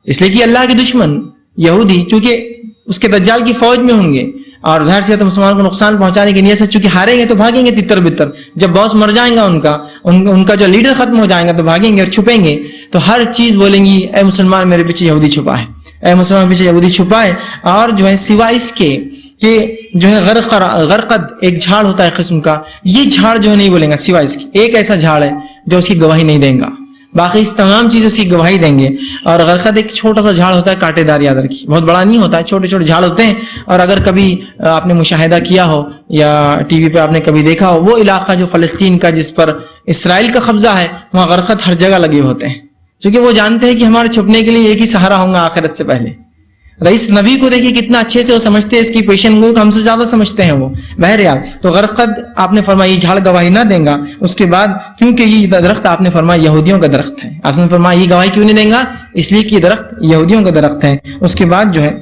اس لیے کہ اللہ کے دشمن یہودی چونکہ اس کے دجال کی فوج میں ہوں گے، اور ظاہر سے مسلمانوں کو نقصان پہنچانے کی نیت سے چونکہ ہاریں گے تو بھاگیں گے تتر بتر، جب باس مر جائیں گا ان کا جو لیڈر ختم ہو جائے گا تو بھاگیں گے اور چھپیں گے، تو ہر چیز بولیں گی اے مسلمان میرے پیچھے یہودی چھپا ہے، اے مسلمان پیچھے یہودی چھپا ہے، اور جو ہے سوائے اس کے کہ جو ہے غرقد ایک جھاڑ ہوتا ہے قسم کا، یہ جھاڑ جو ہے نہیں بولیں گا، سوائے اس کے ایک ایسا جھاڑ ہے جو اس کی گواہی نہیں دیں گا، باقی اس تمام چیزیں اس کی گواہی دیں گے۔ اور غرقد ایک چھوٹا سا جھاڑ ہوتا ہے کانٹے دار، یاد رکھیے بہت بڑا نہیں ہوتا ہے، چھوٹے چھوٹے جھاڑ ہوتے ہیں، اور اگر کبھی آپ نے مشاہدہ کیا ہو یا ٹی وی پہ آپ نے کبھی دیکھا ہو، وہ علاقہ جو فلسطین کا جس پر اسرائیل کا قبضہ ہے وہاں غرقد ہر جگہ لگے ہوتے ہیں، کیونکہ وہ جانتے ہیں کہ ہمارے چھپنے کے لیے ایک ہی سہارا ہوں گا آخرت سے پہلے۔ رئیس نبی کو دیکھیے کتنا اچھے سے وہ سمجھتے ہیں، اس کی پیشن گوئی ہم سے زیادہ سمجھتے ہیں وہ، بہرحال تو غرقد آپ نے فرمایا یہ جھاڑ گواہی نہ دیں گا، اس کے بعد کیونکہ یہ درخت آپ نے فرمایا یہودیوں کا درخت ہے، آپ نے فرمایا یہ گواہی کیوں نہیں دیں گا، اس لیے کہ یہ درخت یہودیوں کا درخت ہے۔ اس کے بعد جو ہے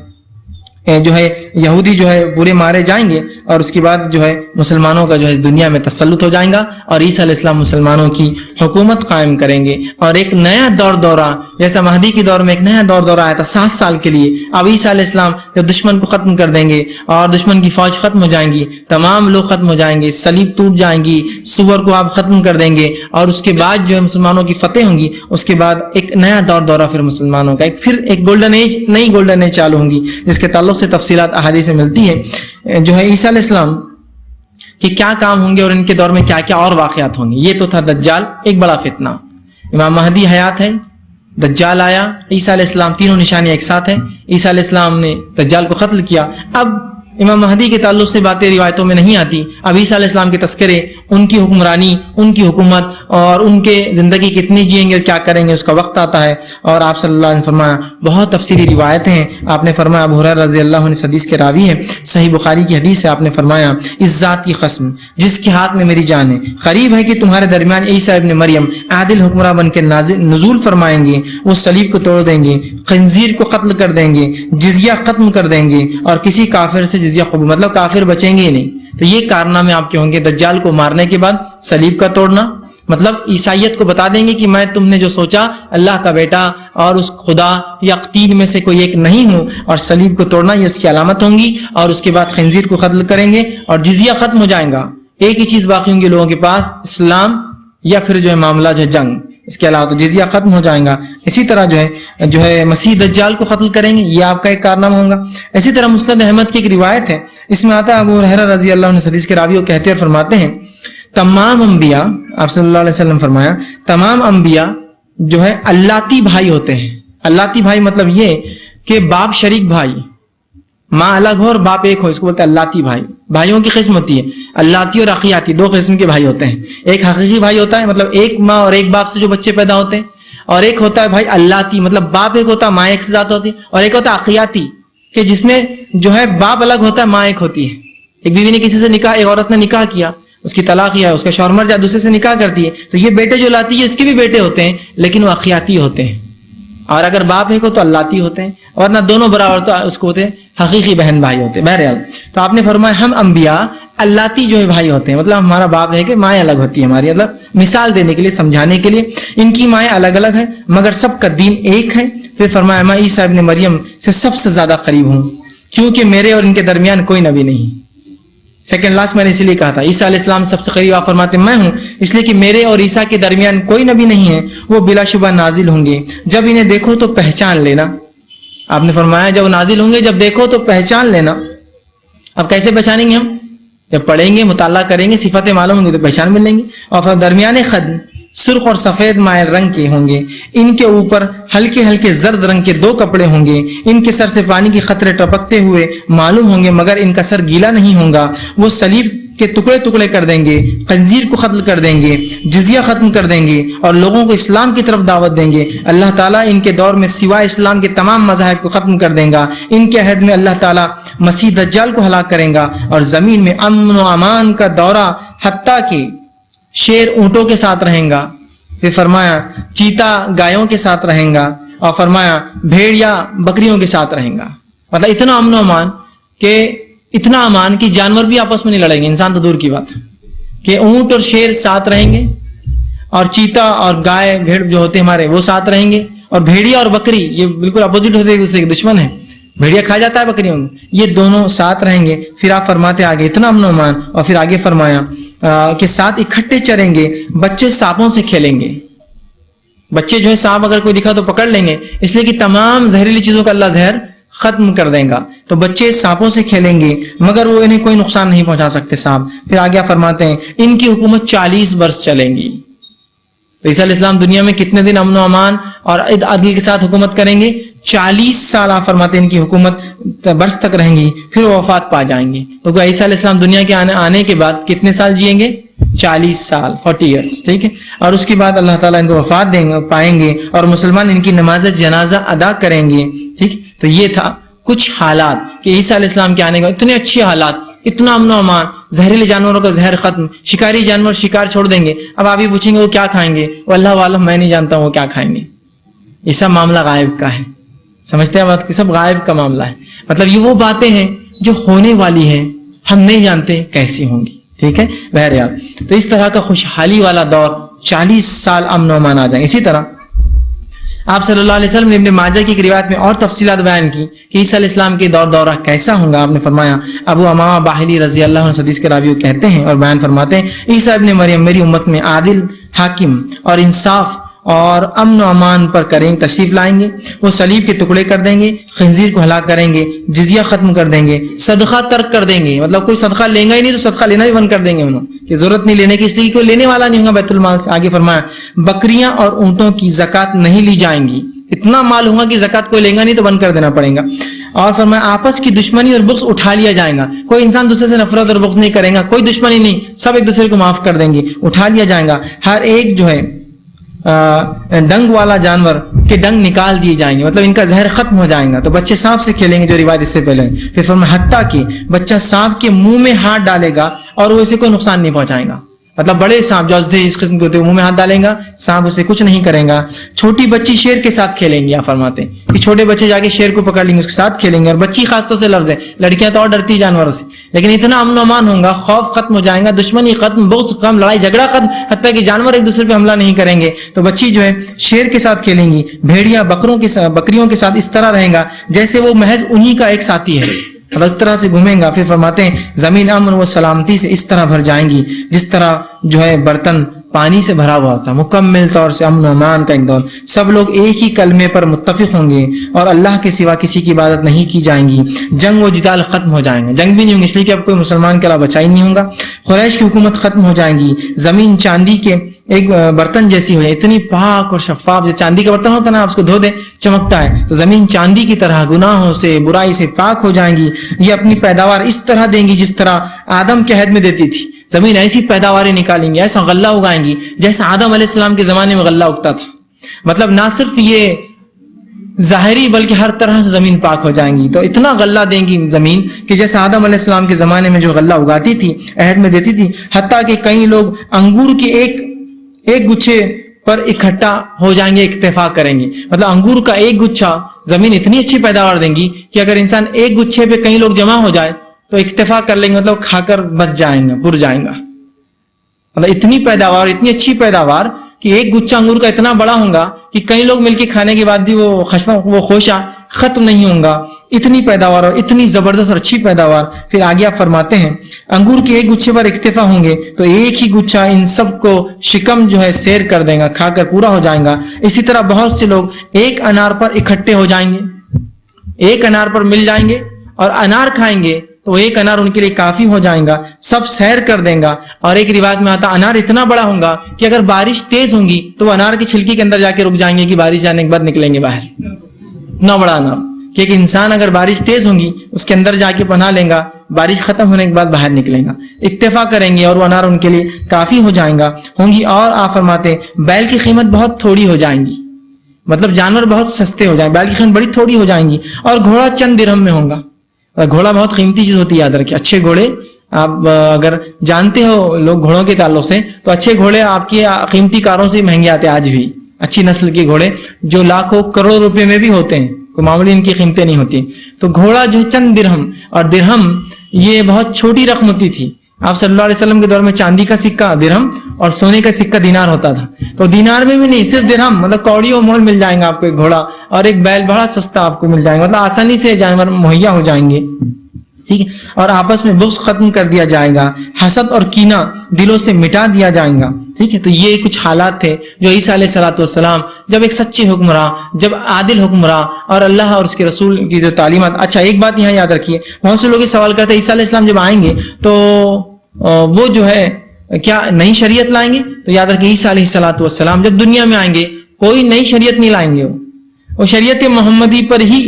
جو ہے یہودی جو ہے پورے مارے جائیں گے اور اس کے بعد جو ہے مسلمانوں کا جو ہے دنیا میں تسلط ہو جائے گا اور عیسیٰ علیہ السلام مسلمانوں کی حکومت قائم کریں گے اور ایک نیا دورہ جیسا مہدی کے دور میں ایک نیا دورہ آیا تھا 7 سال کے لیے. اب عیسیٰ علیہ السلام جب دشمن کو ختم کر دیں گے اور دشمن کی فوج ختم ہو جائیں گی, تمام لوگ ختم ہو جائیں گے, صلیب ٹوٹ جائیں گی, سور کو آپ ختم کر دیں گے اور اس کے بعد جو ہے مسلمانوں کی فتح ہوں گی. اس کے بعد ایک نیا دورہ پھر مسلمانوں کا پھر ایک گولڈن ایج, نئی گولڈن ایج چالو ہوں گی, جس کے تعلق سے تفصیلات احادیث سے ملتی ہے. جو ہے عیسیٰ علیہ السلام کہ کیا کام ہوں گے اور ان کے دور میں کیا کیا اور واقعات ہوں گے. یہ تو تھا دجال, ایک بڑا فتنہ. امام مہدی حیات ہے, دجال آیا, عیسیٰ علیہ السلام, تینوں نشانیاں ایک ساتھ ہیں. عیسیٰ علیہ السلام نے دجال کو قتل کیا. اب امام مہدی کے تعلق سے باتیں روایتوں میں نہیں آتی. اب عیسیٰ علیہ السلام کے تذکرے, ان کی حکمرانی, ان کی حکومت اور ان کے زندگی کتنی جئیں گے اور کیا کریں گے اس کا وقت آتا ہے. اور آپ صلی اللہ علیہ وسلم نے فرمایا, بہت تفصیلی روایتیں ہیں. آپ نے فرمایا, ابو ہریرہ رضی اللہ عنہ حدیث کے راوی ہے, صحیح بخاری کی حدیث ہے, آپ نے فرمایا, اس ذات کی قسم جس کے ہاتھ میں میری جان ہے, قریب ہے کہ تمہارے درمیان عیسیٰ ابن مریم عادل حکمراں بن کے نزول فرمائیں گے. وہ صلیب کو توڑ دیں گے, خنزیر کو قتل کر دیں گے, جزیہ ختم کر دیں گے اور کسی کافر سے جزیہ قبول, مطلب کافر بچیں گے ہی نہیں. تو یہ کارنامے آپ کے ہوں گے. دجال کو مارنے کے بعد صلیب کا توڑنا, مطلب عیسائیت کو بتا دیں گے کہ میں تم نے جو سوچا اللہ کا بیٹا اور اس خدا یا تین میں سے کوئی ایک نہیں ہوں, اور صلیب کو توڑنا یہ اس کی علامت ہوں گی. اور اس کے بعد خنزیر کو قتل کریں گے اور جزیہ ختم ہو جائے گا. ایک ہی چیز باقی ہوں گی لوگوں کے پاس, اسلام یا پھر جو ہے معاملہ جو ہے جنگ. اس کے علاوہ تو جزیہ ختم ہو جائے گا. اسی طرح جو ہے مسیح دجال کو قتل کریں گے, یہ آپ کا ایک کارنامہ ہوگا. اسی طرح مسند احمد کی ایک روایت ہے, اس میں آتا ہے, ابو ہریرہ رضی اللہ عنہ حدیث کے راوی وہ کہتے اور فرماتے ہیں, تمام انبیاء, آپ صلی اللہ علیہ وسلم فرمایا, تمام انبیاء جو ہے اللہتی بھائی ہوتے ہیں. اللہتی بھائی مطلب یہ کہ باپ شریک بھائی, ماں الگ ہو اور باپ ایک ہو, اس کو بولتے ہیں اللہتی بھائی. بھائیوں کی قسم ہوتی ہے, اللہتی اور اخیاتی, 2 قسم کے بھائی ہوتے ہیں. ایک حقیقی بھائی ہوتا ہے, مطلب ایک ماں اور ایک باپ سے جو بچے پیدا ہوتے ہیں, اور ایک ہوتا ہے بھائی اللہتی, مطلب باپ ایک ہوتا ہے, ماں ایک سے زیادہ ہوتی ہے. اور ایک ہوتا ہے اخیاتی, کہ جس میں جو ہے باپ الگ ہوتا ہے, ماں ایک ہوتی ہے. ایک بیوی نے کسی سے نکاح, ایک عورت نے نکاح کیا, اس کی طلاق کیا, اس کا شوہر مر جائے, دوسرے سے نکاح کرتی ہے, تو یہ بیٹے جو لاتی ہے اس کے بھی بیٹے ہوتے ہیں, لیکن وہ اخیاتی ہوتے ہیں. اور اگر باپ ایک ہو تو اللہتی ہوتے ہیں, اور نہ دونوں برابر تو اس کو ہوتے ہیں حقیقی بہن بھائی ہوتے ہیں. بہرحال تو آپ نے فرمایا ہم انبیاء اللہتی جو ہے بھائی ہوتے ہیں, مطلب ہمارا باپ ہے کہ مائیں الگ ہوتی ہے ہماری, مطلب مثال دینے کے لیے, سمجھانے کے لیے. ان کی مائیں الگ الگ ہیں مگر سب کا دین ایک ہے. پھر فرمایا, میں عیسیٰ ابن مریم سے سب سے زیادہ قریب ہوں کیونکہ میرے اور ان کے درمیان کوئی نبی نہیں. سیکنڈ لاسٹ میں نے اسی لیے کہا تھا, عیسیٰ علیہ السلام سب سے قریب آپ فرماتے میں ہوں, اس لیے کہ میرے اور عیسیٰ کے درمیان کوئی نبی نہیں ہے. وہ بلا شبہ نازل ہوں گے, جب انہیں دیکھو تو پہچان لینا. آپ نے فرمایا جب نازل ہوں گے, جب دیکھو تو پہچان لینا. اب کیسے پہچانیں گے ہم؟ جب پڑھیں گے, مطالعہ کریں گے, صفتیں معلوم ہوں گی تو پہچان مل لیں گی. اور پھر درمیان خد سرخ اور سفید مائل رنگ کے ہوں گے, ان کے اوپر ہلکے ہلکے زرد رنگ کے 2 کپڑے ہوں گے, ان کے سر سے پانی کی قطرے ٹپکتے ہوئے معلوم ہوں گے مگر ان کا سر گیلا نہیں ہوگا. وہ صلیب کے ٹکڑے ٹکڑے کر دیں گے, خنزیر کو قتل کر دیں گے, جزیہ ختم کر دیں گے اور لوگوں کو اسلام کی طرف دعوت دیں گے. اللہ تعالیٰ ان کے دور میں سوائے اسلام کے تمام مذاہب کو ختم کر دیں گا. ان کے عہد میں اللہ تعالیٰ مسیح دجال کو ہلاک کریں گا اور زمین میں امن و امان کا دورہ, حتیٰ کہ شیر اونٹوں کے ساتھ رہیں گا. پھر فرمایا چیتا گایوں کے ساتھ رہیں گا, اور فرمایا بھیڑیا بکریوں کے ساتھ رہیں گا. مطلب اتنا امن و امان کہ اتنا امان کہ جانور بھی آپس میں نہیں لڑیں گے, انسان تو دور کی بات ہے, کہ اونٹ اور شیر ساتھ رہیں گے, اور چیتا اور گائے بھیڑ جو ہوتے ہیں ہمارے وہ ساتھ رہیں گے, اور بھیڑیا اور بکری یہ بالکل اپوزٹ ہوتے ہیں, دوسرے کے دشمن ہیں. بھیڑیا کھا جاتا ہے بکریوں کو, یہ دونوں ساتھ رہیں گے. پھر آپ فرماتے آگے اتنا امن و امان, اور پھر آگے فرمایا کہ ساتھ اکٹھے چریں گے, بچے سانپوں سے کھیلیں گے. بچے جو ہے سانپ اگر کوئی دکھا تو پکڑ لیں گے, اس لیے کہ تمام زہریلی چیزوں کا اللہ زہر ختم کر دیں گا. تو بچے سانپوں سے کھیلیں گے مگر وہ انہیں کوئی نقصان نہیں پہنچا سکتے سانپ. پھر آگے فرماتے ہیں ان کی حکومت 40 برس چلیں گی. تو عیسیٰ علیہ السلام دنیا میں کتنے دن امن و امان اور عدل کے ساتھ حکومت کریں گے؟ 40 سال. آپ فرماتے ہیں ان کی حکومت برس تک رہیں گی, پھر وہ وفات پا جائیں گے. تو عیسیٰ علیہ السلام دنیا کے آنے کے بعد کتنے سال جئیں گے؟ 40 سال, 40 ایئرس. ٹھیک ہے, اور اس کے بعد اللہ تعالیٰ ان کو وفات پائیں گے اور مسلمان ان کی نماز جنازہ ادا کریں گے. ٹھیک, تو یہ تھا کچھ حالات کہ عیسیٰ علیہ السلام کے آنے کا اتنے اچھے حالات, اتنا امن و امان, زہریلے جانوروں کا زہر ختم, شکاری جانور شکار چھوڑ دیں گے. اب آپ یہ پوچھیں گے وہ کیا کھائیں گے؟ وہ اللہ عالم, میں نہیں جانتا ہوں وہ کیا کھائیں گے. یہ سب معاملہ غائب کا ہے,
سمجھتے ہیں بات کی؟ سب غائب کا معاملہ ہے. مطلب یہ وہ باتیں ہیں جو ہونے والی ہیں, ہم نہیں جانتے کیسی ہوں گی. ٹھیک ہے بہرحال, تو اس طرح کا خوشحالی والا دور 40 سال امن و امان آ جائیں. اسی طرح آپ صلی اللہ علیہ وسلم نے ابن ماجہ کی ایک روایت میں اور تفصیلات بیان کی کہ عیسیٰ علیہ السلام کے دورہ کیسا ہوگا. آپ نے فرمایا, ابو امامہ باہلی رضی اللہ عنہ حدیث کے راوی کہتے ہیں اور بیان فرماتے ہیں, عیسیٰ ابن مریم میری امت میں عادل, حاکم اور انصاف اور امن و امان پر کریں تشریف لائیں گے. وہ صلیب کے ٹکڑے کر دیں گے, خنزیر کو ہلاک کریں گے, جزیہ ختم کر دیں گے, صدقہ ترک کر دیں گے. مطلب کوئی صدقہ لے گا ہی نہیں تو صدقہ لینا بھی بند کر دیں گے انہوں کہ ضرورت نہیں لینے کی, اس لیے کوئی لینے والا نہیں ہوگا بیت المال سے. آگے فرمایا, بکریاں اور اونٹوں کی زکوٰۃ نہیں لی جائیں گی. اتنا مال ہوگا کہ زکوٰۃ کوئی لے گا نہیں تو بند کر دینا پڑے گا. اور فرمایا, آپس کی دشمنی اور بغض اٹھا لیا جائے گا. کوئی انسان دوسرے سے نفرت اور بغض نہیں کرے گا, کوئی دشمنی نہیں, سب ایک دوسرے کو معاف کر دیں گے, اٹھا لیا جائے گا. ہر ایک جو ہے ڈنگ والا جانور کے ڈنگ نکال دیے جائیں گے, مطلب ان کا زہر ختم ہو جائے گا. تو بچے سانپ سے کھیلیں گے جو روایت اس سے پہلے. پھر فرمایا, حتیٰ کہ بچہ سانپ کے منہ میں ہاتھ ڈالے گا اور وہ اسے کوئی نقصان نہیں پہنچائے گا. مطلب بڑے سانپ جو اس قسم کے ہوتے ہیں منہ میں ہاتھ ڈالیں گا, سانپ اسے کچھ نہیں کرے گا. چھوٹی بچی شیر کے ساتھ کھیلیں گی. آپ فرماتے ہیں کہ چھوٹے بچے جا کے شیر کو پکڑ لیں گے, اس کے ساتھ کھیلیں گے. اور بچی خاص طور سے لفظ ہے, لڑکیاں تو اور ڈرتی جانوروں سے, لیکن اتنا امن و امان ہوگا, خوف ختم ہو جائے گا, دشمنی ختم, بغض ختم, لڑائی جھگڑا ختم, حتیٰ کہ جانور ایک دوسرے پہ حملہ نہیں کریں گے. تو بچی جو ہے شیر کے ساتھ کھیلیں گی, بھیڑیا بکریوں کے ساتھ اس طرح رہیں گا جیسے وہ محض انہی کا ایک ساتھی ہے, اور اس طرح سے گھومیں گا. پھر فرماتے ہیں, زمین امن و سلامتی سے اس طرح بھر جائیں گی جس طرح جو ہے برتن پانی سے بھرا ہوا ہوتا. مکمل طور سے امن و امان کا ایک دور. سب لوگ ایک ہی کلمے پر متفق ہوں گے اور اللہ کے سوا کسی کی عبادت نہیں کی جائیں گی. جنگ و جدال ختم ہو جائیں گے, جنگ بھی نہیں ہوں گی اس لیے کہ اب کوئی مسلمان کے علاوہ بچا ہی نہیں ہوگا. قریش کی حکومت ختم ہو جائیں گی. زمین چاندی کے ایک برتن جیسی ہو جائے, اتنی پاک اور شفاف, جیسے چاندی کا برتن ہوتا ہے نا, آپ اس کو دھو دیں چمکتا ہے, تو زمین چاندی کی طرح گناہوں سے برائی سے پاک ہو جائیں گی. یہ اپنی پیداوار اس طرح دیں گی جس طرح آدم کے عہد میں دیتی تھی. زمین ایسی پیداواریں نکالیں گی, ایسا غلہ اگائیں گی جیسا آدم علیہ السلام کے زمانے میں غلہ اگتا تھا. مطلب نہ صرف یہ ظاہری بلکہ ہر طرح سے زمین پاک ہو جائیں گی. تو اتنا غلہ دیں گی زمین کہ جیسا آدم علیہ السلام کے زمانے میں جو غلہ اگاتی تھی, عہد میں دیتی تھی. حتیٰ کہ کئی لوگ انگور کے ایک گچھے پر اکٹھا ہو جائیں گے, اتفاق کریں گے. مطلب انگور کا ایک گچھا زمین اتنی اچھی پیداوار دیں گی کہ اگر انسان ایک گچھے پہ کئی لوگ جمع ہو جائے تو اتفاق کر لیں گے, مطلب کھا کر بچ جائیں گا, پر جائیں گا. مطلب اتنی پیداوار, اتنی اچھی پیداوار کہ ایک گچھا انگور کا اتنا بڑا ہوگا کہ کئی لوگ مل کے کھانے کے بعد بھی وہ خوشا ختم نہیں ہوگا. اتنی پیداوار اور اتنی زبردست اور اچھی پیداوار. پھر آگے آپ فرماتے ہیں, انگور کے ایک گچھے پر اکتفا ہوں گے تو ایک ہی گچھا ان سب کو شکم جو ہے سیر کر دے گا, کھا کر پورا ہو جائے گا. اسی طرح بہت سے لوگ ایک انار پر اکٹھے ہو جائیں گے, ایک انار پر مل جائیں گے اور انار کھائیں گے تو ایک انار ان کے لیے کافی ہو جائے گا, سب سیر کر دیں گا. اور ایک روایت میں آتا, انار اتنا بڑا ہوگا کہ اگر بارش تیز ہوں گی تو وہ انار کی چھلکی کے اندر جا کے رک جائیں گے کہ بارش جانے کے بعد نکلیں گے باہر. اتنا بڑا انار کہ ایک انسان اگر بارش تیز ہوں گی اس کے اندر جا کے پناہ لیں گا, بارش ختم ہونے کے بعد باہر نکلیں گا, اتفاق کریں گے اور وہ انار ان کے لیے کافی ہو جائیں گا ہوں گی. اور آپ فرماتے, بیل کی قیمت بہت تھوڑی ہو جائیں گی, مطلب جانور بہت سستے ہو جائیں, بیل کی قیمت بڑی تھوڑی ہو جائیں گی. اور گھوڑا چند درہم میں ہوگا. گھوڑا بہت قیمتی چیز ہوتی ہے, یاد رکھیں. اچھے گھوڑے آپ اگر جانتے ہو لوگ گھوڑوں کے تعلق سے, تو اچھے گھوڑے آپ کی قیمتی کاروں سے مہنگے آتے ہیں آج بھی. اچھی نسل کے گھوڑے جو لاکھوں کروڑوں روپے میں بھی ہوتے ہیں, کوئی معمولی ان کی قیمتیں نہیں ہوتی. تو گھوڑا جو ہے چند درہم, اور درہم یہ بہت چھوٹی رقم ہوتی تھی. آپ صلی اللہ علیہ وسلم کے دور میں چاندی کا سکہ درہم اور سونے کا سکہ دینار ہوتا تھا. تو دینار میں بھی نہیں, صرف درہم, مطلب کوڑی و مول مل جائیں گا آپ کو ایک گھوڑا, اور ایک بیل بڑا سستا آپ کو مل جائے گا, مطلب آسانی سے جانور مہیا ہو جائیں گے. ٹھیک ہے. اور آپس میں بغض ختم کر دیا جائے گا, حسد اور کینہ دلوں سے مٹا دیا جائے گا. ٹھیک ہے. تو یہ کچھ حالات تھے جو عیسیٰ علیہ الصلوۃ والسلام جب ایک سچے حکمراں, جب عادل حکمراں اور اللہ اور اس کے رسول کی جو تعلیمات. اچھا ایک بات یہاں یاد رکھیے, بہت سے لوگ یہ سوال کرتے ہیں عیسیٰ علیہ السلام جب آئیں گے تو وہ جو ہے کیا نئی شریعت لائیں گے؟ تو یاد رکھیے عیسیٰ علیہ الصلوۃ والسلام جب دنیا میں آئیں گے کوئی نئی شریعت نہیں لائیں گے, وہ شریعت محمدی پر ہی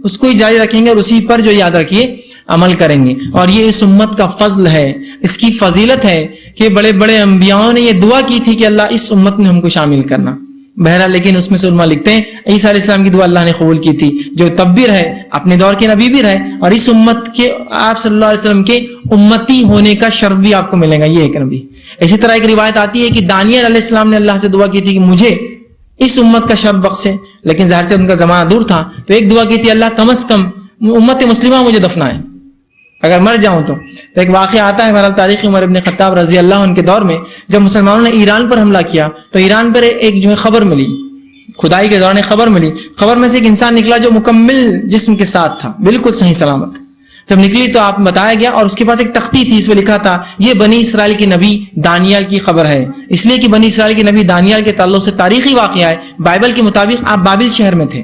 اس کو ہی جاری رکھیں گے اور اسی پر جو یاد رکھیے عمل کریں گے. اور یہ اس امت کا فضل ہے, اس کی فضیلت ہے کہ بڑے بڑے انبیاؤں نے یہ دعا کی تھی کہ اللہ اس امت میں ہم کو شامل کرنا. بہرحال لیکن اس میں سے علماء لکھتے ہیں عیسیٰ علیہ السلام کی دعا اللہ نے قبول کی تھی, جو تب بھی رہے, اپنے دور کے نبی بھی رہے, اور اس امت کے آپ صلی اللہ علیہ وسلم کے امتی ہونے کا شرف بھی آپ کو ملے گا. یہ ایک نبی. اسی طرح ایک روایت آتی ہے کہ دانیال علیہ السلام نے اللہ سے دعا کی تھی کہ مجھے
اس امت کا شرف بخشے. لیکن ظاہر سے ان کا زمانہ دور تھا, تو ایک دعا کی تھی, اللہ کم از کم امت مسلمہ مجھے دفنائے اگر مر جاؤں تو. ایک واقعہ آتا ہے بہرحال تاریخ عمر ابن خطاب رضی اللہ عنہ کے دور میں, جب مسلمانوں نے ایران پر حملہ کیا تو ایران پر ایک جو ہے خبر ملی, کھدائی کے دوران خبر ملی. خبر میں سے ایک انسان نکلا جو مکمل جسم کے ساتھ تھا, بالکل صحیح سلامت. جب نکلی تو آپ بتایا گیا, اور اس کے پاس ایک تختی تھی, اس میں لکھا تھا یہ بنی اسرائیل کے نبی دانیال کی خبر ہے. اس لیے کہ بنی اسرائیل کے نبی دانیال کے تعلق سے تاریخی واقعہ ہے. بائبل کے مطابق آپ بابل شہر میں تھے,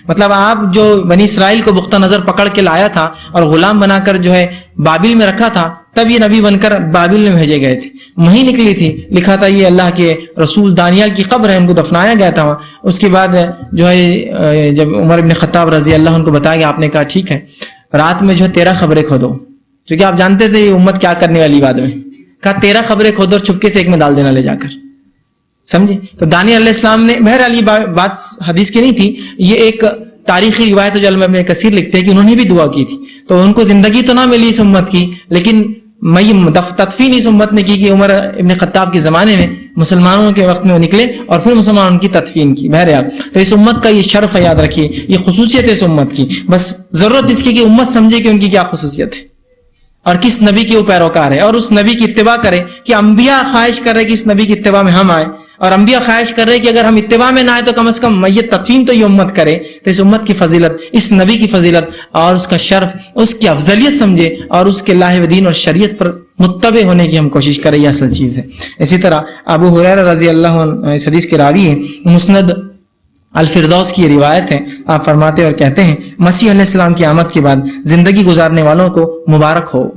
مطلب آپ جو بنی اسرائیل کو بختہ نظر پکڑ کے لایا تھا اور غلام بنا کر جو ہے بابل میں رکھا تھا, تب یہ نبی بن کر بابل میں بھیجے گئے تھے. وہیں نکلی تھی, لکھا تھا یہ اللہ کے رسول دانیال کی قبر ہے, ان کو دفنایا گیا تھا وہاں. اس کے بعد جو ہے جب عمر ابن خطاب رضی اللہ عنہ کو بتایا گیا, آپ نے کہا ٹھیک ہے, رات میں جو ہے 13 خبریں کھودو, کیونکہ آپ جانتے تھے یہ امت کیا کرنے والی بعد میں. کہا 13 خبریں کھودو اور چھپکے سے ایک میں ڈال دینا لے جا کر, سمجھے. تو دانیال علیہ السلام نے, بہرحال یہ بات حدیث کی نہیں تھی, یہ ایک تاریخی روایت جو علامہ ابن کثیر لکھتے ہیں کہ انہوں نے بھی دعا کی تھی. تو ان کو زندگی تو نہ ملی اس امت کی, لیکن تدفین اس امت نے کی کہ عمر ابن خطاب کے زمانے میں مسلمانوں کے وقت میں وہ نکلے اور پھر مسلمانوں کی تدفین کی. بہرحال تو اس امت کا یہ شرف ہے, یاد رکھیے, یہ خصوصیت ہے اس امت کی. بس ضرورت اس کی کہ امت سمجھے کہ ان کی کیا خصوصیت ہے اور کس نبی کے وہ پیروکار ہے, اور اس نبی کی اتباع کرے. کہ انبیاء خواہش کر رہے کہ اس نبی کی اتباع میں ہم آئے, اور انبیاء خواہش کر رہے کہ اگر ہم اتباع میں نہ آئے تو کم از کم میت تدفین تو یہ امت کرے. تو اس امت کی فضیلت, اس نبی کی فضیلت اور اس کا شرف, اس کی افضلیت سمجھے, اور اس کے اللہ و دین اور شریعت پر متبع ہونے کی ہم کوشش کریں, یہ اصل چیز ہے. اسی طرح ابو ہریرہ رضی اللہ عنہ اس حدیث کے راوی ہیں, مسند الفردوس کی روایت ہے, آپ فرماتے اور کہتے ہیں مسیح علیہ السلام کی آمد کے بعد زندگی گزارنے والوں کو مبارک ہو.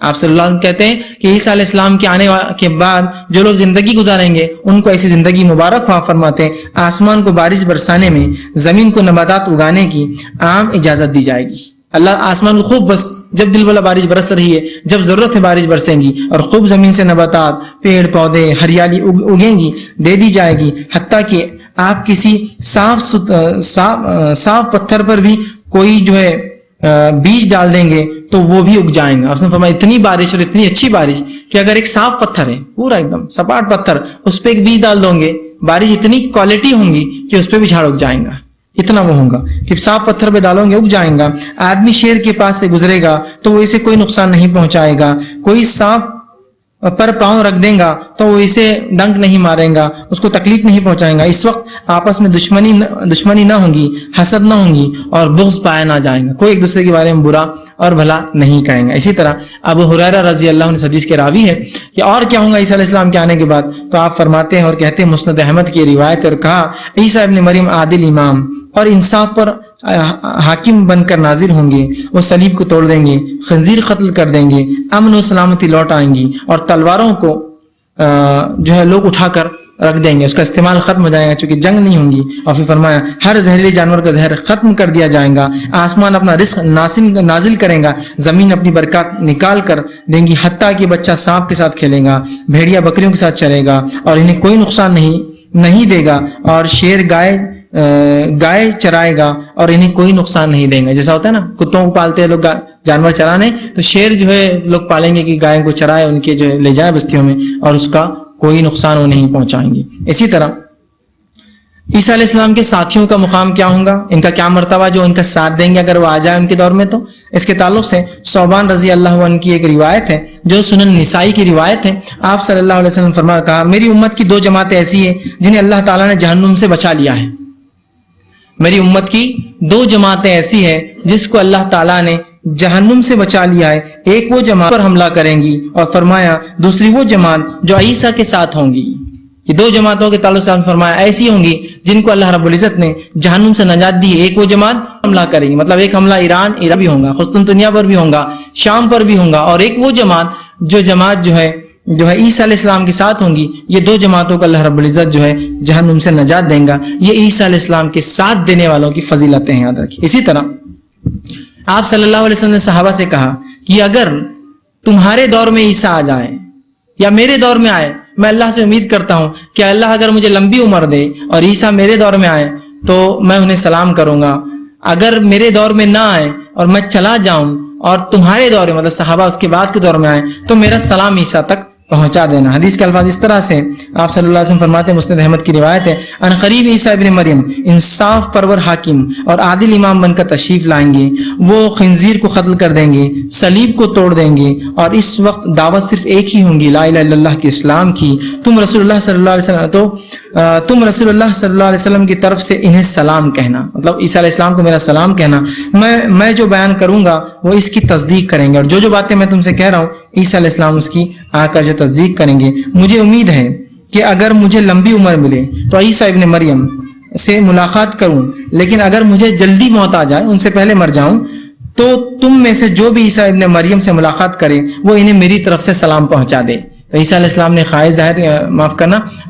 آپ صلی اللہ علیہ وسلم کہتے ہیں کہ عیسیٰ علیہ السلام کے آنے کے بعد جو لوگ زندگی گزاریں گے ان کو ایسی زندگی مبارک ہوا. فرماتے ہیں آسمان کو بارش برسانے میں, زمین کو نباتات اگانے کی عام اجازت دی جائے گی. اللہ آسمان کو خوب, بس جب دل والا بارش برس رہی ہے, جب ضرورت ہے بارش برسیں گی, اور خوب زمین سے نباتات, پیڑ پودے, ہریالی اگیں گی, دے دی جائے گی. حتیٰ کہ آپ کسی صاف پتھر پر بھی کوئی جو ہے بیج ڈال دیں گے تو وہ بھی اگ جائیں گا. اس نے فرمایا اتنی بارش اور اتنی اچھی بارش کہ اگر ایک صاف پتھر ہے, پورا ایک دم سپاٹ پتھر, اس پہ ایک بیج ڈال دو گے, بارش اتنی کوالٹی ہوں گی کہ اس پہ بھی جھاڑ اگ جائیں گا. اتنا وہ ہوگا کہ صاف پتھر پہ ڈالو گے اگ جائیں گا. آدمی شیر کے پاس سے گزرے گا تو وہ اسے کوئی نقصان نہیں پہنچائے گا. کوئی سانپ پر پاؤں رکھ دیں گا تو وہ اسے ڈنک نہیں مارے گا, اس کو تکلیف نہیں پہنچائے گا. اس وقت آپس میں دشمنی نہ ہوگی, حسد نہ ہوگی, اور بغض پایا نہ جائیں گا. کوئی ایک دوسرے کے بارے میں برا اور بھلا نہیں کہیں گا. اسی طرح ابو ہریرہ رضی اللہ عنہ حدیث کے راوی ہے کہ اور کیا ہوں گا عیسیٰ علیہ السلام کے آنے کے بعد, تو آپ فرماتے ہیں اور کہتے ہیں مسند احمد کی روایت, اور کہا عیسیٰ ابن مریم عادل امام اور انصاف پر حاکم بن کر نازل ہوں گے. وہ صلیب کو توڑ دیں گے, خنزیر قتل کر دیں گے, امن و سلامتی لوٹ آئیں گی, اور تلواروں کو جو ہے لوگ اٹھا کر رکھ دیں گے, اس کا استعمال ختم ہو جائے گا چونکہ جنگ نہیں ہوں گی. اور پھر فرمایا ہر زہریلے جانور کا زہر ختم کر دیا جائے گا. آسمان اپنا رزق نازل کرے گا, زمین اپنی برکات نکال کر دیں گی, حتیٰ کہ بچہ سانپ کے ساتھ کھیلے گا, بھیڑیا بکریوں کے ساتھ چلے گا اور انہیں کوئی نقصان نہیں دے گا, اور شیر گائے چرائے گا اور انہیں کوئی نقصان نہیں دیں گا. جیسا ہوتا ہے نا کتوں کو پالتے ہیں لوگ جانور چرانے, تو شیر جو ہے لوگ پالیں گے کہ گائے کو چرائے, ان کے جو ہے لے جائے بستیوں میں, اور اس کا کوئی نقصان وہ نہیں پہنچائیں گے. اسی طرح عیسیٰ علیہ السلام کے ساتھیوں کا مقام کیا ہوگا, ان کا کیا مرتبہ جو ان کا ساتھ دیں گے اگر وہ آ جائے ان کے دور میں. تو اس کے تعلق سے ثوبان رضی اللہ عنہ کی ایک روایت ہے جو سنن نسائی کی روایت ہے. آپ صلی اللہ علیہ وسلم فرمایا, کہا میری امت کی 2 جماعتیں ایسی ہیں جنہیں اللہ تعالیٰ نے جہنم سے بچا لیا ہے. میری امت کی 2 جماعتیں ایسی ہیں جس کو اللہ تعالیٰ نے جہنم سے بچا لیا ہے. ایک وہ جماعت پر حملہ کریں گی, اور فرمایا دوسری وہ جماعت جو عیسیٰ کے ساتھ ہوں گی. یہ 2 جماعتوں کے تعلق سے فرمایا ایسی ہوں گی جن کو اللہ رب العزت نے جہنم سے نجات دی ہے. ایک وہ جماعت حملہ کرے گی, مطلب ایک حملہ ایران بھی ہوگا, قسطنطنیہ پر بھی ہوگا, شام پر بھی ہوگا, اور ایک وہ جماعت جو ہے عیسیٰ علیہ السلام کے ساتھ ہوں گی. یہ 2 جماعتوں کو اللہ رب العزت جو ہے جہنم سے نجات دیں گا. یہ عیسیٰ علیہ السلام کے ساتھ دینے والوں کی فضیلتیں ہیں, یاد رکھیے. اسی طرح آپ صلی اللہ علیہ وسلم نے صحابہ سے کہا کہ اگر تمہارے دور میں عیسیٰ آ جائے یا میرے دور میں آئے, میں اللہ سے امید کرتا ہوں کہ اللہ اگر مجھے لمبی عمر دے اور عیسیٰ میرے دور میں آئے تو میں انہیں سلام کروں گا. اگر میرے دور میں نہ آئے اور میں چلا جاؤں اور تمہارے دور میں, مطلب صحابہ اس کے بعد کے دور میں آئے, تو میرا سلام عیسیٰ تک پہنچا دینا. حدیث کے الفاظ اس طرح سے آپ صلی اللہ علیہ وسلم فرماتے ہیں، مسند احمد کی روایت ہے، ان قریب عیسیٰ ابن مریم انصاف پرور حاکم اور عادل امام بن کر تشریف لائیں گے، وہ خنزیر کو قتل کر دیں گے، صلیب کو توڑ دیں گے، اور اس وقت دعوت صرف ایک ہی ہوں گی، لا الہ الا اللہ کے اسلام کی۔ تم رسول اللہ صلی اللہ علیہ وسلم کی طرف سے انہیں سلام کہنا، مطلب عیسیٰ علیہ السلام کو میرا سلام کہنا، میں جو بیان کروں گا وہ اس کی تصدیق کریں گے، اور جو باتیں میں تم سے کہہ رہا ہوں عیسیٰ علیہ السلام اس کی آ کر جو تصدیق کریں گے۔ مجھے امید ہے کہ اگر مجھے لمبی عمر ملے تو عیسیٰ ابن مریم سے ملاقات کروں، لیکن اگر مجھے جلدی موت آ جائے، ان سے پہلے مر جاؤں، تو تم میں سے جو بھی عیسیٰ ابن مریم سے ملاقات کرے وہ انہیں میری طرف سے سلام پہنچا دے۔ تو عیسیٰ علیہ السلام نے خواہش ظاہر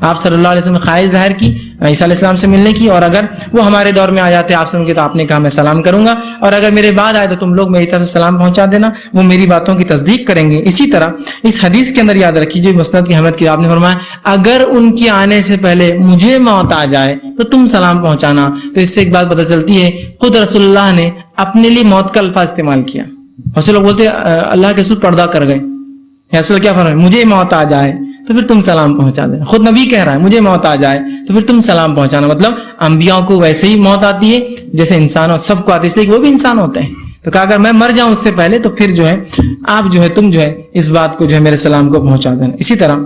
آپ صلی اللہ علیہ وسلم نے خواہش ظاہر کی عیسیٰ علیہ السلام سے ملنے کی، اور اگر وہ ہمارے دور میں آ جاتے آپ سے، تو آپ نے کہا میں سلام کروں گا، اور اگر میرے بعد آئے تو تم لوگ میری طرف سے سلام پہنچا دینا، وہ میری باتوں کی تصدیق کریں گے۔ اسی طرح اس حدیث کے اندر یاد رکھیے جو مسند کی احمد کی آپ نے فرمایا، اگر ان کے آنے سے پہلے مجھے موت آ جائے تو تم سلام پہنچانا۔ تو اس سے ایک بات پتہ چلتی ہے، خود رسول اللہ نے اپنے لیے موت کا الفاظ استعمال کیا۔ بہت سے لوگ بولتے اللہ کے رسول پردہ کر گئے، رسول کیا فرمایا، مجھے موت آ جائے تو پھر تم سلام پہنچا دینا۔ خود نبی کہہ رہا ہے مجھے موت آ جائے تو پھر تم سلام پہنچانا، مطلب انبیاء کو ویسے ہی موت آتی ہے جیسے انسان اور سب کو آتی ہے، اس لیے کہ وہ بھی انسان ہوتے ہیں۔ تو کہا اگر میں مر جاؤں اس سے پہلے تو پھر جو ہے آپ جو ہے تم جو ہے اس بات کو جو ہے میرے سلام کو پہنچا دینا۔ اسی طرح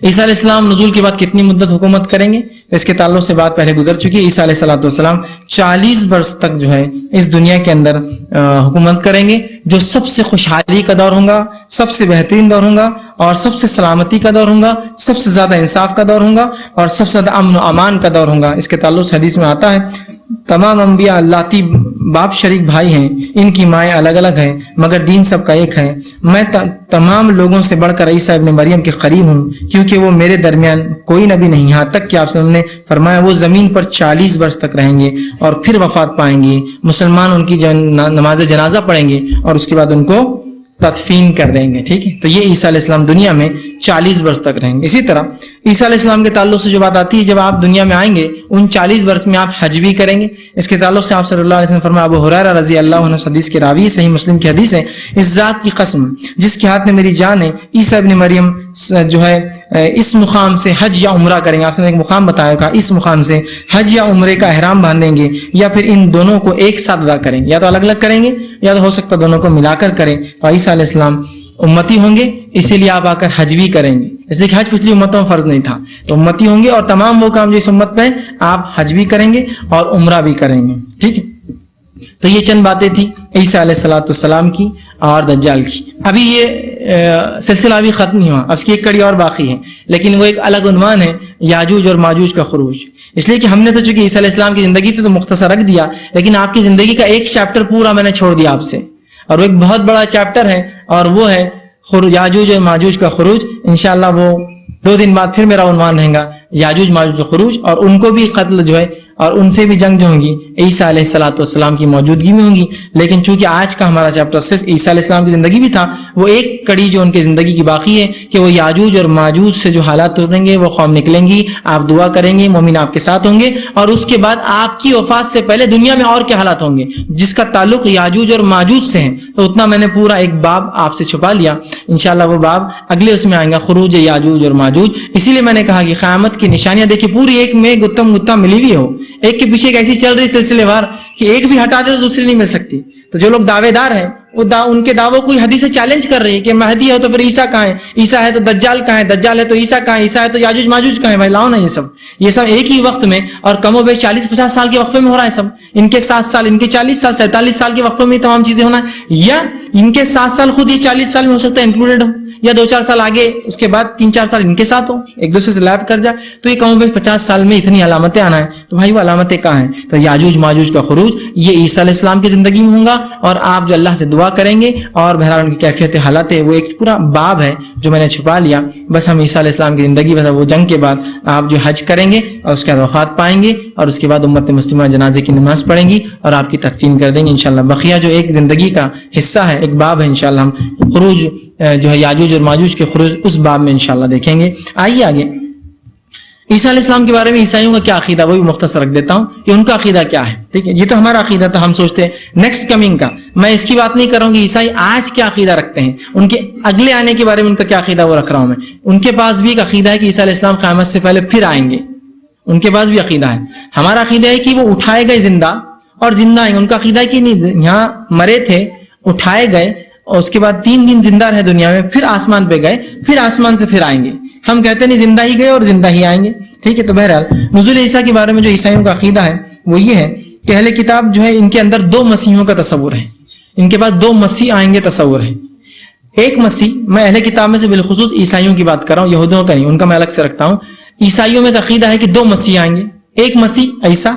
عیسیٰ علیہ السلام نزول کے بعد کتنی مدت حکومت کریں گے، اس کے تعلق سے بات پہلے گزر چکی ہے۔ عیسیٰ علیہ السلام 40 برس تک جو ہے اس دنیا کے اندر حکومت کریں گے، جو سب سے خوشحالی کا دور ہوگا، سب سے بہترین دور ہوگا، اور سب سے سلامتی کا دور ہوگا، سب سے زیادہ انصاف کا دور ہوگا، اور سب سے زیادہ امن و امان کا دور ہوگا۔ اس کے تعلق سے حدیث میں آتا ہے، تمام انبیاء لاتی باپ شریک بھائی ہیں، ان کی مائیں الگ الگ ہیں مگر دین سب کا ایک ہے۔ میں تمام لوگوں سے بڑھ کر عیسیٰ ابن مریم کے قریب ہوں، کیونکہ وہ میرے درمیان کوئی نبی نہیں، یہاں تک کہ آپ صلی اللہ علیہ وسلم نے فرمایا وہ زمین پر 40 برس تک رہیں گے اور پھر وفات پائیں گے۔ مسلمان ان کی نماز جنازہ پڑھیں گے اور اس کے بعد ان کو تدفین کر دیں گے، ٹھیک ہے۔ تو یہ عیسیٰ علیہ السلام دنیا میں 40 برس تک رہیں گے۔ اسی طرح عیسیٰ علیہ السلام کے تعلق سے جو بات آتی ہے، جب آپ دنیا میں آئیں گے ان 40 برس میں آپ حج بھی کریں گے۔ اس کے تعلق سے آپ صلی اللہ علیہ وسلم فرمایا، ابو ہریرہ رضی اللہ عنہ حدیث کے راوی، صحیح مسلم کی حدیث ہے، اس ذات کی قسم جس کے ہاتھ میں میری جان ہے، عیسیٰ ابن مریم جو ہے اس مقام سے حج یا عمرہ کریں گے۔ آپ نے ایک مقام بتایا تھا، اس مقام سے حج یا عمرے کا احرام باندھیں گے، یا پھر ان دونوں کو ایک ساتھ ادا کریں گے، یا تو الگ الگ کریں گے یا تو ہو سکتا دونوں کو ملا کر کریں۔ اور عیسیٰ علیہ السلام امتی ہوں گے، اسی لیے آپ آ کر حج بھی کریں گے، اس لیے کہ حج پچھلی امتوں میں فرض نہیں تھا، تو امتی ہوں گے اور تمام وہ کام جو اس امت پہ آپ حج بھی کریں گے اور عمرہ بھی کریں گے، ٹھیک ہے۔ تو یہ چند باتیں تھی عیسیٰ علیہ السلام کی اور دجال کی۔ ابھی یہ سلسلہ ابھی ختم نہیں ہوا، اب اس کی ایک کڑی اور باقی ہے، لیکن وہ ایک الگ عنوان ہے، یاجوج اور ماجوج کا خروج۔ اس لیے کہ ہم نے تو چونکہ عیسیٰ علیہ السلام کی زندگی تو مختصر رکھ دیا، لیکن آپ کی زندگی کا ایک چیپٹر پورا میں نے چھوڑ دیا آپ سے، اور وہ ایک بہت بڑا چیپٹر ہے، اور وہ ہے یاجوج اور ماجوج کا خروج۔ انشاءاللہ وہ 2 دن بعد پھر میرا عنوان رہے گا یاجوج ماجوج کا خروج، اور ان کو بھی قتل جو ہے اور ان سے بھی جنگ جو ہوگی عیسیٰ علیہ السلام کی موجودگی میں ہوگی۔ لیکن چونکہ آج کا ہمارا چیپٹر صرف عیسیٰ علیہ السلام کی زندگی بھی تھا، وہ ایک کڑی جو ان کی زندگی کی باقی ہے کہ وہ یاجوج اور ماجوج سے جو حالات اتریں گے، وہ قوم نکلیں گی، آپ دعا کریں گے، مومن آپ کے ساتھ ہوں گے، اور اس کے بعد آپ کی وفات سے پہلے دنیا میں اور کیا حالات ہوں گے جس کا تعلق یاجوج اور ماجوج سے ہے۔ تو اتنا میں نے پورا ایک باب آپ سے چھپا لیا، انشاءاللہ وہ باب اگلے اس میں آئیں گا، خروج یاجوج اور ماجوج۔ اسی لیے میں نے کہا کہ قیامت کی نشانیاں دیکھیں، پوری ایک میں گتم گتا ملی ہوئی ہو، ایک کے پیچھے ایک ایسی چل رہی سلسلے وار کہ ایک بھی ہٹا دے تو دوسری نہیں مل سکتی۔ تو جو لوگ دعوے دار ہیں وہ ان کے دعووں کو حدیث چیلنج کر رہی ہے کہ مہدی ہے تو پھر عیسیٰ کہاں ہے، عیسیٰ ہے تو دجال کہاں ہے، دجال ہے تو عیسیٰ کہاں ہے، عیسیٰ ہے تو یاجوج ماجوج کہاں ہے۔ بھائی لاؤ نا یہ سب ایک ہی وقت میں اور کم و بیش 40-50 سال کے وقفے میں ہو رہا ہے سب، ان کے 7 سال، ان کے 40 سال، 47 سال کے وقفے میں تمام چیزیں ہونا ہے، یا ان کے 7 سال خود یہ 40 سال میں ہو سکتا ہے انکلوڈیڈ ہو، یا 2-4 سال آگے اس کے بعد 3-4 سال ان کے ساتھ ہو، ایک دوسرے سے لیپ کر جائے۔ تو یہ کم و بیش 50 سال میں اتنی علامتیں آنا ہے، تو بھائی وہ علامتیں کہاں ہیں؟ تو یاجوج ماجوج کا خروج یہ عیسیٰ علیہ السلام کی زندگی میں ہوگا، اور آپ جو اللہ سے دعا کریں گے، اور بہرحال ان کی کیفیت حالات ہے، وہ ایک پورا باب ہے جو میں نے چھپا لیا۔ بس ہم عیسیٰ علیہ السلام کی زندگی، بس وہ جنگ کے بعد آپ جو حج کریں گے اور اس کے بعد وفات پائیں گے، اور اس کے بعد امت مسلمہ جنازے کی نماز پڑھیں گی اور آپ کی تدفین کر دیں گے انشاءاللہ۔ بقیہ جو ایک زندگی کا حصہ ہے، ایک باب ہے، انشاءاللہ ہم خروج جو ہے یاجوج اور ماجوج کے خروج اس باب میں انشاءاللہ دیکھیں گے۔ آئیے آگے
عیسیٰ علیہ السلام کے بارے میں عیسائیوں کا کیا عقیدہ وہ بھی مختصر رکھ دیتا ہوں کہ ان کا عقیدہ کیا ہے. ٹھیک ہے, یہ تو ہمارا عقیدہ تھا, ہم سوچتے ہیں نیکسٹ کمنگ کا. میں اس کی بات نہیں کر رہا ہوں کہ عیسائی آج کیا عقیدہ رکھتے ہیں, ان کے اگلے آنے کے بارے میں ان کا کیا عقیدہ وہ رکھ رہا ہوں میں. ان کے پاس بھی ایک عقیدہ ہے کہ عیسیٰ علیہ السلام قیامت سے پہلے پھر آئیں گے, ان کے پاس بھی عقیدہ ہے. ہمارا عقیدہ ہے کہ وہ اٹھائے گئے زندہ اور زندہ آئیں گے. ان کا عقیدہ ہے کہ نہیں, یہاں مرے تھے, اٹھائے گئے اور اس کے بعد 3 دن زندہ رہے دنیا میں, پھر آسمان پہ گئے, پھر آسمان سے پھر آئیں گے. ہم کہتے نہیں, زندہ ہی گئے اور زندہ ہی آئیں گے. ٹھیک ہے, تو بہرحال نزول عیسیٰ کے بارے میں جو عیسائیوں کا عقیدہ ہے وہ یہ ہے کہ اہل کتاب جو ہے ان کے اندر 2 مسیحوں کا تصور ہے. ان کے پاس 2 مسیح آئیں گے تصور ہے. ایک مسیح, میں اہل کتاب میں سے بالخصوص عیسائیوں کی بات کر رہا ہوں, یہودیوں کا نہیں, ان کا میں الگ سے رکھتا ہوں. عیسائیوں میں عقیدہ ہے کہ 2 مسیح آئیں گے. ایک مسیح عیسیٰ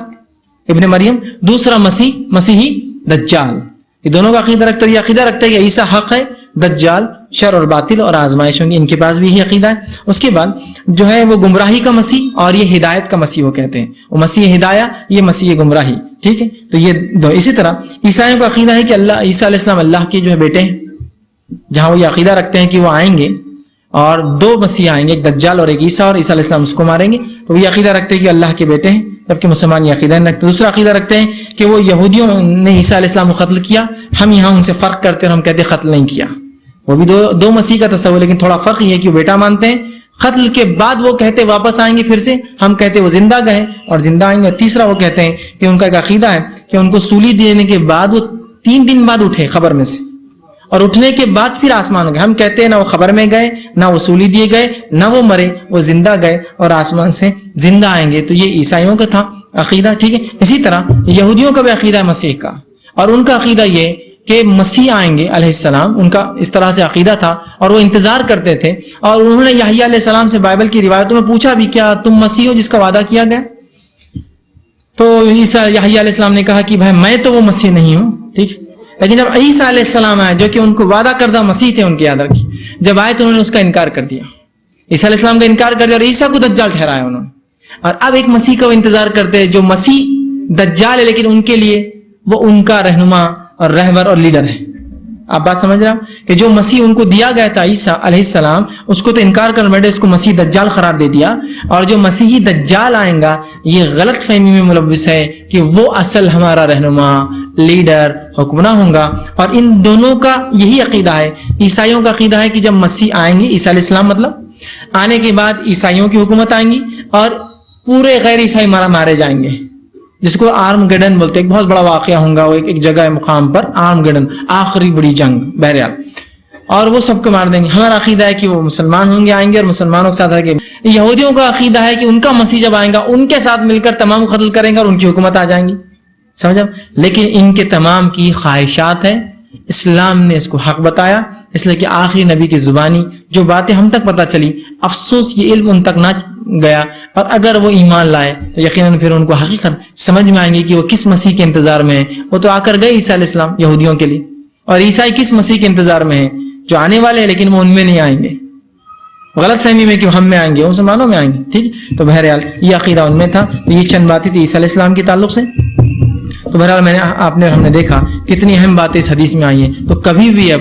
ابن مریم, دوسرا مسیحی دجال. یہ دونوں کا عقیدہ رکھتا ہے. یہ عقیدہ رکھتا ہے کہ عیسیٰ حق ہے, دجال شر اور باطل اور آزمائش ہوں گی. ان کے پاس بھی یہی عقیدہ ہے. اس کے بعد جو ہے وہ گمراہی کا مسیح اور یہ ہدایت کا مسیح وہ کہتے ہیں. وہ مسیح ہدایہ, یہ مسیح گمراہی. ٹھیک ہے, تو یہ دو. اسی طرح عیسائیوں کا عقیدہ ہے کہ اللہ عیسیٰ علیہ السلام اللہ کے جو ہے بیٹے ہیں. جہاں وہ یہ عقیدہ رکھتے ہیں کہ وہ آئیں گے اور 2 مسیح آئیں گے, ایک دجال اور ایک عیسیٰ, اور عیسیٰ علیہ السلام اس کو ماریں گے. تو وہ یہ عقیدہ رکھتے ہیں کہ اللہ کے بیٹے ہیں, جبکہ مسلمان یہ عقیدہ نہیں رکھتے. دوسرا عقیدہ رکھتے ہیں کہ وہ یہودیوں نے عیسیٰ علیہ السلام کو قتل کیا, ہم یہاں ان سے فرق کرتے ہیں اور ہم کہتے ہیں قتل نہیں کیا. وہ بھی دو مسیح کا تصور, لیکن تھوڑا فرق یہ ہے کہ وہ بیٹا مانتے ہیں. قتل کے بعد وہ کہتے واپس آئیں گے پھر سے, ہم کہتے وہ زندہ گئے اور زندہ آئیں گے. اور تیسرا وہ کہتے ہیں کہ ان کا ایک عقیدہ ہے کہ ان کو سولی دینے کے بعد وہ 3 دن بعد اٹھے قبر میں سے, اور اٹھنے کے بعد پھر آسمان گئے. ہم کہتے ہیں نہ وہ قبر میں گئے, نہ وہ سولی دیے گئے, نہ وہ مرے, وہ زندہ گئے اور آسمان سے زندہ آئیں گے. تو یہ عیسائیوں کا تھا عقیدہ. ٹھیک ہے, اسی طرح یہودیوں کا بھی عقیدہ ہے مسیح کا, اور ان کا عقیدہ یہ کہ مسیح آئیں گے علیہ السلام. ان کا اس طرح سے عقیدہ تھا اور وہ انتظار کرتے تھے. اور انہوں نے یحییٰ علیہ السلام سے بائبل کی روایتوں میں پوچھا بھی, کیا تم مسیح ہو جس کا وعدہ کیا گیا؟ تو یحییٰ علیہ السلام نے کہا کہ بھائی میں تو وہ مسیح نہیں ہوں. ٹھیک, لیکن جب عیسیٰ علیہ السلام آئے جو کہ ان کو وعدہ کردہ مسیح تھے ان کی یاد رکھی, جب آئے تو انہوں نے اس کا انکار کر دیا. عیسیٰ علیہ السلام کا انکار کر دیا اور عیسیٰ کو دجال ٹھہرایا انہوں نے. اور اب ایک مسیح کا وہ انتظار کرتے ہیں جو مسیح دجال ہے, لیکن ان کے لیے وہ ان کا رہنما اور رہبر اور لیڈر ہے. آپ بات سمجھ رہے ہیں کہ جو مسیح ان کو دیا گیا تھا عیسیٰ علیہ السلام, اس کو تو انکار کر بیٹھے, اس کو مسیح دجال قرار دے دیا. اور جو مسیحی دجال آئیں گا یہ غلط فہمی میں ملوث ہے کہ وہ اصل ہمارا رہنما, لیڈر, حکمراں ہوں گا. اور ان دونوں کا یہی عقیدہ ہے. عیسائیوں کا عقیدہ ہے کہ جب مسیح آئیں گے, عیسیٰ علیہ السلام مطلب آنے کے بعد عیسائیوں کی حکومت آئیں گی اور پورے غیر عیسائی مارے جائیں گے, جس کو آرم گیڈن بولتے ہیں. ایک بہت بڑا واقعہ ہوگا, وہ ایک جگہ ہے مقام پر, آرم گیڈن, آخری بڑی جنگ بہرحال, اور وہ سب کو مار دیں گے. ہمارا عقیدہ ہے کہ وہ مسلمان ہوں گے, آئیں گے اور مسلمانوں کے ساتھ رہیں گے. یہودیوں کا عقیدہ ہے کہ ان کا مسیح جب آئے گا ان کے ساتھ مل کر تمام قتل کریں گے اور ان کی حکومت آ جائیں گی. سمجھا؟ لیکن ان کے تمام کی خواہشات ہیں. اسلام نے اس کو حق بتایا, اس لیے کہ آخری نبی کی زبانی جو باتیں ہم تک پتہ چلی, افسوس یہ علم ان تک نہ گیا. اور اگر وہ ایمان لائے تو یقیناً پھر ان کو حقیقت سمجھ میں آئیں گی کہ وہ کس مسیح کے انتظار میں ہیں. وہ تو آ کر گئے عیسیٰ علیہ السلام یہودیوں کے لیے, اور عیسائی کس مسیح کے انتظار میں ہیں جو آنے والے ہیں, لیکن وہ ان میں نہیں آئیں گے. غلط فہمی میں کہ ہم میں آئیں گے, وہ مسلمانوں میں آئیں گے. ٹھیک, تو بہرحال یہ عقیدہ ان میں تھا. تو یہ چند باتیں تھی عیسیٰ علیہ السلام کے تعلق سے. تو بہرحال ہم نے دیکھا کتنی اہم باتیں اس حدیث میں آئی ہیں. تو کبھی بھی اب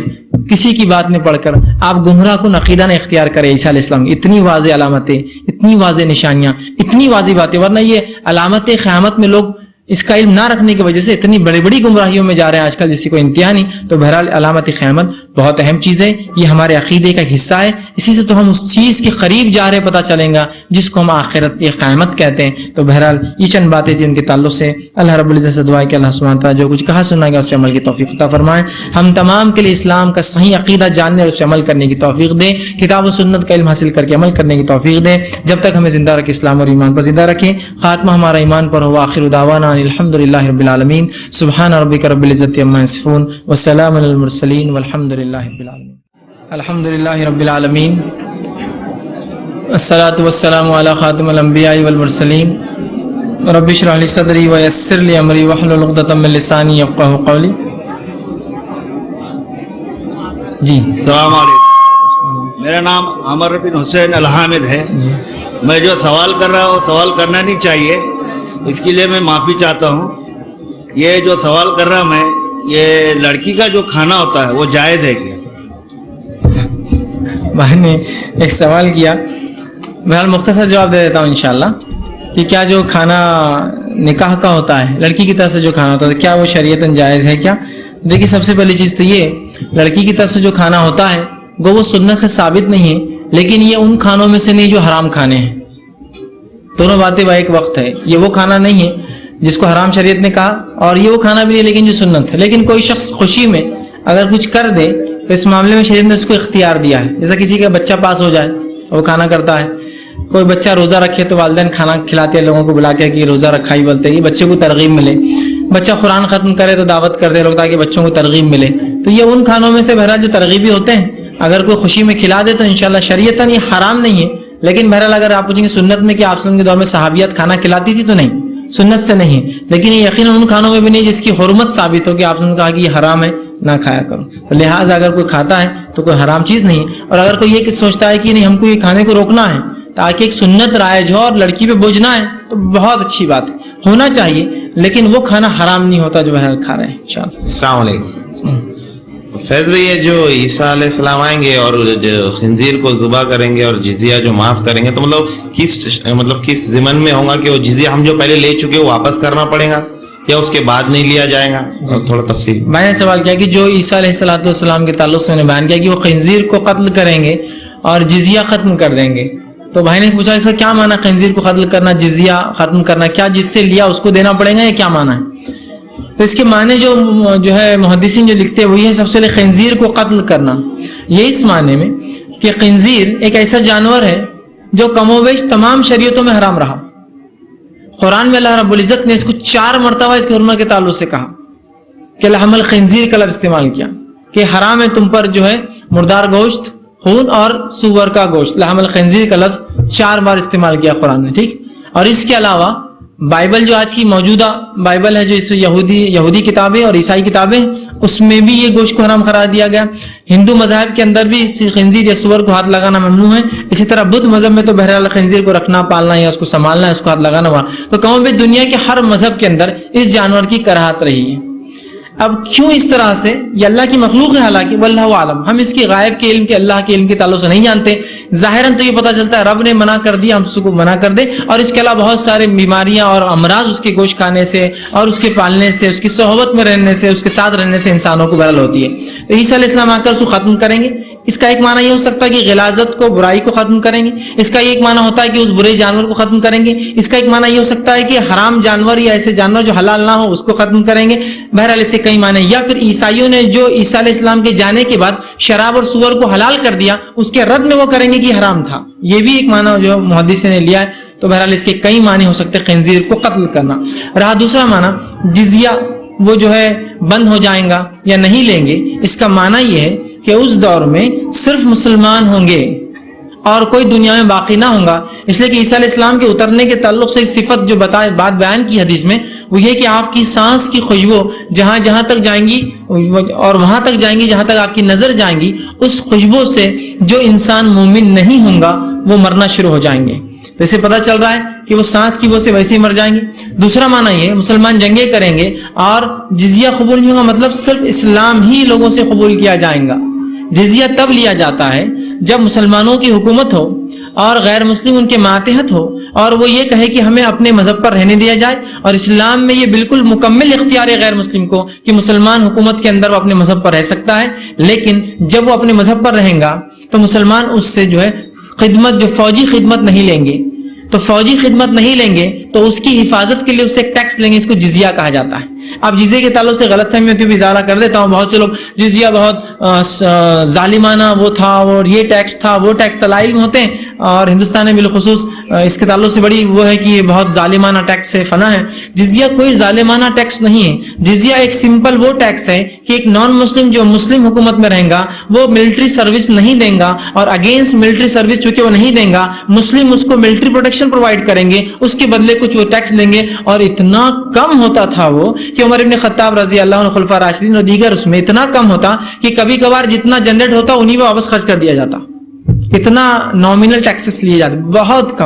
کسی کی بات میں پڑھ کر آپ گمراہ کن عقیدہ نہ اختیار کریں. عیسیٰ علیہ السلام اتنی واضح علامتیں, اتنی واضح نشانیاں, اتنی واضح باتیں, ورنہ یہ علامت قیامت میں لوگ اس کا علم نہ رکھنے کی وجہ سے اتنی بڑی بڑی گمراہیوں میں جا رہے ہیں آج کل, جس کی کوئی انتہا نہیں. تو بہرحال علامت قیامت بہت اہم چیز ہے, یہ ہمارے عقیدے کا ایک حصہ ہے. اسی سے تو ہم اس چیز کے قریب جا رہے پتہ چلیں گا جس کو ہم آخرت یا قیامت کہتے ہیں. تو بہرحال یہ چند باتیں تھیں ان کے تعلق سے. اللہ رب العزت سے دعا ہے کہ اللہ سبحانہ تعالیٰ جو کچھ کہا سنا گا اس پہ عمل کی توفیق عطا فرمائے. ہم تمام کے لیے اسلام کا صحیح عقیدہ جاننے اور اس پہ عمل کرنے کی توفیق دے. کتاب و سنت کا علم حاصل کر کے عمل کرنے کی توفیق دے. جب تک ہمیں زندہ رکھے اسلام اور ایمان پر زندہ رکھیں. خاتمہ ہمارا ایمان پر ہو. آخر دعوانا الحمدللہ رب العالمین. سبحان ربک رب العزت عما یصفون والسلام علی المرسلین والحمد للہ رب العالمین. الحمد للہ رب العالمین. الصلاۃ والسلام علی خاتم الانبیاء والمرسلین. رب اشرح لی صدری ویسر لی امری واحلل عقدۃ من لسانی یفقہوا قولی. جی
السلام علیکم. میرا نام عمر بن حسین الحامد ہے. میں جو سوال کر رہا ہوں سوال کرنا نہیں چاہیے, اس کے لیے میں معافی چاہتا ہوں. یہ جو سوال کر رہا میں, یہ لڑکی کا جو کھانا ہوتا ہے وہ جائز ہے کیا؟
بھائی نے ایک سوال کیا,
بہرحال مختصر جواب دے دیتا ہوں انشاءاللہ کہ کیا جو کھانا نکاح کا ہوتا ہے لڑکی کی طرف سے جو کھانا ہوتا ہے کیا وہ شریعتاً جائز ہے کیا؟ دیکھیے سب سے پہلی چیز تو یہ لڑکی کی طرف سے جو کھانا ہوتا ہے وہ سنت سے ثابت نہیں ہے، لیکن یہ ان کھانوں میں سے نہیں جو حرام کھانے ہیں. دونوں باتیں با ایک وقت ہے. یہ وہ کھانا نہیں ہے جس کو حرام شریعت نے کہا، اور یہ وہ کھانا بھی نہیں لیکن جو سنت ہے. لیکن کوئی شخص خوشی میں اگر کچھ کر دے تو اس معاملے میں شریعت نے اس کو اختیار دیا ہے. جیسا کسی کا بچہ پاس ہو جائے وہ کھانا کرتا ہے، کوئی بچہ روزہ رکھے تو والدین کھانا کھلاتے ہیں لوگوں کو بلا کے کہ روزہ رکھا ہی بولتے ہیں، بچے کو ترغیب ملے. بچہ قرآن ختم کرے تو دعوت کرتے لوگ تاکہ بچوں کو ترغیب ملے. تو یہ ان کھانوں میں سے بہرحال جو ترغیبی ہوتے ہیں اگر کوئی خوشی میں کھلا دے تو انشاءاللہ شریعتاً یہ حرام نہیں ہے. لیکن بہرحال اگر آپ پوچھیں گے سنت میں کہ آپ کے دور میں صحابیات کھانا کھلاتی تھی تو نہیں، سنت سے نہیں ہے. لیکن یہ یقیناً ان کھانوں میں بھی نہیں جس کی حرمت ثابت ہو کہ آپ نے کہا کہ یہ حرام ہے نہ کھایا کرو. تو لہٰذا اگر کوئی کھاتا ہے تو کوئی حرام چیز نہیں ہے. اور اگر کوئی یہ سوچتا ہے کہ نہیں ہم کو یہ کھانے کو روکنا ہے تاکہ ایک سنت رائج ہو اور لڑکی پہ بوجھ نہ ہے تو بہت اچھی بات ہے، ہونا چاہیے. لیکن وہ کھانا حرام نہیں ہوتا جو بہرحال کھا رہے ہیں انشاءاللہ.
السلام علیکم. فیض بھائی یہ جو عیسیٰ علیہ السلام آئیں گے اور جو خنزیر کو ذبح کریں گے اور جزیہ جو معاف کریں گے تو کس ضمن میں ہوگا کہ وہ جزیہ ہم جو پہلے لے چکے وہ واپس کرنا پڑے گا یا اس کے بعد نہیں لیا جائے گا؟ تھوڑا تفصیل.
میں نے سوال کیا کہ جو عیسیٰ علیہ السلام کے تعلق سے میں نے بیان کیا کہ وہ خنزیر کو قتل کریں گے اور جزیہ ختم کر دیں گے. تو بھائی نے پوچھا اس کا کیا معنی خنزیر کو قتل کرنا جزیہ ختم کرنا، کیا جس سے لیا اس کو دینا پڑے گا یا کیا معنی ہے؟ تو اس کے معنی جو ہے محدثین جو لکھتے ہیں وہی ہے سب سے پہلے خنزیر کو قتل کرنا. یہ اس معنی میں کہ خنزیر ایک ایسا جانور ہے جو کم و بیش تمام شریعتوں میں حرام رہا. قرآن میں اللہ رب العزت نے اس کو 4 مرتبہ اس کے حرمت کے تعلق سے کہا کہ لحم الخنزیر کا لفظ استعمال کیا کہ حرام ہے تم پر جو ہے مردار گوشت، خون اور سور کا گوشت. لحم الخنزیر کا لفظ 4 بار استعمال کیا قرآن نے. ٹھیک. اور اس کے علاوہ بائبل جو آج کی موجودہ بائبل ہے جو اس یہودی کتابیں اور عیسائی کتابیں اس میں بھی یہ گوشت کو حرام قرار دیا گیا. ہندو مذاہب کے اندر بھی خنزیر یا سور کو ہاتھ لگانا ممنوع ہے. اسی طرح بدھ مذہب میں تو بہرحال خنزیر کو رکھنا، پالنا یا اس کو سنبھالنا، اس کو ہاتھ لگانا ہوا. تو کہوں بھی دنیا کے ہر مذہب کے اندر اس جانور کی کراہت رہی ہے. اب کیوں اس طرح سے؟ یہ اللہ کی مخلوق ہے حالانکہ، واللہ عالم. ہم اس کی غائب کے علم کے اللہ کے علم کے تعلق سے نہیں جانتے. ظاہراً تو یہ پتہ چلتا ہے رب نے منع کر دیا، ہم اس کو منع کر دیں. اور اس کے علاوہ بہت سارے بیماریاں اور امراض اس کے گوشت کھانے سے اور اس کے پالنے سے، اس کی صحبت میں رہنے سے، اس کے ساتھ رہنے سے انسانوں کو بہرحال ہوتی ہے. تو عیسیٰ علیہ السلام آ کر اس کو ختم کریں گے. اس کا ایک معنی یہ ہو سکتا ہے کہ غلاظت کو، برائی کو ختم کریں گے. اس کا ایک معنی ہوتا ہے کہ اس برے جانور کو ختم کریں گے. اس کا ایک معنی یہ ہو سکتا ہے کہ حرام جانور یا ایسے جانور جو حلال نہ ہو اس کو ختم کریں گے. بہرحال اس سے کئی معنی. یا پھر عیسائیوں نے جو عیسیٰ علیہ السلام کے جانے کے بعد شراب اور سور کو حلال کر دیا اس کے رد میں وہ کریں گے کہ حرام تھا. یہ بھی ایک معنی جو محدثین نے لیا ہے. تو بہرحال اس کے کئی معنی ہو سکتے ہیں. خنزیر کو قتل کرنا رہا. دوسرا معنی جزیہ وہ جو ہے بند ہو جائیں گا یا نہیں لیں گے. اس کا معنی یہ ہے کہ اس دور میں صرف مسلمان ہوں گے اور کوئی دنیا میں باقی نہ ہوگا. اس لیے کہ عیسیٰ علیہ السلام کے اترنے کے تعلق سے صفت جو بات بیان کی حدیث میں وہ یہ کہ آپ کی سانس کی خوشبو جہاں تک جائیں گی اور وہاں تک جائیں گی جہاں تک آپ کی نظر جائیں گی، اس خوشبو سے جو انسان مومن نہیں ہوں گا وہ مرنا شروع ہو جائیں گے. تو اسے پتہ چل رہا ہے کہ وہ سانس کی وجہ سے ویسے ہی مر جائیں گے. دوسرا معنی یہ مسلمان جنگیں کریں گے اور جزیہ قبول نہیں ہوگا، مطلب صرف اسلام ہی لوگوں سے قبول کیا جائے گا. جزیہ تب لیا جاتا ہے جب مسلمانوں کی حکومت ہو اور غیر مسلم ان کے ماتحت ہو اور وہ یہ کہے کہ ہمیں اپنے مذہب پر رہنے دیا جائے. اور اسلام میں یہ بالکل مکمل اختیار ہے غیر مسلم کو کہ مسلمان حکومت کے اندر وہ اپنے مذہب پر رہ سکتا ہے. لیکن جب وہ اپنے مذہب پر رہیں گا تو مسلمان اس سے جو ہے خدمت، جو فوجی خدمت نہیں لیں گے. تو فوجی خدمت نہیں لیں گے تو اس کی حفاظت کے لیے اسے ایک ٹیکس لیں گے. اس کو جزیہ کہا جاتا ہے. اب جزیے کے تعلق سے غلط فہمی ہوتی ہے، اضافہ کر دیتا ہوں. بہت سے لوگ جزیہ بہت ظالمانہ وہ تھا اور یہ ٹیکس تھا وہ ٹیکس طلائع علم ہوتے ہیں. اور ہندوستان میں بالخصوص اس کے تعلق سے بڑی وہ ہے کہ یہ بہت ظالمانہ ٹیکس سے فنا ہے. جزیہ کوئی ظالمانہ ٹیکس نہیں ہے. جزیہ ایک سمپل وہ ٹیکس ہے کہ ایک نان مسلم جو مسلم حکومت میں رہیں گا وہ ملٹری سروس نہیں دیں گا اور اگینسٹ ملٹری سروس چونکہ وہ نہیں دیں گا مسلم اس کو ملٹری پروٹیکشن پرووائڈ کریں گے، اس کے بدلے کچھ وہ ٹیکس لیں گے. اور اتنا کم ہوتا تھا وہ کہ عمر ابن خطاب رضی اللہ عنہ، خلفاء راشدین اور دیگر اس میں اتنا کم ہوتا کہ کبھی کبھار جتنا جنریٹ ہوتا انہی میں واپس خرچ کر دیا جاتا. اتنا نامینل ٹیکسز لیے جاتے، بہت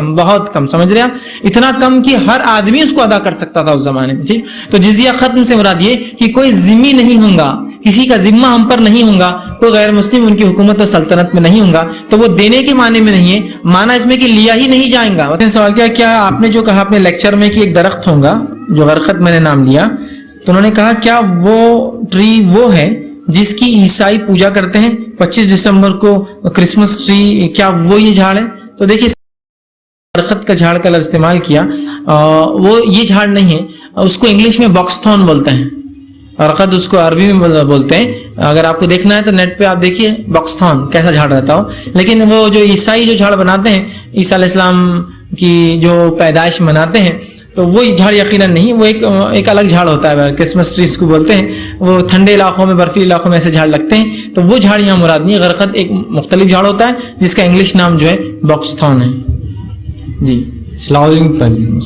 کم سمجھ رہے ہیں آپ؟ اتنا کم کہ ہر آدمی اس کو ادا کر سکتا تھا اس زمانے میں. ٹھیک. تو جزیہ ختم سے مراد یہ کہ کوئی ذمہ نہیں ہوں گا کسی کا ذمہ ہم پر نہیں ہوگا, کوئی غیر مسلم ان کی حکومت و سلطنت میں نہیں ہوگا, تو وہ دینے کے معنی میں نہیں ہے, معنی اس میں کہ لیا ہی نہیں جائے گا. سوال کیا, کیا آپ نے جو کہا اپنے لیکچر میں کہ ایک درخت ہوگا جو غرقد میں نے نام لیا, تو انہوں نے کہا کیا وہ ٹری وہ ہے جس کی عیسائی پوجا کرتے ہیں 25 دسمبر کو کرسمس ٹری, کیا وہ یہ جھاڑ ہے؟ تو دیکھیے برخت کا جھاڑ کا لفظ استعمال کیا, وہ یہ جھاڑ نہیں ہے, اس کو انگلش میں باکس تھورن بولتے ہیں, برخت اس کو عربی میں بولتے ہیں. اگر آپ کو دیکھنا ہے تو نیٹ پہ آپ دیکھیے باکس تھورن کیسا جھاڑ رہتا ہو. لیکن وہ جو عیسائی جو جھاڑ بناتے ہیں, عیسیٰ علیہ السلام کی جو پیدائش مناتے ہیں, تو وہ جھاڑ یقیناً نہیں, وہ ایک الگ جھاڑ ہوتا ہے, کرسمس ٹری اس کو بولتے ہیں. وہ ٹھنڈے علاقوں میں, برفی علاقوں میں ایسے جھاڑ لگتے ہیں, تو وہ جھاڑ یہاں مراد نہیں ہے. غرقد ایک مختلف جھاڑ ہوتا ہے جس کا انگلش نام جو ہے باکس تھورن ہے. جی
السلام علیکم.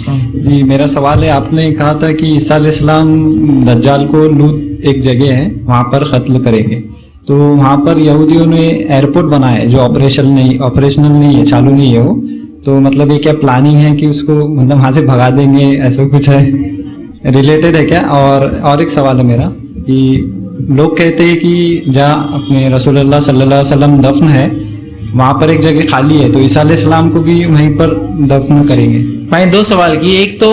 جی میرا سوال ہے, آپ نے کہا تھا کہ عیسیٰ علیہ السلام دجال کو لوط ایک جگہ ہے وہاں پر قتل کریں گے, تو وہاں پر یہودیوں نے ایئرپورٹ بنایا ہے جو آپریشنل نہیں ہے, چالو نہیں ہے وہ, تو مطلب یہ کیا پلاننگ ہے کہ اس کو مطلب وہاں سے بھگا دیں گے, ایسا کچھ ہے, ریلیٹڈ ہے کیا؟ اور ایک سوال ہے میرا کہ لوگ کہتے ہیں کہ جہاں اپنے رسول اللہ صلی اللہ علیہ وسلم دفن ہے وہاں پر ایک جگہ خالی ہے, تو عیسیٰ علیہ السلام کو بھی وہیں پر دفن کریں گے.
میں نے 2 سوال کیے, ایک تو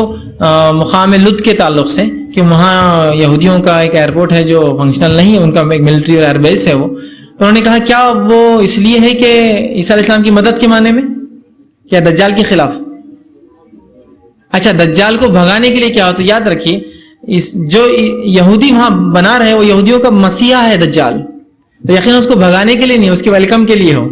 مقام لد کے تعلق سے کہ وہاں یہودیوں کا ایک ایئرپورٹ ہے جو فنکشنل نہیں ہے, ان کا ایک ملٹری اور ایئر بیس ہے وہ, انہوں نے کہا کیا وہ اس لیے ہے کہ عیسیٰ علیہ السلام کی مدد کے معنی میں, کیا دجال کے خلاف؟ اچھا, دجال کو بھگانے کے لیے کیا ہو, تو یاد رکھیے جو یہودی وہاں بنا رہے وہ یہودیوں کا مسیحا ہے دجال, تو یقیناً اس کو بھگانے کے لیے نہیں, اس کے ویلکم کے لیے ہو,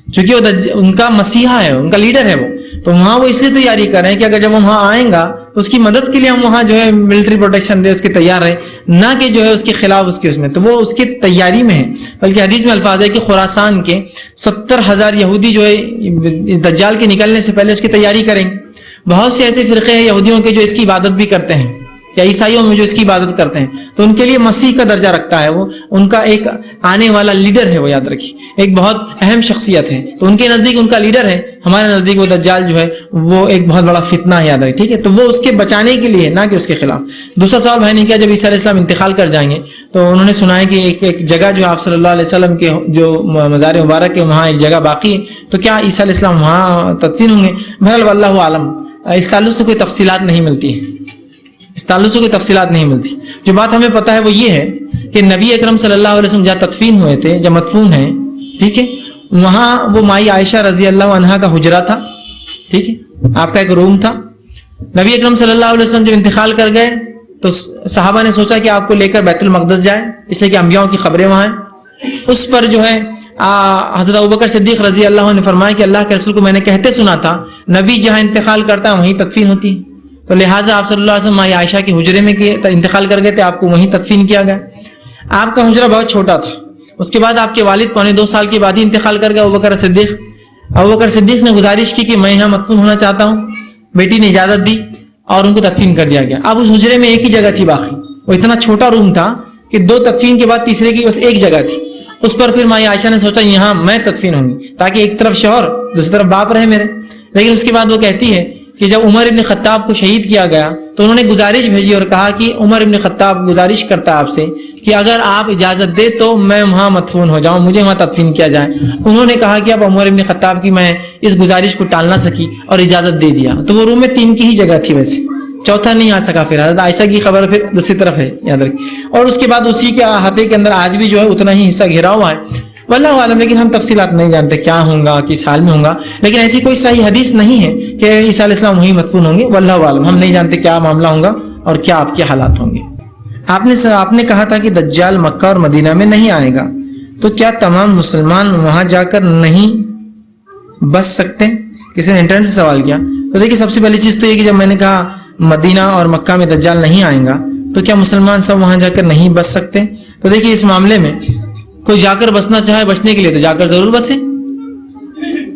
چونکہ وہ ان کا مسیحا ہے, ان کا لیڈر ہے وہ, تو وہاں وہ اس لیے تیاری کر رہے ہیں کہ اگر جب وہ وہاں آئیں گا تو اس کی مدد کے لیے ہم وہاں جو ہے ملٹری پروٹیکشن دے, اس کے تیار رہے, نہ کہ جو ہے اس کے خلاف اس کے اس میں, تو وہ اس کی تیاری میں ہے. بلکہ حدیث میں الفاظ ہے کہ خراسان کے 70,000 یہودی جو ہے دجال کے نکلنے سے پہلے اس کی تیاری کریں گے. بہت سے ایسے فرقے ہیں یہودیوں کے جو اس کی عبادت بھی کرتے ہیں, یا عیسائیوں میں جو اس کی عبادت کرتے ہیں, تو ان کے لیے مسیح کا درجہ رکھتا ہے, وہ ان کا ایک آنے والا لیڈر ہے, وہ یاد رکھیے ایک بہت اہم شخصیت ہے, تو ان کے نزدیک ان کا لیڈر ہے, ہمارے نزدیک وہ دجال جو ہے وہ ایک بہت بڑا فتنہ ہے, یاد رکھیے, ٹھیک ہے, تو وہ اس کے بچانے کے لیے نہ کہ اس کے خلاف. دوسرا سوال بھائی نے کیا, جب عیسیٰ علیہ السلام انتقال کر جائیں گے تو انہوں نے سنا ہے کہ ایک جگہ جو آپ صلی اللہ علیہ وسلم کے جو مزار مبارک ہے وہاں ایک جگہ باقی ہے, تو کیا عیسیٰ علیہ السلام وہاں تدفین ہوں گے؟ بہرحال واللہ عالم, اس تعلق سے کوئی تفصیلات نہیں ملتی ہے, اس تعلق سے کوئی تفصیلات نہیں ملتی. جو بات ہمیں پتہ ہے وہ یہ ہے کہ نبی اکرم صلی اللہ علیہ وسلم جہاں تدفین ہوئے تھے, جہاں مدفون ہیں, ٹھیک ہے, وہاں وہ مائی عائشہ رضی اللہ عنہا کا حجرہ تھا, ٹھیک ہے, آپ کا ایک روم تھا. نبی اکرم صلی اللہ علیہ وسلم جب انتقال کر گئے تو صحابہ نے سوچا کہ آپ کو لے کر بیت المقدس جائیں, اس لیے کہ انبیاء کی خبریں وہاں ہیں. اس پر جو ہے حضرت ابوبکر صدیق رضی اللہ عنہ نے فرمایا کہ اللہ کے رسول کو میں نے کہتے سنا تھا نبی جہاں انتقال کرتا ہے وہیں تدفین ہوتی ہے, تو لہٰذا آپ صلی اللہ علیہ وسلم مائی عائشہ کے حجرے میں انتقال کر گئے تھے, آپ کو وہیں تدفین کیا گیا. آپ کا حجرہ بہت چھوٹا تھا. اس کے بعد آپ کے والد 2.25 سال کے بعد ہی انتقال کر گئے ابوبکر صدیق. ابوبکر صدیق نے گزارش کی کہ میں یہاں مدفون ہونا چاہتا ہوں, بیٹی نے اجازت دی اور ان کو تدفین کر دیا گیا. اب اس حجرے میں ایک ہی جگہ تھی باقی, وہ اتنا چھوٹا روم تھا کہ 2 تدفین کے بعد تیسرے کی بس ایک جگہ تھی. اس پر پھر مائی عائشہ نے سوچا یہاں میں تدفین ہوں گی, تاکہ ایک طرف شوہر دوسری طرف باپ رہے میرے. لیکن اس کے بعد وہ کہتی ہے کہ جب عمر ابن خطاب کو شہید کیا گیا تو انہوں نے گزارش بھیجی اور کہا کہ عمر ابن خطاب گزارش کرتا ہے آپ سے کہ اگر آپ اجازت دے تو میں وہاں مدفون ہو جاؤں, مجھے وہاں تدفین کیا جائے. انہوں نے کہا کہ اب عمر ابن خطاب کی میں اس گزارش کو ٹال نہ سکی اور اجازت دے دیا. تو وہ روم میں 3 کی ہی جگہ تھی, ویسے چوتھا نہیں آ سکا. پھر حضرت عائشہ کی خبر پھر دوسری طرف ہے, یاد رکھیں. اور اس کے بعد اسی کے احاطے کے اندر آج بھی جو ہے اتنا ہی حصہ گھرا ہوا ہے, واللہ عالم. لیکن ہم تفصیلات نہیں جانتے کیا ہوں گا, کس حال میں ہوں گا, لیکن ایسی کوئی صحیح حدیث نہیں ہے کہ عیسیٰ علیہ السلام وہیں مدفون ہوں گے. واللہ عالم, ہم نہیں جانتے کیا معاملہ ہوں گا اور کیا آپ کے حالات ہوں گے. آپ نے کہا تھا کہ دجال مکہ اور مدینہ میں نہیں آئے گا, تو کیا تمام مسلمان وہاں جا کر نہیں بچ سکتے؟ کسی نے انٹرنیٹ سے سوال کیا. تو دیکھیے سب سے پہلی چیز تو یہ کہ جب میں نے کہا مدینہ اور مکہ میں دجال نہیں آئیں گا تو کیا مسلمان سب وہاں جا کر نہیں بچ سکتے؟ تو دیکھیے اس معاملے میں کوئی جا کر بسنا چاہے بچنے کے لیے تو جا کر ضرور بسے,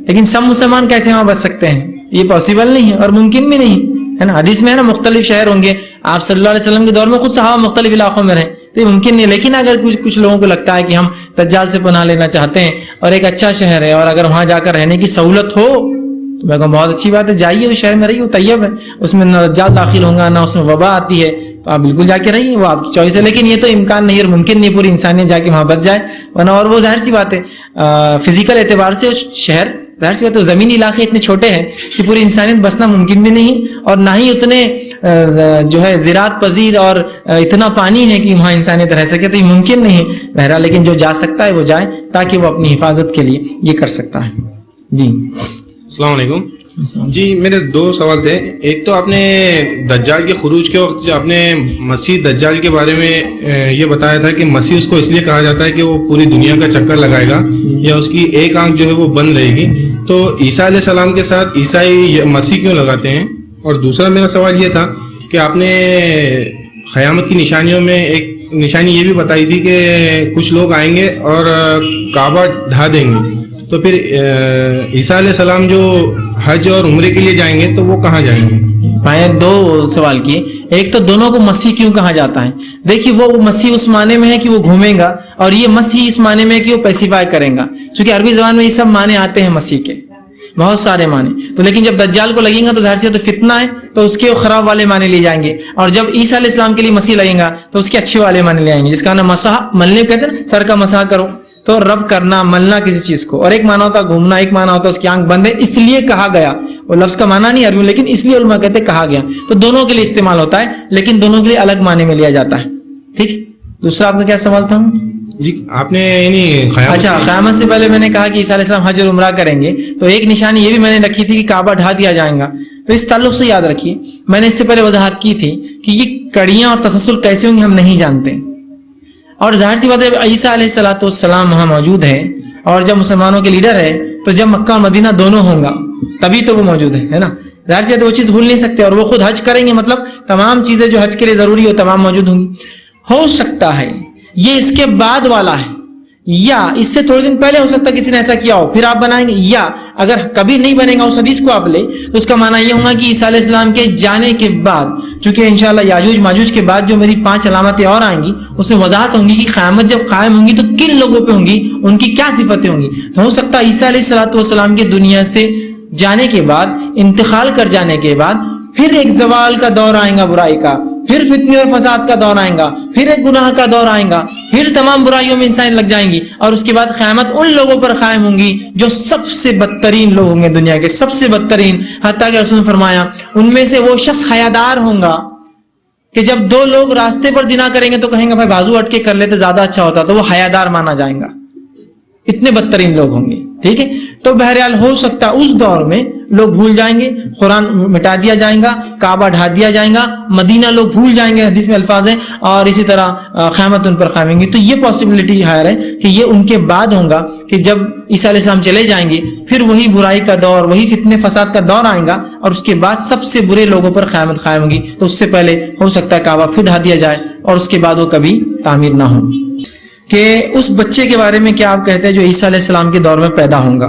لیکن سب مسلمان کیسے وہاں بچ سکتے ہیں؟ یہ پاسبل نہیں ہے اور ممکن بھی نہیں ہے نا. حدیث میں ہے نا مختلف شہر ہوں گے, آپ صلی اللہ علیہ وسلم کے دور میں خود صحابہ مختلف علاقوں میں رہیں, تو یہ ممکن نہیں. لیکن اگر کچھ لوگوں کو لگتا ہے کہ ہم دجال سے پناہ لینا چاہتے ہیں اور ایک اچھا شہر ہے اور اگر وہاں جا کر رہنے کی سہولت ہو تو میں کہوں بہت اچھی بات ہے, جائیے اس شہر میں رہیے, وہ طیب ہے, اس میں نہ دجال داخل ہوں گا, نہ اس میں وبا آتی ہے, تو آپ بالکل جا کے رہیے, وہ آپ کی چوائس ہے. لیکن یہ تو امکان نہیں اور ممکن نہیں پوری انسانیت جا کے وہاں بس جائے, ورنہ اور وہ ظاہر سی بات ہے فزیکل اعتبار سے شہر ظاہر سی بات ہے زمینی علاقے اتنے چھوٹے ہیں کہ پوری انسانیت بسنا ممکن بھی نہیں, اور نہ ہی اتنے جو ہے زراعت پذیر اور اتنا پانی ہے کہ وہاں انسانیت رہ سکے, تو یہ ممکن نہیں ہے. بہرحال لیکن جو جا سکتا ہے وہ جائے تاکہ وہ اپنی حفاظت کے لیے یہ کر سکتا ہے. جی
السلام علیکم. جی میرے دو سوال تھے. ایک تو آپ نے دجال کے خروج کے وقت جو آپ نے مسیح دجال کے بارے میں یہ بتایا تھا کہ مسیح اس کو اس لیے کہا جاتا ہے کہ وہ پوری دنیا کا چکر لگائے گا یا اس کی ایک آنکھ جو ہے وہ بند رہے گی, تو عیسیٰ علیہ السلام کے ساتھ عیسائی مسیح کیوں لگاتے ہیں؟ اور دوسرا میرا سوال یہ تھا کہ آپ نے قیامت کی نشانیوں میں ایک نشانی یہ بھی بتائی تھی کہ کچھ لوگ آئیں گے اور کعبہ ڈھا دیں گے, تو پھر عیسیٰ علیہ السلام جو حج اور عمرے کے لیے جائیں گے تو وہ کہاں جائیں گے؟
میں دو سوال کیے. ایک تو دونوں کو مسیح کیوں کہا جاتا ہے؟ دیکھیے وہ مسیح اس معنی میں ہے کہ وہ گھومے گا, اور یہ مسیح اس معنی میں ہے کہ وہ پیسیفائی کرے گا, چونکہ عربی زبان میں یہ سب معنی آتے ہیں مسیح کے, بہت سارے معنی. تو لیکن جب دجال کو لگیں گا تو ظاہر سے تو فتنہ ہے, تو اس کے خراب والے معنی لیے جائیں گے, اور جب عیسیٰ علیہ السلام کے لیے مسیح لگیں گا تو اس کے اچھے والے معنی لے آئیں گے, جس کا نام مسح ملنے کہتے ہیں, سر کا مسح کرو, تو رب کرنا ملنا کسی چیز کو, اور ایک معنی ہوتا گھومنا, ایک معنی ہوتا اس کی آنکھ بند ہے اس لیے کہا گیا, وہ لفظ کا معنی نہیں عربی, لیکن اس لیے علماء کہتے کہا گیا. تو دونوں کے لیے استعمال ہوتا ہے, لیکن دونوں کے لیے الگ معنی میں لیا جاتا ہے. ٹھیک. دوسرا آپ کا کیا سوال تھا؟
جی آپ نے یعنی
اچھا قیامت سے پہلے میں نے کہا کہ عیسیٰ علیہ السلام حج اور عمرہ کریں گے, تو ایک نشانی یہ بھی میں نے رکھی تھی کہ کعبہ ڈھا دیا جائے گا. تو اس تعلق سے یاد رکھیے میں نے اس سے پہلے وضاحت کی تھی کہ یہ کڑیاں اور تسلسل کیسے ہوں گے ہم نہیں جانتے, اور ظاہر سی بات ہے عیسیٰ علیہ السلام وہاں موجود ہے, اور جب مسلمانوں کے لیڈر ہے تو جب مکہ اور مدینہ دونوں ہوں گا تبھی تو وہ موجود ہے نا. ظاہر سی بات ہے وہ چیز بھول نہیں سکتے, اور وہ خود حج کریں گے, مطلب تمام چیزیں جو حج کے لیے ضروری ہو تمام موجود ہوں گی. ہو سکتا ہے یہ اس کے بعد والا ہے, یا اس سے تھوڑے دن پہلے ہو سکتا ہے کسی نے ایسا کیا ہو پھر آپ بنائیں گے, یا اگر کبھی نہیں بنے گا اس حدیث کو آپ لے تو اس کا معنی یہ ہوگا کہ عیسیٰ علیہ السلام کے جانے کے بعد, چونکہ انشاءاللہ یاجوج ماجوج کے بعد جو میری 5 علامتیں اور آئیں گی اس میں وضاحت ہوں گی کہ قیامت جب قائم ہوں گی تو کن لوگوں پہ ہوں گی, ان کی کیا صفتیں ہوں گی. تو ہو سکتا ہے عیسیٰ علیہ السلام کے دنیا سے جانے کے بعد, انتقال کر جانے کے بعد پھر ایک زوال کا دور آئے گا برائی کا, پھر فتنے اور فساد کا دور آئے گا, پھر ایک گناہ کا دور آئے گا, پھر تمام برائیوں میں انسان لگ جائیں گی, اور اس کے بعد قیامت ان لوگوں پر قائم ہوں گی جو سب سے بدترین لوگ ہوں گے دنیا کے, سب سے بدترین. حتیٰ کہ رسول نے فرمایا ان میں سے وہ شخص حیادار ہوں گا کہ جب 2 لوگ راستے پر زنا کریں گے تو کہیں گے بھائی بازو ہٹ کے کر لیتے زیادہ اچھا ہوتا, تو وہ حیادار مانا جائے گا. اتنے بدترین لوگ ہوں گے. ٹھیک ہے. تو بہرحال ہو سکتا ہے اس دور میں لوگ بھول جائیں گے, قرآن مٹا دیا جائے گا, کعبہ ڈھا دیا جائے گا, مدینہ لوگ بھول جائیں گے, حدیث میں الفاظ ہیں, اور اسی طرح قیامت ان پر قائم ہوگی. تو یہ پاسبلٹی ہائر ہے کہ یہ ان کے بعد ہوگا کہ جب عیسیٰ علیہ السلام چلے جائیں گے پھر وہی برائی کا دور, وہی فتنے فساد کا دور آئے گا, اور اس کے بعد سب سے برے لوگوں پر قیامت قائم ہوگی. تو اس سے پہلے ہو سکتا ہے کعبہ پھر ڈھا دیا جائے اور اس کے بعد وہ کبھی تعمیر نہ ہو. کہ اس بچے کے بارے میں کیا آپ کہتے ہیں جو عیسیٰ علیہ السلام کے دور میں پیدا ہوگا؟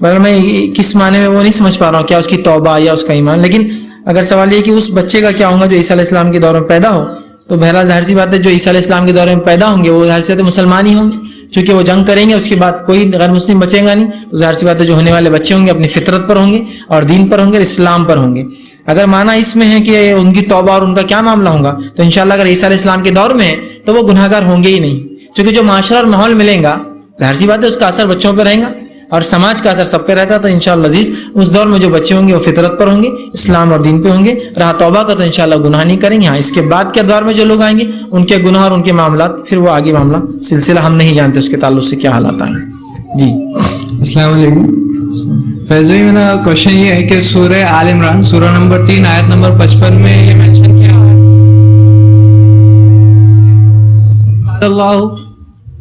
میں کس معنی میں وہ نہیں سمجھ پا رہا ہوں, کیا اس کی توبہ یا اس کا ایمان. لیکن اگر سوال یہ کہ اس بچے کا کیا ہوگا جو عیسیٰ علیہ السلام کے دور میں پیدا ہو, تو بہرحال ظاہر سی بات ہے جو عیسیٰ علیہ السلام کے دور میں پیدا ہوں گے وہ ظاہر سی بات ہے مسلمان ہی ہوں گے, چونکہ وہ جنگ کریں گے, اس کے بعد کوئی غیر مسلم بچے گا نہیں. تو ظاہر سی بات ہے جو ہونے والے بچے ہوں گے اپنی فطرت پر ہوں گے اور دین پر ہوں گے, اسلام پر ہوں گے. اگر معنی اس میں ہے کہ ان کی توبہ اور ان کا کیا معاملہ ہوگا, تو انشاءاللہ اگر عیسیٰ علیہ السلام کے دور میں ہے تو وہ گناہ گار ہوں گے ہی نہیں, کیونکہ جو معاشرہ اور ماحول ملیں گا ظاہر سی بات ہے اس کا اثر بچوں پہ رہے گا اور سماج کا اثر سب پہ رہتا. تو انشاءاللہ عزیز اس دور میں جو بچے ہوں گے وہ فطرت پر ہوں گے, اسلام اور دین پہ ہوں گے. رہا توبہ کا تو انشاءاللہ گناہ نہیں کریں گے. ہاں اس کے بعد کے دور میں جو لوگ آئیں گے ان کے گناہ اور ان کے معاملات پھر وہ آگے معاملہ سلسلہ ہم نہیں جانتے اس کے تعلق سے کیا حالات آئیں. جی
السلام علیکم. فیض بھائی میرا کوشچن یہ ہے کہ سورہ آل عمران سورہ نمبر 3 آیت نمبر 55 میں یہ مینشن کیا اللہ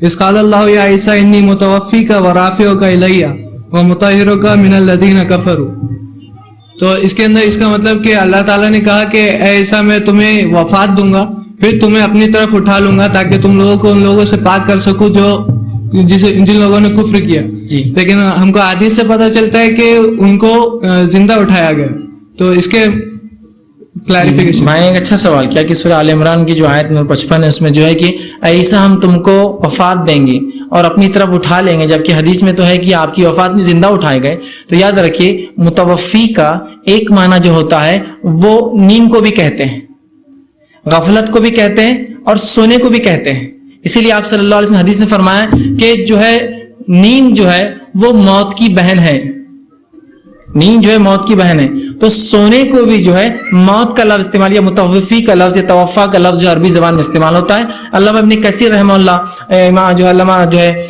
اس قال اللہ یا عیسیٰ انی متوفیک و رافعک الیہ و مطہرک من الذین کفروا. تو اس کے اندر اس کا مطلب کہ اللہ تعالیٰ نے کہا کہ اے عیسیٰ میں تمہیں وفات دوں گا پھر تمہیں اپنی طرف اٹھا لوں گا تاکہ تم لوگوں کو ان لوگوں سے پاک کر سکو جو جن لوگوں نے کفر کیا. لیکن ہم کو حدیث سے پتہ چلتا ہے کہ ان کو زندہ اٹھایا گیا. تو اس کے کلیریفیکیشن.
میں ایک اچھا سوال کیا کہ سورہ آل عمران کی جو آیت نمبر 55 ہے اس میں جو ہے کہ عیسیٰ ہم تم کو وفات دیں گے اور اپنی طرف اٹھا لیں گے, جبکہ حدیث میں تو ہے کہ آپ کی وفات میں زندہ اٹھائے گئے. تو یاد رکھیے متوفی کا ایک معنی جو ہوتا ہے وہ نیم کو بھی کہتے ہیں.
غفلت کو بھی کہتے ہیں اور سونے کو بھی کہتے ہیں. اسی لیے آپ صلی اللہ علیہ وسلم حدیث میں فرمایا کہ جو ہے نیند جو ہے وہ موت کی بہن ہے. نیند جو ہے موت کی بہن ہے. تو سونے کو بھی جو ہے موت کا لفظ استعمال یا متوفی کا لفظ یا توفا کا لفظ جو عربی زبان میں استعمال ہوتا ہے. علامہ ابن کثیر رحمہ اللہ، علامہ جو ہے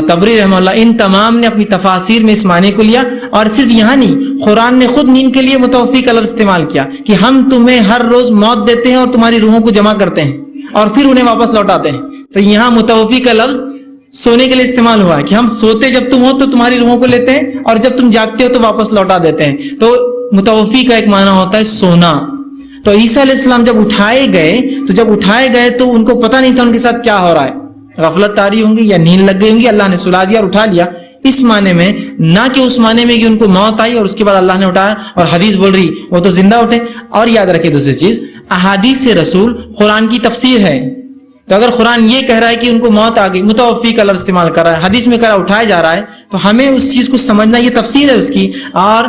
طبری رحمہ اللہ، ان تمام نے اپنی تفاسیر میں اس معنی کو لیا. اور صرف یہاں نہیں، قرآن نے خود نیند کے لیے متوفی کا لفظ استعمال کیا کہ ہم تمہیں ہر روز موت دیتے ہیں اور تمہاری روحوں کو جمع کرتے ہیں اور پھر انہیں واپس لوٹاتے ہیں. تو یہاں متوفی کا لفظ سونے کے لیے استعمال ہوا ہے کہ ہم سوتے جب تم ہو تو تمہاری روحوں کو لیتے ہیں اور جب تم جاگتے ہو تو واپس لوٹا دیتے ہیں. تو متوفی کا ایک معنی ہوتا ہے سونا. تو عیسیٰ علیہ السلام جب اٹھائے گئے تو ان کو پتہ نہیں تھا ان کے ساتھ کیا ہو رہا ہے. غفلت طاری ہوں گی یا نیند لگ گئی ہوں گی، اللہ نے سلا دیا اور اٹھا لیا. اس معنی میں نہ کہ اس معنی میں کہ ان کو موت آئی اور اس کے بعد اللہ نے اٹھایا. اور حدیث بول رہی وہ تو زندہ اٹھے. اور یاد رکھیں دوسری چیز، احادیث رسول قرآن کی تفسیر ہے. تو اگر قرآن یہ کہہ رہا ہے کہ ان کو موت آ گئی، متوفی کا لفظ استعمال کر رہا ہے، حدیث میں کہہ رہا ہے اٹھایا جا رہا ہے، تو ہمیں اس چیز کو سمجھنا، یہ تفسیر ہے اس کی. اور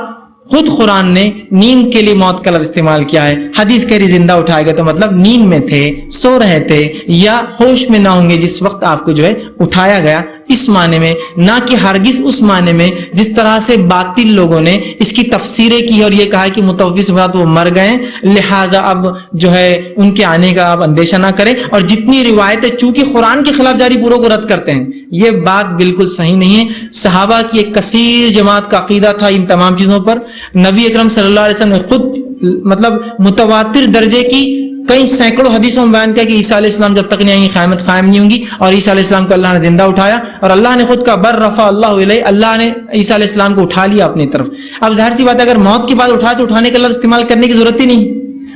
خود قرآن نے نیند کے لیے موت کا لفظ استعمال کیا ہے. حدیث کہہ رہی زندہ اٹھائے گا، تو مطلب نیند میں تھے، سو رہے تھے یا ہوش میں نہ ہوں گے جس وقت آپ کو جو ہے اٹھایا گیا. اس معنی میں، نہ کہ ہرگز اس معنی میں جس طرح سے باطل لوگوں نے اس کی تفسیریں کی اور یہ کہا کہ متوفی سے مراد وہ مر گئے، لہٰذا اب جو ہے ان کے آنے کا آپ اندیشہ نہ کریں. اور جتنی روایتیں چونکہ قرآن کے خلاف جاری پوروں کو رد کرتے ہیں، یہ بات بالکل صحیح نہیں ہے. صحابہ کی ایک کثیر جماعت کا عقیدہ تھا ان تمام چیزوں پر. نبی اکرم صلی اللہ علیہ وسلم نے خود مطلب متواتر درجے کی کئی سینکڑوں حدیثوں میں بیان کیا کہ عیسیٰ علیہ السلام جب تک نہیں آئیں گے قیامت قائم نہیں ہوں گی. اور عیسیٰ علیہ السلام کو اللہ نے زندہ اٹھایا اور اللہ نے خود کا بر رفع اللہ علیہ، اللہ نے عیسیٰ علیہ السلام کو اٹھا لیا اپنی طرف. اب ظاہر سی بات ہے اگر موت کی بات اٹھائے تو اٹھانے کا لفظ استعمال کرنے کی ضرورت ہی نہیں.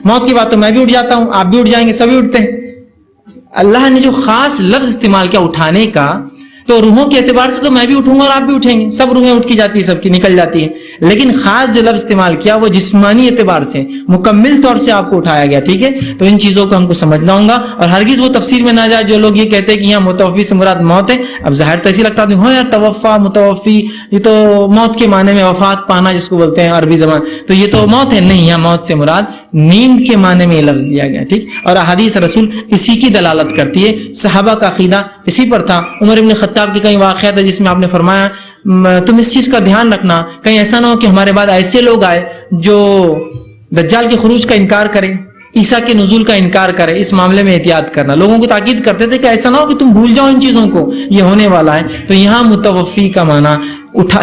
موت کی بات تو میں بھی اٹھ جاتا ہوں، آپ بھی اٹھ جائیں گے، سبھی اٹھتے ہیں. اللہ نے جو خاص لفظ استعمال کیا اٹھانے کا، تو روحوں کے اعتبار سے تو میں بھی اٹھوں گا اور آپ بھی اٹھیں گے، سب روحیں اٹھ کی جاتی ہے، سب کی نکل جاتی ہے. لیکن خاص جو لفظ استعمال کیا وہ جسمانی اعتبار سے مکمل طور سے آپ کو اٹھایا گیا. ٹھیک ہے، تو ان چیزوں کو ہم کو سمجھنا ہوگا اور ہرگز وہ تفسیر میں نہ جائے جو لوگ یہ کہتے ہیں کہ یہاں متوفی سے مراد موت ہے. اب ظاہر تو ایسی لگتا ہے ہو یا توفا متوفی، یہ تو موت کے معنی میں وفات پانا جس کو بولتے ہیں عربی زبان، تو یہ تو موت ہے. نہیں، یہاں موت سے مراد نیند کے معنی میں یہ لفظ دیا گیا. ٹھیک، اور احادیث رسول اسی کی دلالت کرتی ہے. صحابہ کا عقیدہ اسی پر تھا. عمر ابن خطاب کے کئی واقعات ہے جس میں آپ نے فرمایا تم اس چیز کا دھیان رکھنا کہیں ایسا نہ ہو کہ ہمارے بعد ایسے لوگ آئے جو دجال کے خروج کا انکار کریں، عیسیٰ کے نزول کا انکار کرے. اس معاملے میں احتیاط کرنا. لوگوں کو تاکید کرتے تھے کہ ایسا نہ ہو کہ تم بھول جاؤ ان چیزوں کو، یہ ہونے والا ہے. تو یہاں متوفی کا معنی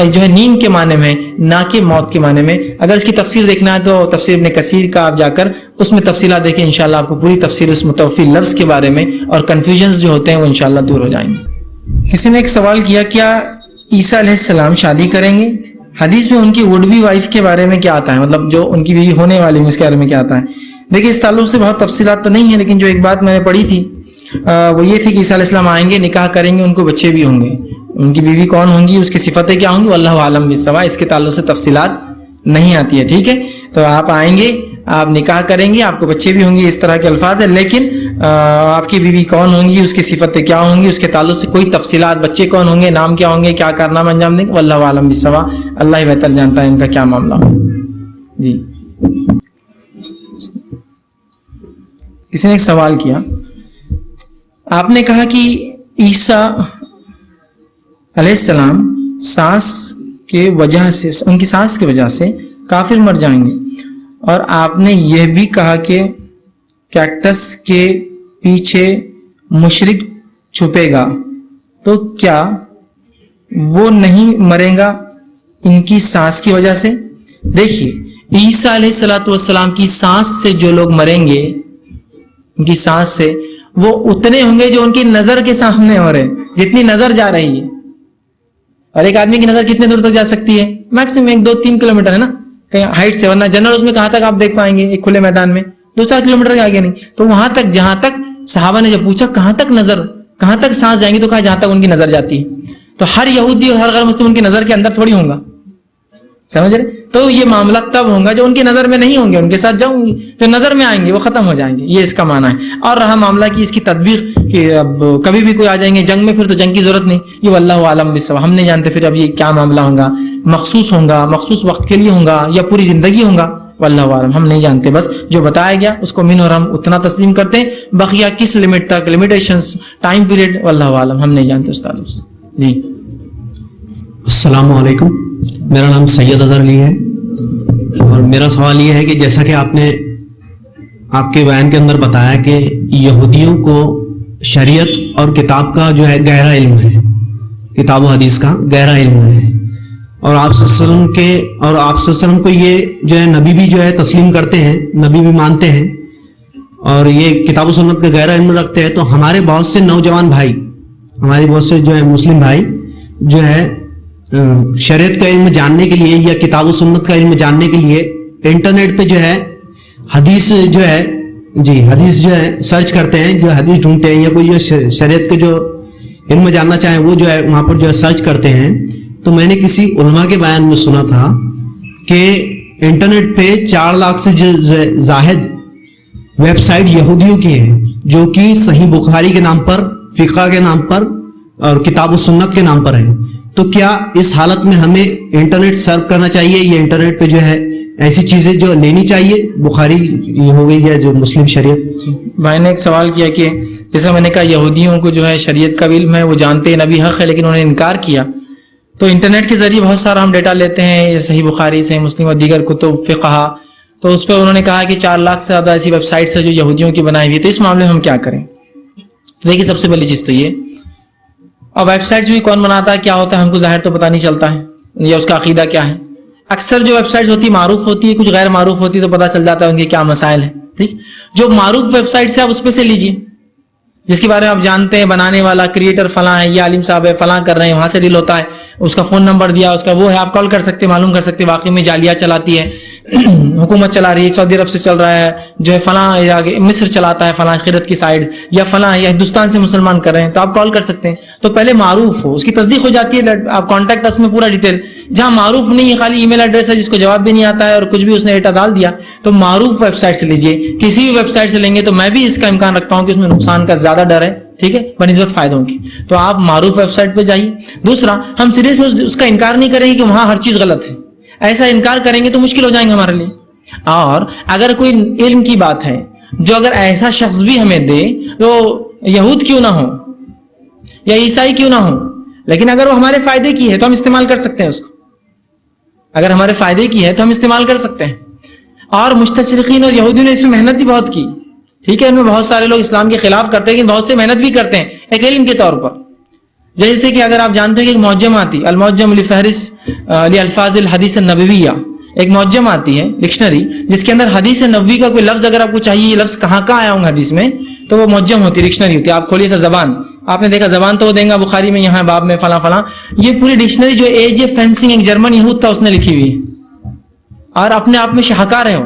جو ہے نیند کے معنی میں، نہ کہ موت کے معنی میں. اگر اس کی تفسیر دیکھنا ہے تو تفسیر ابن کثیر کا آپ جا کر اس میں تفصیلات دیکھیں، انشاءاللہ آپ کو پوری تفسیر اس متوفی لفظ کے بارے میں اور کنفیوژنز جو ہوتے ہیں وہ انشاءاللہ دور ہو جائیں گے. کسی نے ایک سوال کیا، کیا عیسیٰ علیہ السلام شادی کریں گے؟ حدیث میں ان کی وڈ بی وائف کے بارے میں کیا آتا ہے، مطلب جو ان کی بیوی ہونے والی ہے اس کے بارے میں کیا آتا ہے؟ دیکھیے اس تعلق سے بہت تفصیلات تو نہیں ہیں، لیکن جو ایک بات میں نے پڑھی تھی وہ یہ تھی کہ عیسیٰ علیہ السلام آئیں گے، نکاح کریں گے، ان کو بچے بھی ہوں گے. ان کی بیوی کون ہوں گی، اس کی صفتیں کیا ہوں گی، اللہ عالم بالصواب. اس کے تعلق سے تفصیلات نہیں آتی ہے. ٹھیک ہے، تو آپ آئیں گے، آپ نکاح کریں گے، آپ کو بچے بھی ہوں گے، اس طرح کے الفاظ ہیں. لیکن آپ کی بیوی کون ہوں گی، اس کی صفتیں کیا ہوں گی، اس کے تعلق سے کوئی تفصیلات، بچے کون ہوں گے، نام کیا ہوں گے، کیا کارنامہ انجام دیں گے، واللہ عالم بالصواب. اللہ ہی بہتر جانتا ہے ان کا کیا معاملہ ہو. جی کسی نے ایک سوال کیا، آپ نے کہا کہ عیسیٰ علیہ السلام سانس کے وجہ سے، ان کی سانس کی وجہ سے کافر مر جائیں گے، اور آپ نے یہ بھی کہا کہ کیکٹس کے پیچھے مشرک چھپے گا، تو کیا وہ نہیں مرے گا ان کی سانس کی وجہ سے؟ دیکھیے عیسیٰ علیہ السلام کی سانس سے جو لوگ مریں گے، ان کی سانس سے، وہ اتنے ہوں گے جو ان کی نظر کے سامنے ہو رہے، جتنی نظر جا رہی ہے. اور ایک آدمی کی نظر کتنے دور تک جا سکتی ہے؟ میکسیمم 1-2-3 کلومیٹر ہے نا، کہیں ہائٹ سے، ورنہ جنرل اس میں کہاں تک آپ دیکھ پائیں گے ایک کھلے میدان میں؟ 2-4 کلومیٹر کے آگے نہیں. تو وہاں تک، جہاں تک صحابہ نے جب پوچھا کہاں تک نظر، کہاں تک سانس جائیں گی، تو کہا جہاں تک ان کی نظر جاتی ہے. تو ہر یہودی اور ہر غیر مسلم ان کی نظر کے اندر تھوڑی ہوں گا، سمجھ رہے؟ تو یہ معاملہ تب ہوگا جو ان کی نظر میں نہیں ہوں گے، ان کے ساتھ جاؤں گی، جو نظر میں آئیں گے وہ ختم ہو جائیں گے. یہ اس کا معنی ہے. اور رہا معاملہ کی اس کی تطبیق کہ اب کبھی بھی کوئی آ جائیں گے جنگ میں، پھر تو جنگ کی ضرورت نہیں. یہ واللہ عالم بالصواب، ہم نہیں جانتے پھر اب یہ کیا معاملہ ہوگا، مخصوص ہوگا، مخصوص وقت کے لیے ہوگا یا پوری زندگی ہوگا، واللہ عالم، ہم نہیں جانتے، بس جو بتایا گیا اس کو من اور ہم اتنا تسلیم کرتے ہیں، بقیہ کس لمٹ تک، لمیٹیشنز، ٹائم پیریڈ، واللہ عالم ہم نہیں جانتے استاد جی۔
السلام علیکم، میرا نام سید اظہر علی ہے، اور میرا سوال یہ ہے کہ جیسا کہ آپ نے آپ کے بیان کے اندر بتایا کہ یہودیوں کو شریعت اور کتاب کا جو ہے گہرا علم ہے، کتاب و حدیث کا گہرا علم ہے، اور آپ صلی اللہ علیہ وسلم کے اور آپ صلی اللہ علیہ وسلم کو یہ جو ہے نبی بھی جو ہے تسلیم کرتے ہیں، نبی بھی مانتے ہیں، اور یہ کتاب و سنت کا گہرا علم رکھتے ہیں، تو ہمارے بہت سے نوجوان بھائی، ہمارے بہت سے جو ہے مسلم بھائی جو ہے شریعت کا علم جاننے کے لیے یا کتاب و سنت کا علم جاننے کے لیے انٹرنیٹ پہ جو ہے حدیث جو ہے حدیث جو ہے سرچ کرتے ہیں، جو حدیث ڈھونڈتے ہیں، یا کوئی جو شریعت کے جو علم جاننا چاہیں وہ جو ہے وہاں پر جو ہے سرچ کرتے ہیں۔ تو میں نے کسی علماء کے بیان میں سنا تھا کہ انٹرنیٹ پہ 4 لاکھ سے زائد ویب سائٹ یہودیوں کی ہیں، جو کہ صحیح بخاری کے نام پر، فقہ کے نام پر اور کتاب و سنت کے نام پر ہیں۔ تو کیا اس حالت میں ہمیں انٹرنیٹ سرو کرنا چاہیے یا انٹرنیٹ پہ جو ہے ایسی چیزیں جو لینی چاہیے، بخاری ہو گئی یا جو مسلم شریعت؟
بھائی نے ایک سوال کیا کہ جیسا میں نے کہا یہودیوں کو جو ہے شریعت کا علم ہے، وہ جانتے ہیں نبی حق ہے لیکن انہوں نے انکار کیا، تو انٹرنیٹ کے ذریعے بہت سارا ہم ڈیٹا لیتے ہیں، صحیح بخاری، صحیح مسلم اور دیگر کتب فقہ، تو اس پہ انہوں نے کہا کہ 4 لاکھ سے زیادہ ایسی ویب سائٹس ہیں جو یہودیوں کی بنائی ہوئی ہے، تو اس معاملے میں ہم کیا کریں؟ دیکھیے سب سے پہلی چیز تو یہ، اور ویب سائٹس بھی کون بناتا ہے، کیا ہوتا ہے، ہم کو ظاہر تو پتہ نہیں چلتا ہے، یا اس کا عقیدہ کیا ہے۔ اکثر جو ویب سائٹس ہوتی ہے معروف ہوتی ہے، کچھ غیر معروف ہوتی ہے، تو پتہ چل جاتا ہے ان کے کیا مسائل ہیں، ٹھیک۔ جو معروف ویب سائٹس ہے آپ اس پہ سے لیجئے، جس کے بارے میں آپ جانتے ہیں بنانے والا کریٹر فلاں ہے، یہ عالم صاحب ہے، فلاں کر رہے ہیں، وہاں سے ڈیل ہوتا ہے، اس کا فون نمبر دیا، اس کا وہ ہے، آپ کال کر سکتے، معلوم کر سکتے واقعی میں جعلیہ چلاتی ہے، حکومت چلا رہی ہے، سعودی عرب سے چل رہا ہے، جو ہے فلاں مصر چلاتا ہے فلاں خیرت کی سائٹ، یا فلاں یا ہندوستان سے مسلمان کر رہے ہیں، تو آپ کال کر سکتے ہیں۔ تو پہلے معروف ہو، اس کی تصدیق ہو جاتی ہے، آپ کانٹیکٹ اس میں پورا ڈیٹیل، جہاں معروف نہیں ہے، خالی ای میل ایڈریس ہے جس کو جواب بھی نہیں آتا ہے اور کچھ بھی اس نے ڈیٹا ڈال دیا، تو معروف ویب سائٹ سے لیجئے۔ کسی بھی ویب سائٹ سے لیں گے تو میں بھی اس کا امکان رکھتا ہوں کہ اس میں نقصان کا زیادہ ڈر ہے، ٹھیک ہے، بنسبت فائدوں کی، تو آپ معروف ویب سائٹ پہ جائیے۔ دوسرا، ہم سرے سے اس کا انکار نہیں کریں گے کہ وہاں ہر چیز غلط ہے، ایسا انکار کریں گے تو مشکل ہو جائیں گے ہمارے لیے۔ اور اگر کوئی علم کی بات ہے جو اگر ایسا شخص بھی ہمیں دے، تو یہود کیوں نہ ہو یا عیسائی کیوں نہ ہو، لیکن اگر وہ ہمارے فائدے کی ہے تو ہم استعمال کر سکتے ہیں اس کو، اگر ہمارے فائدے کی ہے تو ہم استعمال کر سکتے ہیں۔ اور مستشرقین اور یہودیوں نے اس میں محنت بھی بہت کی، ٹھیک ہے، ان میں بہت سارے لوگ اسلام کے خلاف کرتے ہیں لیکن بہت سے محنت بھی کرتے ہیں ایک علم کے طور پر۔ جیسے کہ اگر آپ جانتے ہیں کہ ایک معجم آتی، المعجم لفہرس لالفاظ الحدیث النبویہ، ایک معجم آتی ہے ڈکشنری جس کے اندر حدیث نبوی کا کوئی لفظ اگر آپ کو چاہیے، یہ لفظ کہاں آیا ہوں حدیث میں، تو وہ معجم ہوتی ہے، ڈکشنری ہوتی ہے۔ آپ کھولیے سا زبان، آپ نے دیکھا زبان تو وہ دیں گا بخاری میں یہاں باب میں فلاں فلاں، یہ پوری ڈکشنری جو AJ فینسنگ ایک جرمن یہود تھا اس نے لکھی ہوئی ہے، اور اپنے آپ میں شاہکار ہے وہ،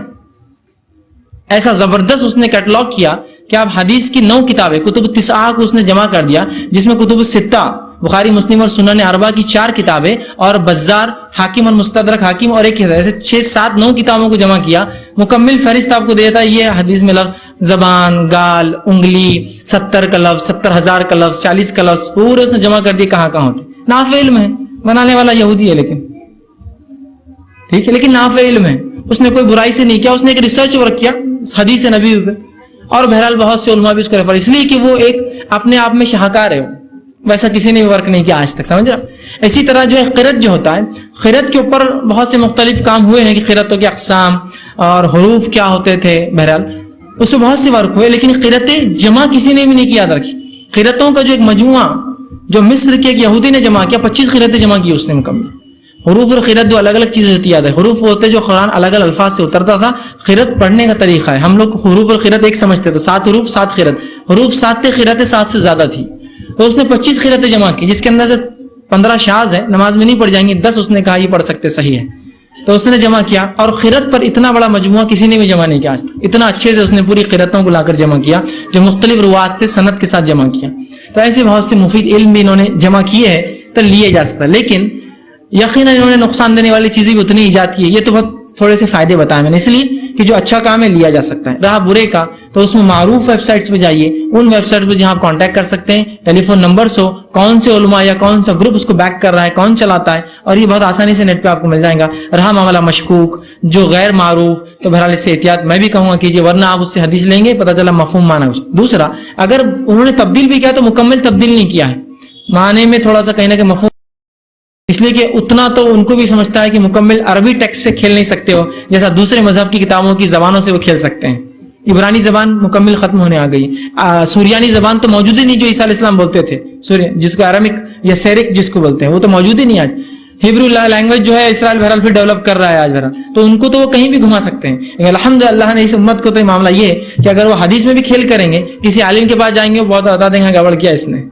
ایسا زبردست اس نے کیٹلاگ کیا کہ آپ حدیث کی 9 کتابیں کتب 9 کو اس نے جمع کر دیا، جس میں کتب 6 بخاری مسلم اور سنن 4 کی 4 کتابیں، اور بزار حاکم اور مستدرک حاکم اور ایک، ایسے 6 7 9 کتابوں کو جمع کیا، مکمل فہرست آپ کو دیتا ہے۔ یہ حدیث میں لفظ زبان، گال، انگلی، 70 کا لفظ، 70,000 کا لفظ، 40 کا لفظ پورے اس نے جمع کر دیے، کہاں ہوتے، نافع علم ہے، بنانے والا یہودی ہے لیکن، ٹھیک ہے، لیکن نافع علم ہے، اس نے کوئی برائی سے نہیں کیا، اس نے ایک ریسرچ ورک کیا حدیث نبی پہ، اور بہرحال بہت سے علماء بھی اس کو ریفر، اس لیے کہ وہ ایک اپنے آپ میں شاہکار ہے، ویسا کسی نے بھی ورک نہیں کیا آج تک، سمجھ رہا۔ اسی طرح جو ہے قرت جو ہوتا ہے، قرت کے اوپر بہت سے مختلف کام ہوئے ہیں کہ قرتوں کے اقسام اور حروف کیا ہوتے تھے، بہرحال اس میں بہت سے ورک ہوئے، لیکن قرتیں جمع کسی نے بھی نہیں کیا، یاد رکھی۔ قرتوں کا جو ایک مجموعہ جو مصر کے ایک یہودی نے جمع کیا، 25 قرتیں جمع کی اس نے مکمل۔ حروف اور قرت دو الگ الگ چیزیں ہوتی ہے، حروف ہوتے جو قرآن الگ الگ الفاظ سے اترتا تھا، قرت پڑھنے کا طریقہ ہے، ہم لوگ حروف اور قرت ایک سمجھتے تھے، 7 حروف 7 قرت، حروف 7 تھے، قرتیں 7 سے زیادہ تھی، تو اس نے 25 قرتیں جمع کی، جس کے اندر سے 15 شاذ ہے، نماز میں نہیں پڑھ جائیں گی، 10 اس نے کہا یہ پڑھ سکتے صحیح ہے، تو اس نے جمع کیا۔ اور قرت پر اتنا بڑا مجموعہ کسی نے بھی جمع نہیں کیا آج تک، اتنا اچھے سے اس نے پوری قرتوں کو لا کر جمع کیا، جو مختلف روایات سے سند کے ساتھ جمع کیا۔ تو ایسے بہت سے مفید علم بھی انہوں نے جمع کیے ہیں، تو لیے جا سکتا ہے، لیکن یقیناً انہوں نے نقصان دینے والی چیزیں بھی اتنی ایجاد کی ہے، یہ تو بہت تھوڑے سے فائدے بتائے میں نے، اس لیے کہ جو اچھا کام ہے لیا جا سکتا ہے. رہا برے کا تو اس میں معروف ویب سائٹس پہ جائیے, ان ویب سائٹ پہ جہاں آپ کانٹیکٹ کر سکتے ہیں, ٹیلی فون نمبرس ہو, کون سے علماء یا کون سا گروپ اس کو بیک کر رہا ہے, کون چلاتا ہے, اور یہ بہت آسانی سے نیٹ پہ آپ کو مل جائے گا. رہا معاملہ مشکوک جو غیر معروف, تو بہرحال اس سے احتیاط میں بھی کہوں گا کیجیے, ورنہ آپ اس سے حدیث لیں گے پتہ چلا مفہوم مانا. دوسرا, اگر انہوں نے تبدیل بھی کیا تو مکمل تبدیل نہیں کیا ہے, معنی میں تھوڑا سا کہیں نہ کہ مفہوم, اس لیے کہ اتنا تو ان کو بھی سمجھتا ہے کہ مکمل عربی ٹیکسٹ سے کھیل نہیں سکتے ہو جیسا دوسرے مذہب کی کتابوں کی زبانوں سے وہ کھیل سکتے ہیں. عبرانی زبان مکمل ختم ہونے آ گئی, سوریانی زبان تو موجود ہی نہیں جو عیسیٰ علیہ السلام بولتے تھے, جس کو ارامک یا سیرک جس کو بولتے ہیں, وہ تو موجود ہی نہیں آج. ہیبرو لینگویج جو ہے اسرائیل بہرحال پھر ڈیولپ کر رہا ہے آج بہرحال, تو ان کو تو وہ کہیں بھی گھما سکتے ہیں. الحمدللہ نے اس امت کو تو معاملہ یہ ہے کہ اگر وہ حدیث میں بھی کھیل کریں گے, کسی عالم کے پاس جائیں گے, وہ بہت بتا دیں گے گڑبڑ کیا اس نے.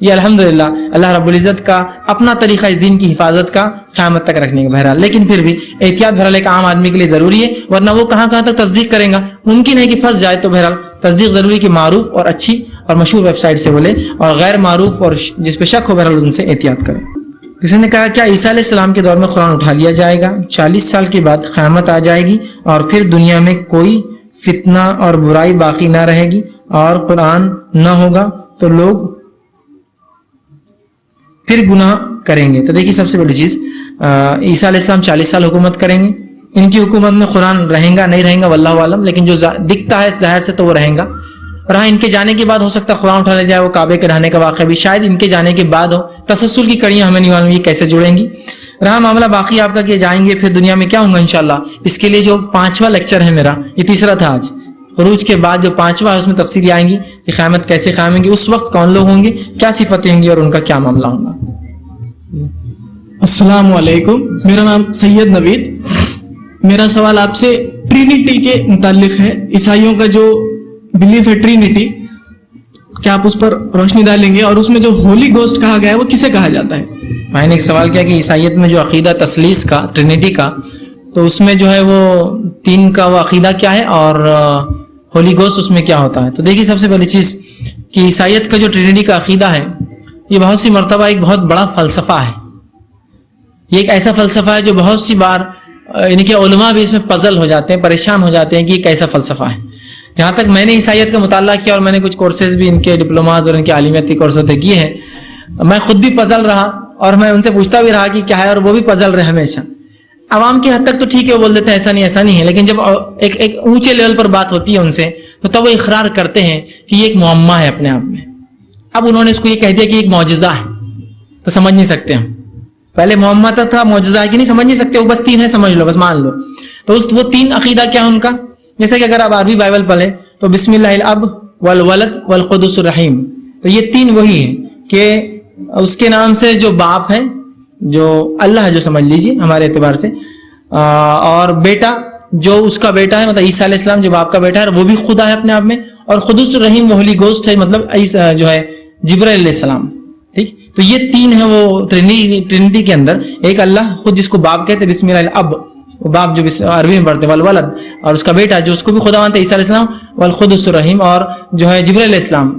یہ الحمدللہ اللہ رب العزت کا اپنا طریقہ اس دین کی حفاظت کا قیامت تک رکھنے کا. بہرحال لیکن پھر بھی احتیاط بہرحال ایک عام آدمی کے لیے ضروری ہے, ورنہ وہ کہاں کہاں تک تصدیق کرے گا, ممکن ہے کہ پھنس جائے. تو بہرحال تصدیق ضروری کہ معروف اور اچھی اور مشہور ویب سائٹ سے بولے, اور غیر معروف اور جس پہ شک ہو بہرحال ان سے احتیاط کرے. کسی نے کہا کیا عیسیٰ علیہ السلام کے دور میں قرآن اٹھا لیا جائے گا, 40 سال کے بعد قیامت آ جائے گی اور پھر دنیا میں کوئی فتنہ اور برائی باقی نہ رہے گی اور قرآن نہ ہوگا تو لوگ پھر گناہ کریں گے. تو دیکھیے سب سے بڑی چیز, عیسیٰ علیہ السلام 40 سال حکومت کریں گے, ان کی حکومت میں قرآن رہیں گا نہیں رہیں گا واللہ عالم, لیکن جو دکھتا ہے ظاہر سے تو وہ رہیں گا. رہا ان کے جانے کے بعد ہو سکتا ہے قرآن اٹھا لیا جائے, وہ کعبے کے ڈھانے کا واقعہ بھی شاید ان کے جانے کے بعد ہو. تسلسل کی کڑیاں ہمیں نہیں معلوم یہ کیسے جڑیں گی. رہا معاملہ باقی آپ کا کہ جائیں گے پھر دنیا میں کیا ہوں گا انشاءاللہ, اس کے لیے جو 5واں لیکچر ہے میرا, یہ تیسرا تھا آج, خروج کے بعد جو 5واں ہے اس میں تفصیل آئیں گی کہ قیامت کیسے قائم ہوگی, اس وقت کون لوگ ہوں گے, کیا صفتیں ہوں گی اور ان کا کیا معاملہ ہوگا.
السلام علیکم, میرا نام سید نوید. میرا سوال آپ سے ٹرینٹی کے متعلق ہے. عیسائیوں کا جو بلیف ہے ٹرینٹی, کیا آپ اس پر روشنی ڈالیں گے, اور اس میں جو ہولی گوسٹ کہا گیا ہے وہ کسے کہا جاتا ہے؟
میں نے ایک سوال کیا کہ عیسائیت میں جو عقیدہ تثلیث کا, ٹرینٹی کا, تو اس میں جو ہے وہ 3 کا وہ عقیدہ کیا ہے اور ہولی گوسٹ اس میں کیا ہوتا ہے. تو دیکھیے سب سے پہلی چیز کہ عیسائیت کا جو ٹرینٹی کا عقیدہ ہے یہ بہت سی مرتبہ ایک بہت بڑا فلسفہ ہے. یہ ایک ایسا فلسفہ ہے جو بہت سی بار یعنی کہ علماء بھی اس میں پزل ہو جاتے ہیں, پریشان ہو جاتے ہیں کہ یہ کیسا فلسفہ ہے. جہاں تک میں نے عیسائیت کا مطالعہ کیا اور میں نے کچھ کورسز بھی ان کے ڈپلوماز اور ان کے عالمیتی کورس ہوتے کیے ہیں, میں خود بھی پزل رہا اور میں ان سے پوچھتا بھی رہا کہ کیا ہے, اور وہ بھی پزل رہے ہمیشہ. عوام کی حد تک تو ٹھیک ہے, وہ بول دیتے ہیں ایسا نہیں ہے, لیکن جب ایک اونچے لیول پر بات ہوتی ہے ان سے تو تب وہ اقرار کرتے ہیں کہ یہ ایک معمہ ہے اپنے آپ میں. اب انہوں نے اس کو یہ کہہ دیا کہ ایک معجزہ ہے, تو سمجھ نہیں سکتے ہم. پہلے معمہ تھا, معجزہ ہے کہ نہیں سمجھ نہیں سکتے, وہ بس 3 ہے سمجھ لو, بس مان لو. تو وہ 3 عقیدہ کیا ہے ان کا, جیسے کہ اگر آپ عربی بائبل پڑھیں تو بسم اللہ الاب والولد والقدس الرحیم, تو یہ 3 وہی ہیں کہ اس کے نام سے جو باپ ہے, جو اللہ ہے جو سمجھ لیجیے ہمارے اعتبار سے, اور بیٹا جو اس کا بیٹا ہے مطلب عیسیٰ علیہ السلام جو باپ کا بیٹا ہے وہ بھی خدا ہے اپنے آپ میں, اور قدس الرحیم ہولی گوسٹ ہے مطلب جو ہے جبرائیل علیہ السلام. ٹھیک, تو یہ 3 ہیں وہ ٹرینٹی کے اندر. ایک اللہ خود جس کو باپ کہتے بسم اللہ الاب, وہ باپ جو عربی میں پڑھتے ہیں, والولد اور اس کا بیٹا جو اس کو بھی خدا مانتے عیسیٰ علیہ السلام, والقدس الرحیم اور جو ہے جبرائیل علیہ السلام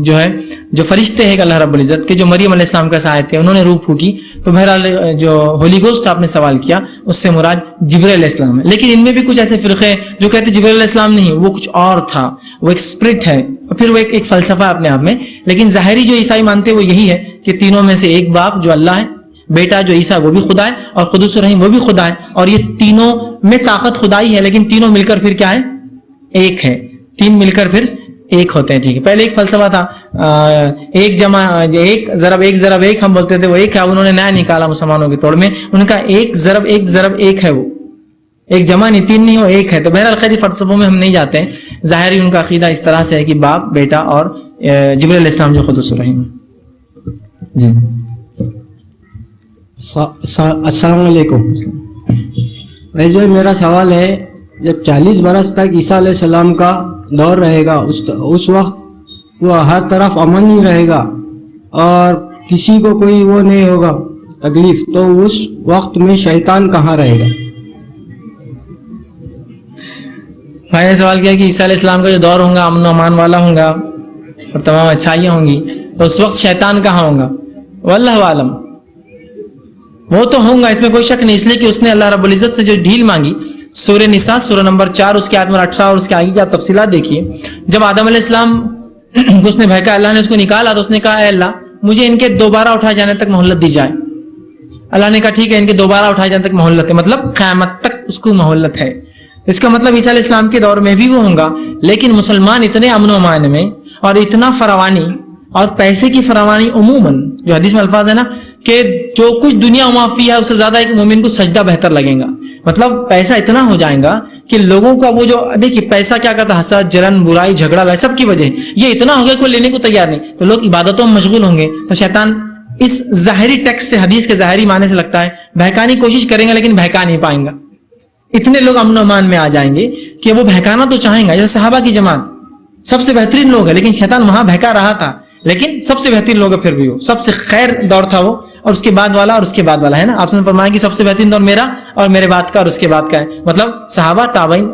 جو ہے جو فرشتے ہیں اللہ رب العزت کے, جو مریم علیہ السلام کا سایہ تھے, انہوں نے روح پھونکی. تو بہرحال جو ہولی گوسٹ آپ نے سوال کیا اس سے مراد جبرائیل علیہ السلام ہے. لیکن ان میں بھی کچھ ایسے فرقے جو کہتے جبرائیل علیہ السلام نہیں, وہ کچھ اور تھا, وہ ایک اسپرٹ ہے, اور پھر وہ ایک فلسفہ اپنے آپ میں. لیکن ظاہری جو عیسائی مانتے وہ یہی ہے کہ تینوں میں سے ایک باپ جو اللہ ہے, بیٹا جو عیسیٰ وہ بھی خدا ہے, اور قدس الرحیم وہ بھی خدا ہے, اور یہ تینوں میں طاقت خدائی ہے, لیکن تینوں مل کر پھر کیا ہے, ایک ہے. 3 مل کر پھر ایک ہوتے ہیں. ٹھیک ہے, پہلے ایک فلسفہ تھا ایک جمع ایک ضرب ایک ہم بولتے تھے, وہ ایک ہے, انہوں نے نیا نکالا مسلمانوں کے توڑ میں, ان کا ایک ضرب ایک ہے, وہ ایک جمع نہیں 3 نہیں, وہ ایک ہے. تو بہرحال خیر فلسفوں میں ہم نہیں جاتے ہیں. ظاہری ان کا عقیدہ اس طرح سے ہے کہ باپ بیٹا اور جبرائیل علیہ السلام جو قدس الرحیم. جی
السلام علیکم. جو میرا سوال ہے, جب 40 برس تک عیسیٰ علیہ السلام کا دور رہے گا, اس وقت وہ ہر طرف امن ہی رہے گا اور کسی کو کوئی وہ نہیں ہوگا تکلیف, تو اس وقت میں شیطان کہاں رہے گا؟
بھائی نے سوال کیا کہ عیسیٰ علیہ السلام کا جو دور ہوگا امن و امان والا ہوگا اور تمام اچھائیاں ہوں گی, تو اس وقت شیطان کہاں ہوگا؟ واللہ عالم, وہ تو ہوں گا, اس میں کوئی شک نہیں, اس لیے کہ اس نے اللہ رب العزت سے جو ڈھیل مانگی سورہ نساء سورہ نمبر 4 اس کی آیت نمبر 18 اور اس کے آگے کی آپ تفصیلات دیکھیے. جب آدم علیہ السلام کو اس نے بہکا, اللہ نے اس کو نکالا تو اس نے کہا اے اللہ مجھے ان کے دوبارہ اٹھائے جانے تک مہلت دی جائے. اللہ نے کہا ٹھیک ہے, ان کے دوبارہ اٹھائے جانے تک مہلت ہے, مطلب قیامت تک اس کو مہلت ہے. اس کا مطلب عیسیٰ علیہ السلام کے دور میں بھی وہ ہوں گا, لیکن مسلمان اتنے امن و امان میں اور اتنا فراوانی اور پیسے کی فراوانی, عموماً جو حدیث میں الفاظ ہے نا کہ جو کچھ دنیا معافی ہے اس سے زیادہ ایک مومن کو سجدہ بہتر لگے گا. مطلب پیسہ اتنا ہو جائے گا کہ لوگوں کا وہ جو دیکھیے پیسہ کیا کرتا ہے, حسد, جلن, برائی, جھگڑا, لڑائی, سب کی وجہ یہ اتنا ہو گیا کوئی لینے کو تیار نہیں, تو لوگ عبادتوں میں مشغول ہوں گے, تو شیطان اس ظاہری ٹیکسٹ سے, حدیث کے ظاہری معنی سے لگتا ہے بہکانے کی کوشش کریں گے لیکن بہکا نہیں پائیں گا. اتنے لوگ امن و امان میں آ جائیں گے کہ وہ بہکانا تو چاہیں گا. جیسے صحابہ کی جماعت سب سے بہترین لوگ ہے, لیکن شیطان وہاں بہکا رہا تھا, لیکن سب سے بہترین لوگ ہے, پھر بھی وہ سب سے خیر دور تھا وہ, اور اس کے بعد والا اور اس کے بعد والا ہے نا. آپ نے فرمایا کہ سب سے بہترین دور میرا اور میرے بعد کا اور اس کے بعد کا ہے. مطلب صحابہ تابعین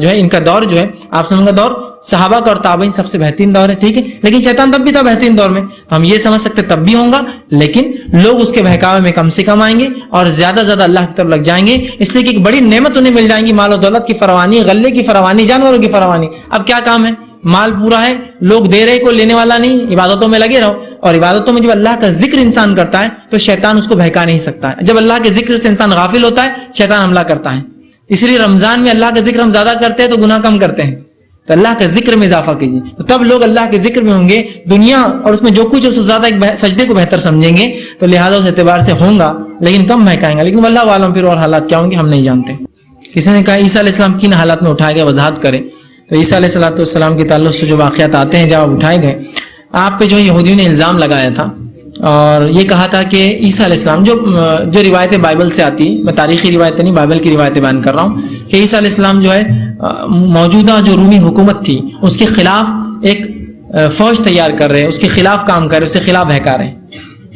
جو ہے ان کا دور جو ہے آپ کا دور صحابہ کا اور تابعین سب سے بہترین دور ہے, ٹھیک ہے. لیکن شیطان تب بھی تھا بہترین دور میں, تو ہم یہ سمجھ سکتے تب بھی ہوں گا, لیکن لوگ اس کے بہکاوے میں کم سے کم آئیں گے اور زیادہ زیادہ اللہ کی طرف لگ جائیں گے, اس لیے کہ ایک بڑی نعمت انہیں مل جائیں گی, مال و دولت کی فراوانی, غلے کی فراوانی, جانوروں کی فراوانی. اب کیا کام ہے, مال پورا ہے, لوگ دے رہے, کوئی لینے والا نہیں, عبادتوں میں لگے رہو. اور عبادتوں میں جب اللہ کا ذکر انسان کرتا ہے تو شیطان اس کو بہکا نہیں سکتا ہے. جب اللہ کے ذکر سے انسان غافل ہوتا ہے شیطان حملہ کرتا ہے. اس لیے رمضان میں اللہ کا ذکر ہم زیادہ کرتے ہیں تو گناہ کم کرتے ہیں, تو اللہ کے ذکر میں اضافہ کیجیے, تو تب لوگ اللہ کے ذکر میں ہوں گے. دنیا اور اس میں جو کچھ اس سے زیادہ ایک سجدے کو بہتر سمجھیں گے, تو لہٰذا اس اعتبار سے ہوں گا لیکن کم بہکائیں گا. لیکن اللہ عالم پھر اور حالات کیا ہوں گے ہم نہیں جانتے. کسی نے کہا عیسیٰ علیہ السلام کن حالات میں اٹھائے گئے, وضاحت کریں. تو عیسیٰ علیہ السلام کے تعلق سے جو واقعات آتے ہیں جب آپ اٹھائے گئے, آپ پہ جو یہودیوں نے الزام لگایا تھا اور یہ کہا تھا کہ عیسیٰ علیہ السلام جو روایتیں بائبل سے آتی, میں تاریخی روایتیں نہیں بائبل کی روایتیں بیان کر رہا ہوں, کہ عیسیٰ علیہ السلام جو ہے موجودہ جو رومی حکومت تھی اس کے خلاف ایک فوج تیار کر رہے ہیں, اس کے خلاف کام کر رہے, اس کے خلاف بہکا رہے ہیں.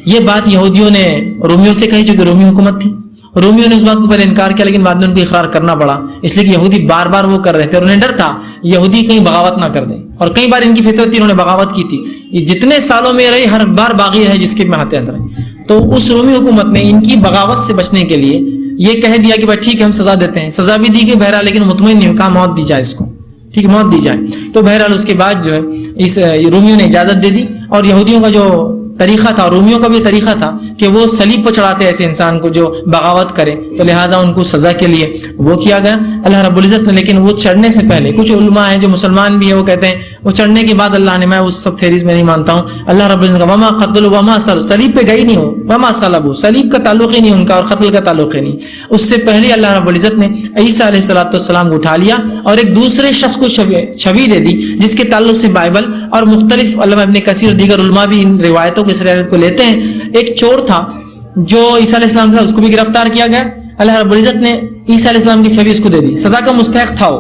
یہ بات یہودیوں نے رومیوں سے کہی جو کہ رومی حکومت تھی. رومیوں نے اس بات کو پہلے انکار کیا لیکن بعد میں ان کو اقرار کرنا پڑا, اس لیے کہ یہودی بار بار وہ کر رہے تھے اور انہیں ڈر تھا یہودی کہیں بغاوت نہ کر دیں. اور کئی بار ان کی فطرت تھی, انہوں نے بغاوت کی تھی. یہ جتنے سالوں میں رہے ہر بار باغی رہے جس کے میں ہاتھ رہے. تو اس رومی حکومت نے ان کی بغاوت سے بچنے کے لیے یہ کہہ دیا کہ بھائی ٹھیک ہے ہم سزا دیتے ہیں. سزا بھی دی گئی بہرحال, لیکن مطمئن نہیں کہا موت دی جائے اس کو, ٹھیک ہے موت دی جائے. تو بہرحال اس کے بعد جو ہے اس رومیوں نے اجازت دے دی. اور یہودیوں کا جو طریقہ تھا, رومیوں کا بھی طریقہ تھا کہ وہ صلیب پر چڑھاتے ایسے انسان کو جو بغاوت کرے, تو لہٰذا ان کو سزا کے لیے وہ کیا گیا اللہ رب العزت نے. لیکن وہ چڑھنے سے پہلے کچھ علماء ہیں جو مسلمان بھی ہے, وہ کہتے ہیں وہ چڑھنے کے بعد اللہ نے, میں اس سب تھیریز میں نہیں مانتا ہوں, اللہ رب العزت کا وما قتل وما صلب, صلیب پہ گئی نہیں ہو, وما صلب, صلیب کا تعلق ہی نہیں ان کا اور قتل کا تعلق ہی نہیں. اس سے پہلے اللہ رب العزت نے عیسیٰ علیہ السلام کو اٹھا لیا اور ایک دوسرے شخص کو چھوی دے دی جس کے تعلق سے بائبل اور مختلف علماء ابن کثیر اور دیگر علماء بھی ان روایتوں کی روایت کو لیتے ہیں. ایک چور تھا جو عیسیٰ علیہ السلام تھا, اس کو بھی گرفتار کیا گیا. اللہ رب العزت نے عیسیٰ علیہ السلام کی چھوی اس کو دے دی, سزا کا مستحق تھا وہ.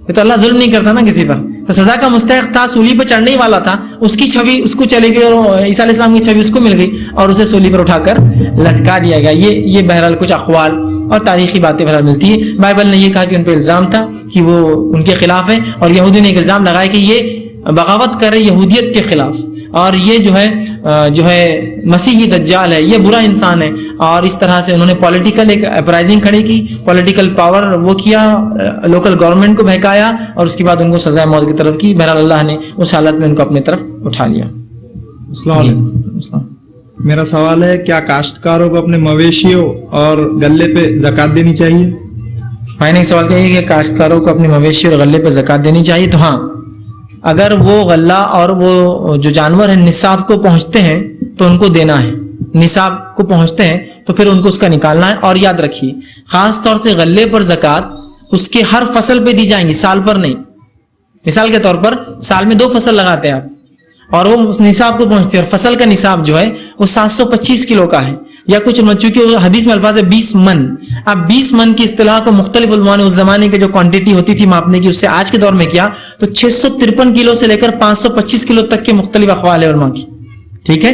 تو اللہ ظلم نہیں کرتا نا کسی پر, تو سزا کا مستحق تھا, سولی پہ چڑھنے والا تھا, اس کی چھوی اس کو چلی گئی اور عیسیٰ علیہ السلام کی چھوی اس کو مل گئی اور اسے سولی پر اٹھا کر لٹکا دیا گیا. یہ بہرحال کچھ اقوال اور تاریخی باتیں بہرحال ملتی ہیں. بائبل نے یہ کہا کہ ان پہ الزام تھا کہ وہ ان کے خلاف ہے, اور یہودی نے ایک الزام لگایا کہ یہ بغاوت کر رہے یہودیت کے خلاف, اور یہ جو ہے مسیحی دجال ہے, یہ برا انسان ہے. اور اس طرح سے انہوں نے پولیٹیکل ایک اپرائزنگ کھڑی کی, پولیٹیکل پاور وہ کیا, لوکل گورنمنٹ کو بہکایا اور اس کے بعد ان کو سزائے موت کی طرف کی. بہرحال اللہ نے اس حالت میں ان کو اپنے طرف اٹھا لیا.
السلام علیکم. میرا سوال ہے کیا کاشتکاروں کو اپنے مویشیوں اور غلے پہ زکوٰۃ دینی چاہیے؟
میں نے سوال کیا کہ کاشتکاروں کو اپنے مویشی اور غلے پہ زکوٰۃ دینی چاہیے. تو ہاں, اگر وہ غلہ اور وہ جو جانور ہیں نصاب کو پہنچتے ہیں تو ان کو دینا ہے. نصاب کو پہنچتے ہیں تو پھر ان کو اس کا نکالنا ہے. اور یاد رکھیے خاص طور سے غلے پر زکوٰۃ اس کے ہر فصل پہ دی جائیں گی, سال پر نہیں. مثال کے طور پر سال میں 2 فصل لگاتے ہیں آپ اور وہ نصاب کو پہنچتے ہیں, اور فصل کا نصاب جو ہے وہ 725 کلو کا ہے یا کچھ, چونکہ حدیث میں الفاظ ہے 20 من. اب 20 من کی اصطلاح کو مختلف علماء نے اس زمانے کے جو کوانٹٹی ہوتی تھی ماپنے کی اس سے آج کے دور میں کیا تو 653 کلو سے لے کر 525 کلو تک کے مختلف اقوال ہے علماء کی, ٹھیک ہے.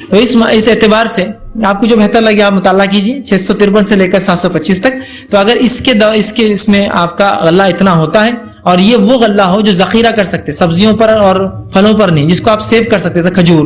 تو اس اعتبار سے آپ کو جو بہتر لگے آپ مطالعہ کیجیے 653 سے لے کر 725 تک. تو اگر اس میں آپ کا غلہ اتنا ہوتا ہے اور یہ وہ غلہ ہو جو ذخیرہ کر سکتے, سبزیوں پر اور پھلوں پر نہیں, جس کو آپ سیو کر سکتے, جیسے کھجور.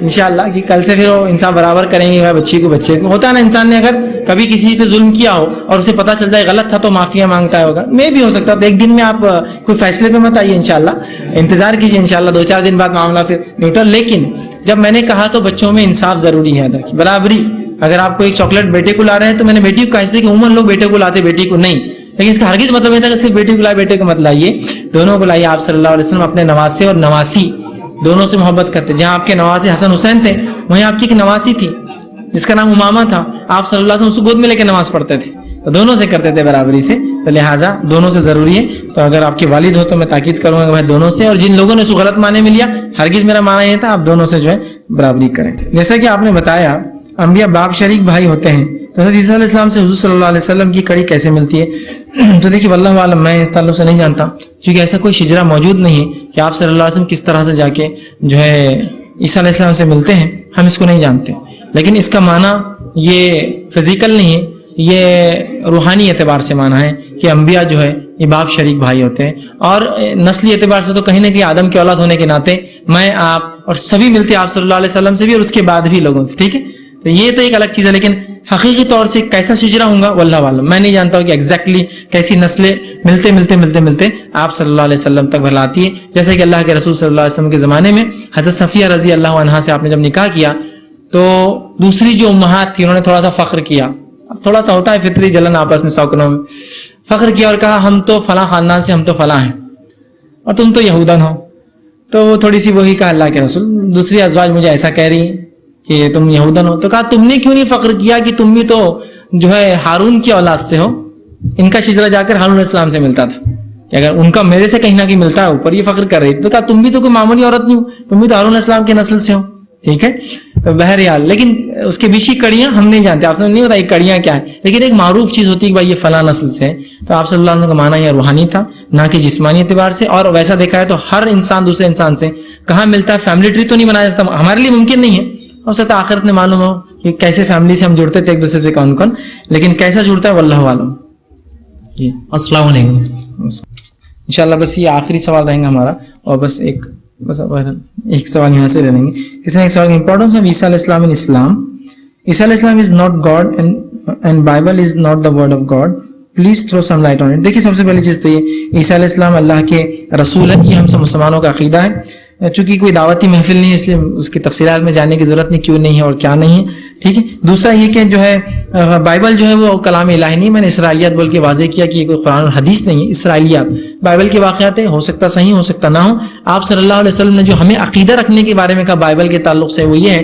انشاءاللہ کہ کل سے پھر وہ انصاف برابر کریں گے بچی کو بچے کو. ہوتا ہے نا انسان نے اگر کبھی کسی پہ ظلم کیا ہو اور اسے پتہ چلتا ہے غلط تھا تو معافیا مانگتا ہوگا, میں بھی ہو سکتا تو ایک دن میں آپ کوئی فیصلے پہ مت آئیے, انشاءاللہ انتظار کیجیے, انشاءاللہ 2-4 دن بعد معاملہ پھر نیوٹرل. لیکن جب میں نے کہا تو بچوں میں انصاف ضروری ہے, ادا کی برابری. اگر آپ کو ایک چاکلیٹ بیٹے کو لا رہے ہیں تو میں نے بیٹی کو کہا, اس لیے کہ عموماً لوگ بیٹے کو لاتے بیٹی کو نہیں, لیکن اس کا ہرگز مطلب یہ تھا کہ صرف بیٹی کو لائے بیٹے کو مت لائیے, دونوں کو لائیے. آپ صلی اللہ علیہ وسلم اپنے نواسے اور نواسی دونوں سے محبت کرتے. جہاں آپ کے نواسے حسن حسین تھے وہیں آپ کی ایک نواسی تھی جس کا نام امامہ تھا, آپ صلی اللہ علیہ وسلم اس کو گود میں لے کے نماز پڑھتے تھے, تو دونوں سے کرتے تھے برابری سے, تو لہٰذا دونوں سے ضروری ہے. تو اگر آپ کے والد ہو تو میں تاکید کروں گا کہ بھائی دونوں سے, اور جن لوگوں نے اس کو غلط معنی میں لیا, ہرگز میرا معنی یہ تھا آپ دونوں سے جو ہے برابری کریں. جیسا کہ آپ نے بتایا انبیاء باپ شریک بھائی ہوتے ہیں, تو حضرت عیسیٰ علیہ السلام سے حضور صلی اللہ علیہ وسلم کی کڑی کیسے ملتی ہے؟ تو دیکھیے واللہ عالم, میں اس تعلق سے نہیں جانتا, کیونکہ ایسا کوئی شجرہ موجود نہیں ہے کہ آپ صلی اللہ علیہ وسلم کس طرح سے جا کے جو ہے عیسیٰ علیہ السلام سے ملتے ہیں, ہم اس کو نہیں جانتے. لیکن اس کا معنی یہ فزیکل نہیں ہے, یہ روحانی اعتبار سے معنی ہے کہ انبیاء جو ہے یہ باپ شریک بھائی ہوتے ہیں, اور نسلی اعتبار سے تو کہیں نہ کہیں آدم کی اولاد ہونے کے ناطے میں آپ اور سبھی ملتے ہیں آپ صلی اللہ علیہ وسلم سے بھی, اور اس کے بعد بھی لوگوں سے, ٹھیک ہے. تو یہ تو ایک الگ چیز ہے, لیکن حقیقی طور سے کیسا شجرہ ہوں گا واللہ عالم, میں نہیں جانتا ہوں کہ ایگزیکٹلی کیسی نسلیں ملتے آپ صلی اللہ علیہ وسلم تک بھلاتی ہے. جیسے کہ اللہ کے رسول صلی اللہ علیہ وسلم کے زمانے میں حضرت صفیہ رضی اللہ عنہا سے آپ نے جب نکاح کیا تو دوسری جو امہات تھی انہوں نے تھوڑا سا فخر کیا, اب تھوڑا سا ہوتا ہے فطری جلن آپس میں سوکنوں میں, فخر کیا اور کہا ہم تو فلاں خاندان سے, ہم تو فلاں ہیں اور تم تو یہودن ہو. تو وہ تھوڑی سی وہی کہا اللہ کے رسول, دوسری ازواج مجھے ایسا کہہ رہی ہیں کہ تم یہودن ہو. تو کہا تم نے کیوں نہیں فخر کیا کہ تم بھی تو جو ہے ہارون کی اولاد سے ہو, ان کا شجرہ جا کر ہارون علیہ السلام سے ملتا تھا, کہ اگر ان کا میرے سے کہیں نہ کہیں ملتا ہے اوپر, یہ فخر کر رہی تھی. تو کہا تم بھی تو کوئی معمولی عورت نہیں ہو, تم بھی تو ہارون علیہ السلام کے نسل سے ہو, ٹھیک ہے. بہرحال لیکن اس کے بیچ کی کڑیاں ہم نہیں جانتے, آپ نے نہیں بتایا کڑیاں کیا ہیں, لیکن ایک معروف چیز ہوتی ہے کہ بھائی یہ فلاں نسل سے ہے. تو آپ صلی اللہ علیہ وسلم کا معنی یہ روحانی تھا نہ کہ جسمانی اعتبار سے. اور ویسا دیکھا ہے تو ہر انسان دوسرے انسان سے کہاں ملتا ہے, فیملی ٹری تو نہیں بنایا جاتا, ہمارے لیے ممکن نہیں ہے. ہو سکتا ہے آخرت میں معلوم ہو کہ کیسے فیملی سے ہم جڑتے تھے ایک دوسرے سے کون کون, لیکن کیسا جڑتا ہے واللہ عالم. جی السلام علیکم. انشاءاللہ بس یہ آخری سوال رہیں گا ہمارا, اور بس ایک سوال یہاں سے لے لیں گے. کسی نے ایک سوال, امپورٹنس آف عیسیٰ علیہ السلام ان اسلام. عیسیٰ علیہ السلام is not God and Bible is not the word of God, please throw some light on it. دیکھیے سب سے پہلی چیز تو یہ عیسیٰ علیہ السلام اللہ کے رسول ہے, یہ ہم سب مسلمانوں کا عقیدہ ہے. چونکہ کوئی دعوتی محفل نہیں ہے اس لیے اس کی تفصیلات میں جاننے کی ضرورت نہیں, کیوں نہیں ہے اور کیا نہیں ہے, ٹھیک ہے. دوسرا یہ کہ جو ہے بائبل جو ہے وہ کلام الہی نہیں, میں نے اسرائیلیات بول کے واضح کیا کہ یہ کوئی قرآن حدیث نہیں ہے, اسرائیلیات بائبل کے واقعات ہیں, ہو سکتا صحیح ہو سکتا نہ ہو. آپ صلی اللہ علیہ وسلم نے جو ہمیں عقیدہ رکھنے کے بارے میں کہا بائبل کے تعلق سے وہ یہ ہے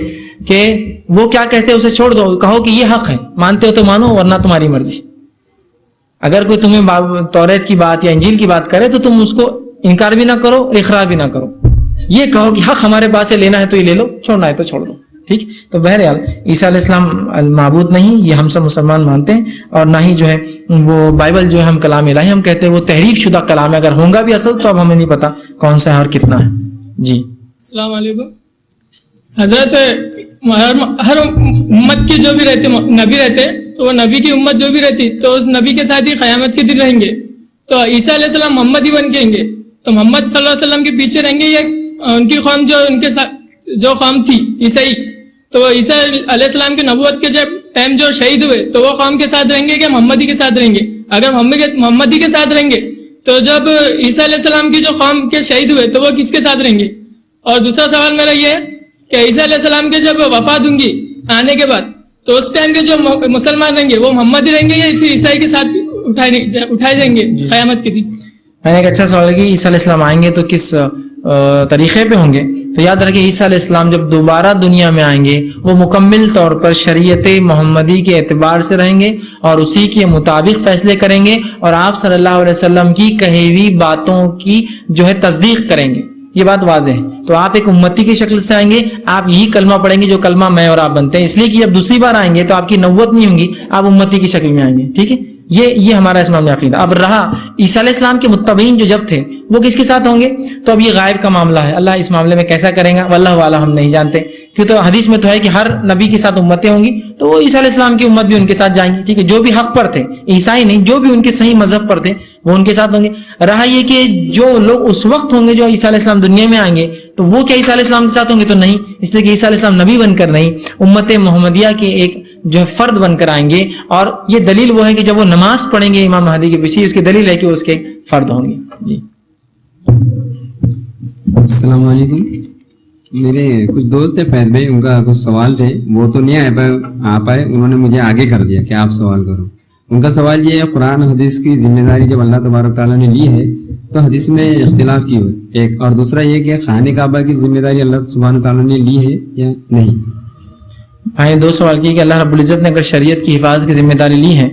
کہ وہ کیا کہتے ہیں اسے چھوڑ دو, کہو کہ یہ حق ہے, مانتے ہو تو مانو ورنہ تمہاری مرضی. اگر کوئی تمہیں توریت کی بات یا انجیل کی بات کرے تو تم اس کو انکار بھی نہ کرو, اقرار بھی نہ کرو, یہ کہو کہ حق ہمارے پاس ہے, لینا ہے تو یہ لے لو, چھوڑنا ہے تو چھوڑ دو, ٹھیک. تو بہرحال عیسیٰ علیہ السلام معبود نہیں, یہ ہم سب مسلمان مانتے ہیں, اور نہ ہی جو ہے وہ بائبل جو ہے ہم کلام الہی ہم کہتے ہیں وہ تحریف شدہ کلام ہے. اگر ہوں گا بھی اصل تو اب ہمیں نہیں پتا کون سا ہے اور کتنا ہے. جی
السلام علیکم. حضرت ہر امت کے جو بھی رہتے نبی رہتے, تو وہ نبی کی امت جو بھی رہتی تو اس نبی کے ساتھ ہی قیامت کے دن رہیں گے. تو عیسیٰ علیہ السلام محمد ہی بن کے آئیں گے, تو محمد صلی اللہ علیہ وسلم کے پیچھے رہیں گے, یا ان کی قوم جو ان کے ساتھ جو قوم تھی عیسائی, تو وہ عیسیٰ علیہ السلام کے نبوت کے جب ٹائم جو شہید ہوئے تو وہ قوم کے ساتھ رہیں گے کہ محمدی کے ساتھ رہیں گے؟ اگر محمدی کے ساتھ رہیں گے تو جب عیسیٰ علیہ السلام کی جو قوم کے شہید ہوئے تو وہ کس کے ساتھ رہیں گے؟ اور دوسرا سوال میرا یہ ہے کہ عیسیٰ علیہ السلام کے جب وفات ہوں گی آنے کے بعد تو اس ٹائم کے جو مسلمان رہیں گے وہ محمدی رہیں گے یا پھر عیسائی کے ساتھ اٹھائے جائیں گے قیامت کے دن؟
میں نے ایک اچھا سوال ہے کہ عیسیٰ علیہ السلام آئیں گے تو کس طریقے پہ ہوں گے؟ تو یاد رکھیں عیسیٰ علیہ السلام جب دوبارہ دنیا میں آئیں گے وہ مکمل طور پر شریعت محمدی کے اعتبار سے رہیں گے اور اسی کے مطابق فیصلے کریں گے, اور آپ صلی اللہ علیہ وسلم کی کہی ہوئی باتوں کی جو ہے تصدیق کریں گے. یہ بات واضح ہے. تو آپ ایک امتی کی شکل سے آئیں گے, آپ یہی کلمہ پڑھیں گے جو کلمہ میں اور آپ بنتے ہیں, اس لیے کہ جب دوسری بار آئیں گے تو آپ کی نبوت نہیں ہوں گی, آپ امتی کی شکل میں آئیں گے, ٹھیک ہے. یہ ہمارا اسلام عقیدہ. اب رہا عیسیٰ علیہ السلام کے متبعین جو جب تھے وہ کس کے ساتھ ہوں گے, تو اب یہ غائب کا معاملہ ہے, اللہ اس معاملے میں کیسا کریں گا واللہ اعلم, ہم نہیں جانتے. کہ تو حدیث میں تو ہے کہ ہر نبی کے ساتھ امتیں ہوں گی، تو وہ عیسیٰ علیہ السلام کی امت بھی ان کے ساتھ جائیں گی، ٹھیک ہے، جو بھی حق پر تھے، عیسائی نہیں، جو بھی ان کے صحیح مذہب پر تھے وہ ان کے ساتھ ہوں گے۔ رہا یہ کہ جو لوگ اس وقت ہوں گے جو عیسیٰ علیہ السلام دنیا میں آئیں گے، تو وہ کیا عیسیٰ علیہ السلام کے ساتھ ہوں گے؟ تو نہیں، اس لیے کہ عیسیٰ علیہ السلام نبی بن کر نہیں، امت محمدیہ کے ایک جو فرد بن کر آئیں گے، اور یہ دلیل وہ ہے کہ جب وہ نماز پڑھیں گے امام مہدی کے پیچھے، اس کی دلیل ہے کہ وہ اس کے فرد ہوں گے۔ جی
السلام علیکم، میرے کچھ دوست تھے فیض بھائی، ان کا کچھ سوال تھے، وہ تو نہیں آ پائے، انہوں نے مجھے آگے کر دیا کہ آپ سوال کرو۔ ان کا سوال یہ ہے، قرآن حدیث کی ذمہ داری جب اللہ تبارک تعالیٰ نے لی ہے تو حدیث میں اختلاف کی ہوئی ایک، اور دوسرا یہ کہ خانہ کعبہ کی ذمہ داری اللہ سبحانہ تعالیٰ نے لی ہے یا نہیں؟
بھائی دو سوال کیے کہ اللہ رب العزت نے اگر شریعت کی حفاظت کی ذمہ داری لی ہے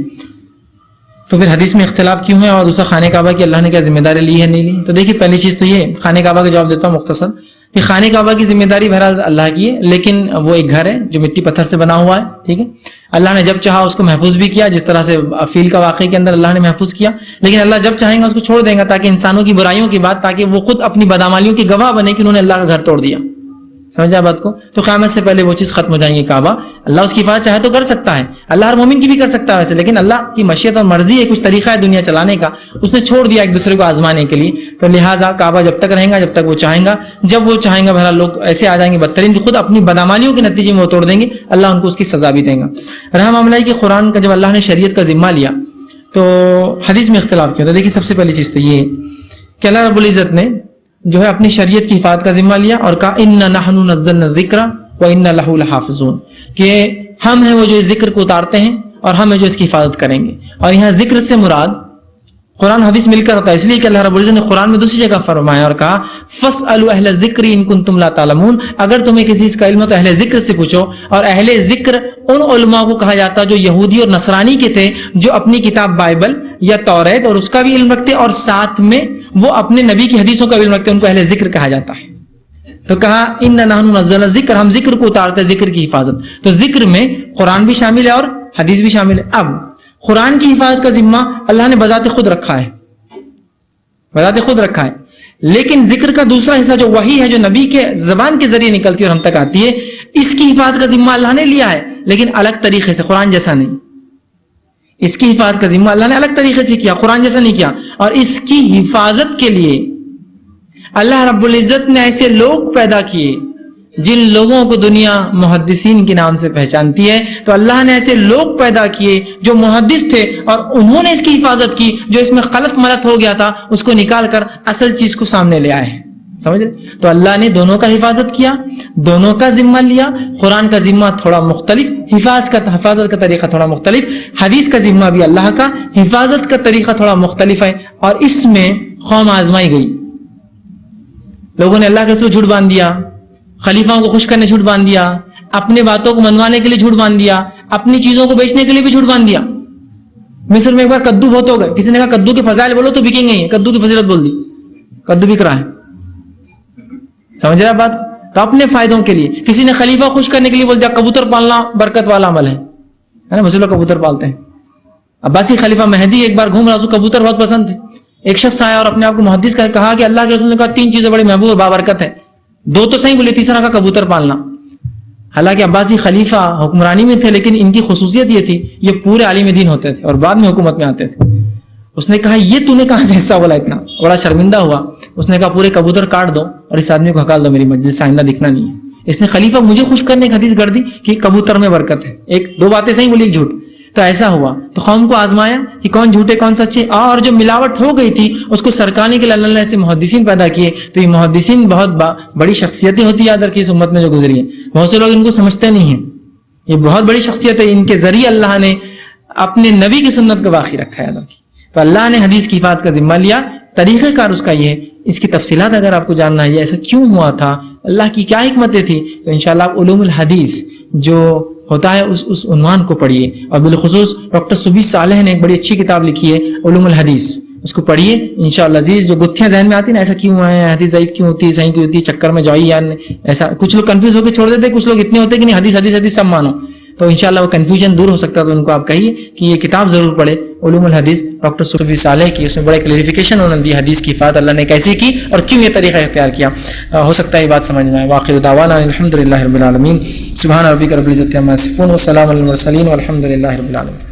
تو پھر حدیث میں اختلاف کیوں ہے، اور دوسرا خانہ کعبہ کی اللہ نے کیا ذمہ داری لی ہے نہیں لی؟ تو دیکھیے پہلی چیز تو یہ خانہ کعبہ کا جواب دیتا ہوں مختصر، کہ خانہ کعبہ کی ذمہ داری بہرحال اللہ کی ہے، لیکن وہ ایک گھر ہے جو مٹی پتھر سے بنا ہوا ہے، ٹھیک ہے، اللہ نے جب چاہا اس کو محفوظ بھی کیا، جس طرح سے فیل کا واقعے کے اندر اللہ نے محفوظ کیا، لیکن اللہ جب چاہیں گا اس کو چھوڑ دیں گا، تاکہ انسانوں کی برائیوں کی بات، تاکہ وہ خود اپنی بدعمالیوں کی گواہ بنے کہ انہوں نے اللہ کا گھر توڑ دیا، سمجھا بات کو؟ تو قیامت سے پہلے وہ چیز ختم ہو جائیں گی کعبہ، اللہ اس کی حفاظت چاہے تو کر سکتا ہے، اللہ ہر مومن کی بھی کر سکتا ہے ویسے، لیکن اللہ کی مشیت اور مرضی ہے، کچھ طریقہ ہے دنیا چلانے کا، اس نے چھوڑ دیا ایک دوسرے کو آزمانے کے لیے، تو لہٰذا کعبہ جب تک رہے گا جب تک وہ چاہیں گا، جب وہ چاہیں گا بہرحال لوگ ایسے آ جائیں گے بدترین جو خود اپنی بدعمالیوں کے نتیجے میں وہ توڑ دیں گے، اللہ ان کو اس کی سزا بھی دیں گا۔ رہا معاملہ ہے کہ قرآن کا جب اللہ نے شریعت کا ذمہ لیا تو حدیث میں اختلاف کیا، تو دیکھیے سب سے پہلی چیز تو یہ کہ اللہ رب العزت نے جو ہے اپنی شریعت کی حفاظت کا ذمہ لیا اور کہا انا نحن نزلنا الذکر وانا لہ لحافظون، کہ ہم ہیں وہ جو اس ذکر کو اتارتے ہیں اور ہم ہیں جو اس کی حفاظت کریں گے، اور یہاں ذکر سے مراد قرآن حدیث مل کر ہوتا ہے، اس لیے کہ اللہ رب العزت نے قرآن میں دوسری جگہ فرمایا اور کہا فاسألوا اہل الذکر ان کنتم لا تعلمون، اگر تمہیں کسی چیز کا علم ہو تو اہل ذکر سے پوچھو، اور اہل ذکر ان علماء کو کہا جاتا جو یہودی اور نصرانی کے تھے، جو اپنی کتاب بائبل یا توریت اور اس کا بھی علم رکھتے اور ساتھ میں وہ اپنے نبی کی حدیثوں کا بھی علم رکھتے، ان کو اہل ذکر کہا جاتا ہے۔ تو کہا انا نحن نزلنا الذکر، ہم ذکر کو اتارتے ہیں، ذکر کی حفاظت، تو ذکر میں قرآن بھی شامل ہے اور حدیث بھی شامل ہے۔ اب قرآن کی حفاظت کا ذمہ اللہ نے بذات خود رکھا ہے، بذات خود رکھا ہے، لیکن ذکر کا دوسرا حصہ جو وحی ہے، جو نبی کے زبان کے ذریعے نکلتی ہے اور ہم تک آتی ہے، اس کی حفاظت کا ذمہ اللہ نے لیا ہے، لیکن الگ طریقے سے، قرآن جیسا نہیں۔ اس کی حفاظت کا ذمہ اللہ نے الگ طریقے سے کیا، قرآن جیسا نہیں کیا، اور اس کی حفاظت کے لیے اللہ رب العزت نے ایسے لوگ پیدا کیے جن لوگوں کو دنیا محدثین کے نام سے پہچانتی ہے، تو اللہ نے ایسے لوگ پیدا کیے جو محدث تھے اور انہوں نے اس کی حفاظت کی، جو اس میں غلط ملط ہو گیا تھا اس کو نکال کر اصل چیز کو سامنے لے آئے ہیں، سمجھ رہے؟ تو اللہ نے دونوں کا حفاظت کیا، دونوں کا ذمہ لیا، قرآن کا ذمہ تھوڑا مختلف، حفاظت کا طریقہ تھوڑا مختلف، حدیث کا ذمہ بھی اللہ کا، حفاظت کا طریقہ تھوڑا مختلف ہے، اور اس میں قوم آزمائی گئی، لوگوں نے اللہ کے رسول جھوٹ باندھ دیا، خلیفاؤں کو خوش کرنے جھوٹ باندھ دیا، اپنے باتوں کو منوانے کے لیے جھوٹ باندھ دیا، اپنی چیزوں کو بیچنے کے لیے بھی جھوٹ باندھ دیا۔ مصر میں ایک بار کدو بہت ہو گئے، کسی نے کہا کدو کے فضائل بولو تو بکیں گے، کدو کی فضیلت بول دی، کدو بک رہا ہے، سمجھ رہا بات؟ تو اپنے فائدوں کے لیے کسی نے خلیفہ خوش کرنے کے لیے بول دیا کبوتر پالنا برکت والا عمل ہے نا، مسلم لوگ کبوتر پالتے ہیں۔ عباسی خلیفہ مہدی ایک بار گھوم رہا، اس کو کبوتر بہت پسند تھے، ایک شخص آیا اور اپنے آپ کو محدث کہا کہ اللہ کے رسول نے کہا 3 چیزیں بڑی محبوب اور بابرکت ہیں، 2 تو صحیح بولے، تیسرا کا کبوتر پالنا۔ حالانکہ عباسی خلیفہ حکمرانی میں تھے، لیکن ان کی خصوصیت یہ تھی یہ پورے عالم دین ہوتے تھے اور بعد میں حکومت میں آتے تھے۔ اس نے کہا یہ تو نے کہاں سے حصہ بولا اتنا، بڑا شرمندہ ہوا، اس نے کہا پورے کبوتر کاٹ دو اور اس آدمی کو ہکال دو میری مجلس سے، آئندہ دکھنا نہیں ہے۔ اس نے خلیفہ مجھے خوش کرنے کی حدیث گڑ دی کہ کبوتر میں برکت ہے، 2 باتیں صحیح بولی، ایک جھوٹ، تو ایسا ہوا، تو قوم کو آزمایا کہ کون جھوٹے کون سچے، اور جو ملاوٹ ہو گئی تھی اس کو سرکانے کے لیے اللہ نے ایسے محدثین پیدا کیے۔ تو یہ محدثین بہت بڑی شخصیتیں ہوتی ہیں یاد رکھیے، اس امت میں جو گزری ہیں، بہت سے لوگ ان کو سمجھتے نہیں ہیں، یہ بہت بڑی شخصیت ہے، ان کے ذریعے اللہ نے اپنے نبی کی سنت کو باقی رکھا ہے۔ تو اللہ نے حدیث کی حفاظت کا ذمہ لیا، طریقہ کار اس کا یہ ہے، اس کی تفصیلات اگر آپ کو جاننا ہے ایسا کیوں ہوا تھا، اللہ کی کیا حکمتیں تھی، تو انشاءاللہ آپ علوم الحدیث جو ہوتا ہے اس عنوان کو پڑھیے، اور بالخصوص ڈاکٹر سبی صالح نے ایک بڑی اچھی کتاب لکھی ہے علوم الحدیث، اس کو پڑھیے انشاءاللہ عزیز۔ جو گتھیاں ذہن میں آتی ہیں نا ایسا کیوں ہے، حدیث ضعیف کیوں ہوتی ہے، صحیح کیوں ہوتی ہے، چکر میں جوئی، یار ایسا کچھ لوگ کنفیوز ہو کے چھوڑ دیتے، کچھ لوگ اتنے ہوتے کہ نہیں حدیث حدیث حدیث سب مانو، تو انشاءاللہ وہ کنفیوژن دور ہو سکتا ہے۔ تو ان کو آپ کہیے کہ یہ کتاب ضرور پڑھے،
علوم الحدیث ڈاکٹر صوفی صالح کی، اس میں بڑے کلیریفیکیشن انہوں نے دی حدیث کی افادت اللہ نے کیسی کی اور کیوں یہ طریقہ اختیار کیا. ہو سکتا ہے یہ بات سمجھ میں آئے. وآخر دعوانا الحمدللہ رب العالمین. سبحان ربک رب العزت عما یصفون وسلام علی المرسلین والحمد للہ رب العالمین.